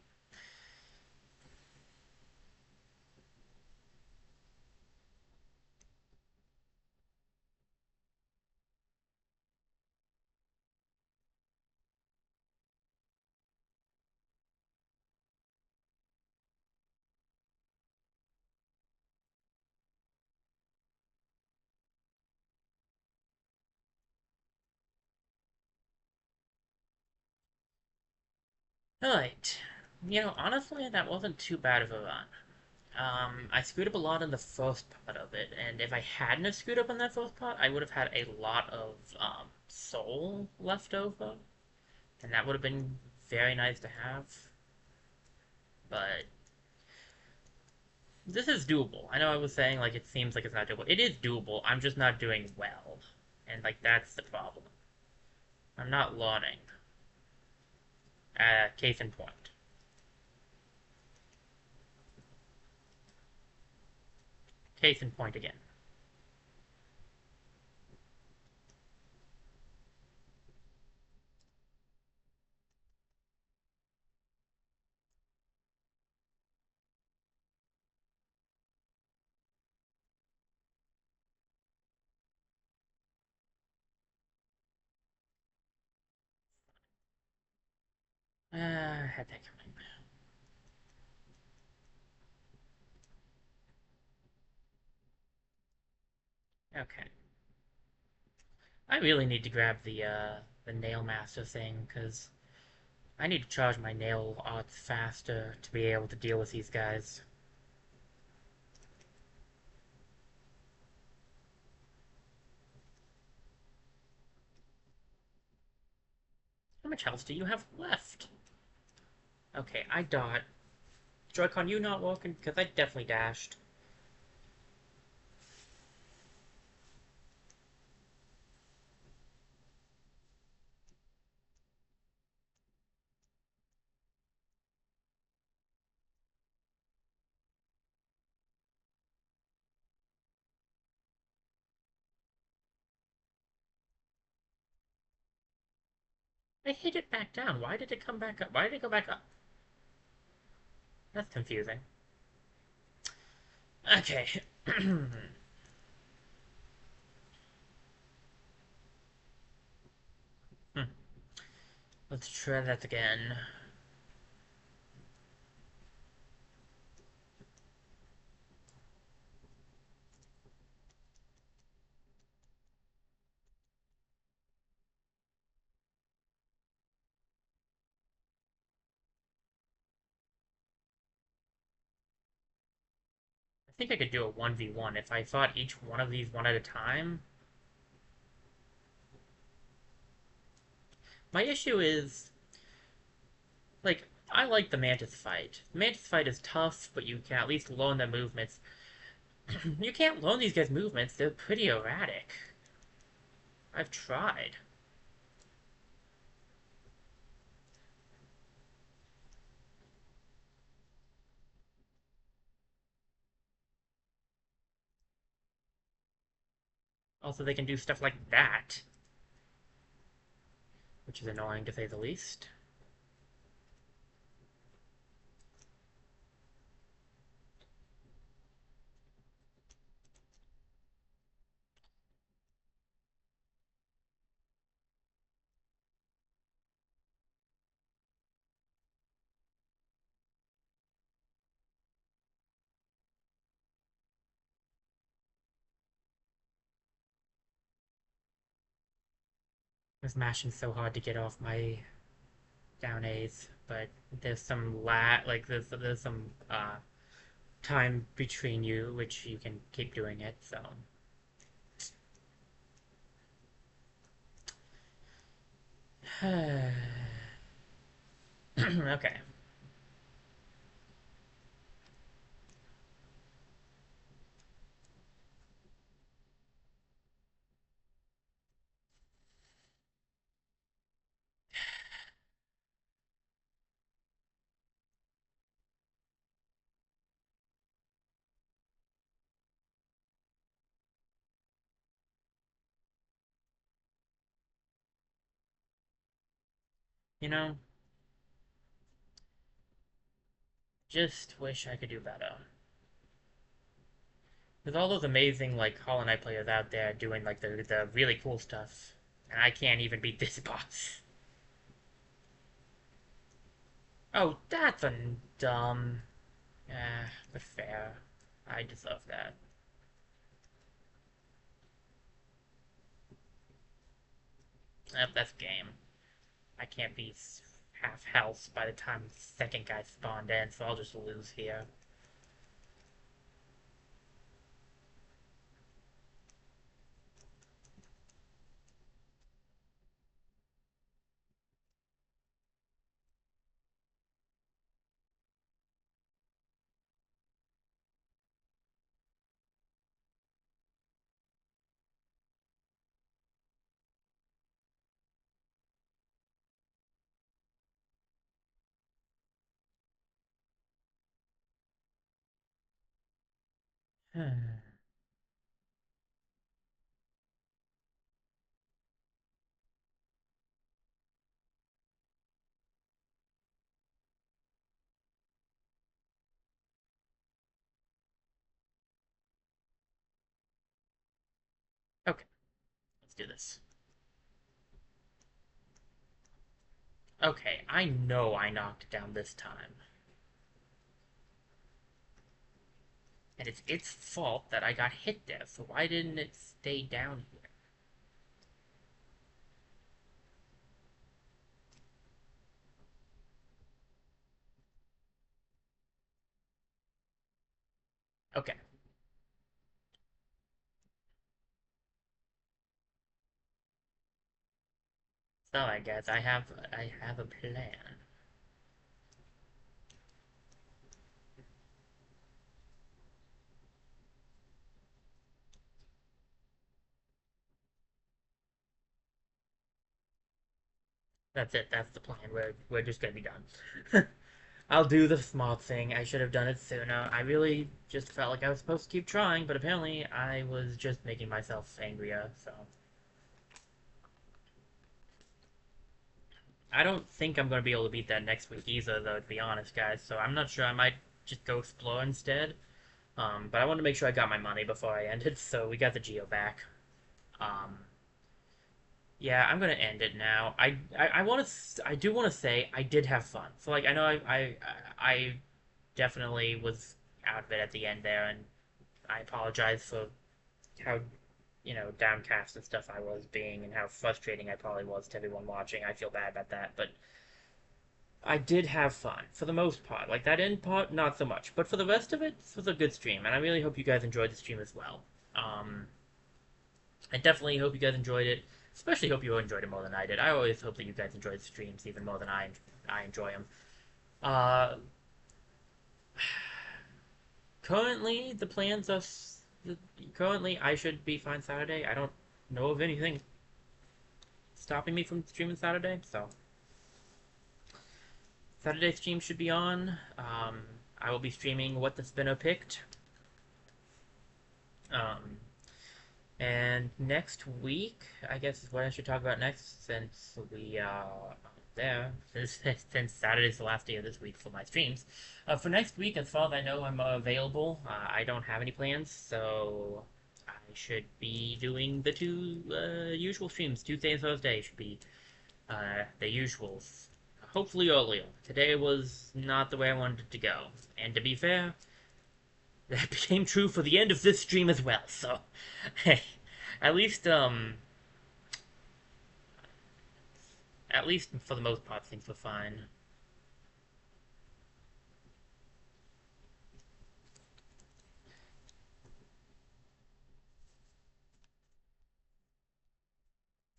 A: Alright. You know, honestly, that wasn't too bad of a run. I screwed up a lot in the first part of it, and if I hadn't have screwed up in that first part, I would have had a lot of soul left over, and that would have been very nice to have. But this is doable. I know I was saying like it seems like it's not doable. It is doable. I'm just not doing well, and like that's the problem. I'm not learning. Case in point. Case in point again. Had that coming. Okay. I really need to grab the nail master thing because I need to charge my nail arts faster to be able to deal with these guys. How much health do you have left? Okay, I dot. Joy-Con, you not working? Because I definitely dashed. I hit it back down. Why did it come back up? Why did it go back up? That's confusing. Okay. Let's try that again. I think I could do a 1v1 if I fought each one of these one at a time. My issue is, like, I like the Mantis fight. The Mantis fight is tough, but you can at least learn the movements. You can't learn these guys' movements, they're pretty erratic. I've tried. Also, they can do stuff like that, which is annoying to say the least. I was mashing so hard to get off my down A's, but there's some there's some time between you, which you can keep doing it, so. Okay. You know, just wish I could do better. There's all those amazing, like, Hollow Knight players out there doing, like, the really cool stuff. And I can't even beat this boss. Oh, that's a dumb. But fair. I deserve that. Yep, that's game. I can't be half health by the time the second guy spawned in, so I'll just lose here. Okay, let's do this. Okay, I know I knocked it down this time. And it's its fault that I got hit there, so why didn't it stay down here? Okay, so I guess I have a plan. That's it, that's the plan. We're just gonna be done. I'll do the smart thing. I should have done it sooner. I really just felt like I was supposed to keep trying, but apparently I was just making myself angrier, so. I don't think I'm gonna be able to beat that next week either, though, to be honest, guys. So I'm not sure. I might just go explore instead. But I wanted to make sure I got my money before I ended, so we got the Geo back. Um, yeah, I'm gonna end it now. I want to I do want to say I did have fun. So like I know I definitely was out of it at the end there, and I apologize for how downcast and stuff I was being, and how frustrating I probably was to everyone watching. I feel bad about that, but I did have fun for the most part. Like that end part, not so much, but for the rest of it, this was a good stream, and I really hope you guys enjoyed the stream as well. Um, I definitely hope you guys enjoyed it. Especially hope you enjoyed it more than I did. I always hope that you guys enjoy the streams even more than I enjoy them. Uh, currently, the plans are. Currently, I should be fine Saturday. I don't know of anything stopping me from streaming Saturday, so Saturday stream should be on. I will be streaming What the Spinner Picked. Um, and next week, I guess is what I should talk about next, since we there since Saturday's the last day of this week for my streams. For next week, as far as I know, I'm available. I don't have any plans, so I should be doing the two usual streams. Tuesday and Thursday should be the usuals. Hopefully earlier. Today was not the way I wanted it to go. And to be fair, that became true for the end of this stream as well, so hey, at least at least for the most part things were fine.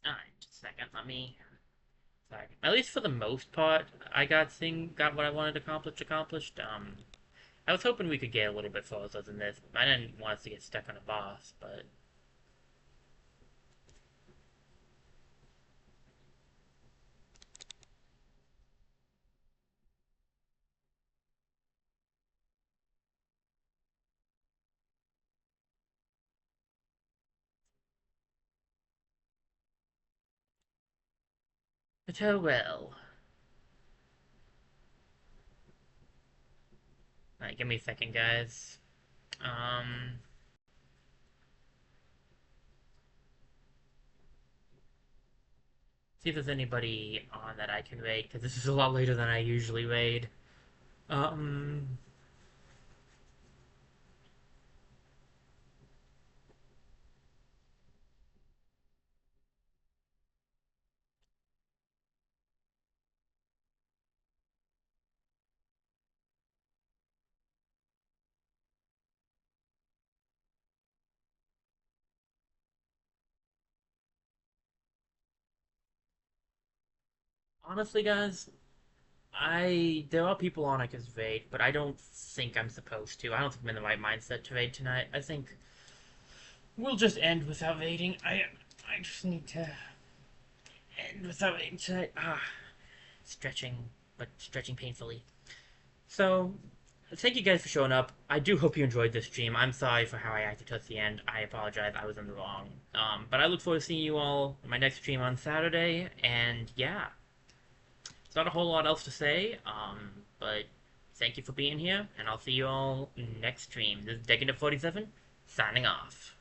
A: Alright, just a second, let me sorry. At least for the most part, I got what I wanted accomplished. I was hoping we could get a little bit further than this. I didn't want us to get stuck on a boss, but oh well. Alright, give me a second, guys. Um, see if there's anybody on that I can raid, because this is a lot later than I usually raid. Um, honestly, guys, there are people on I could raid, but I don't think I'm supposed to. I don't think I'm in the right mindset to raid tonight. I think we'll just end without raiding. I just need to end without raiding tonight. Stretching, but stretching painfully. So, thank you guys for showing up. I do hope you enjoyed this stream. I'm sorry for how I acted towards the end. I apologize. I was in the wrong. But I look forward to seeing you all in my next stream on Saturday. And yeah, it's not a whole lot else to say. But thank you for being here, and I'll see you all next stream. This is Decadent 47 signing off.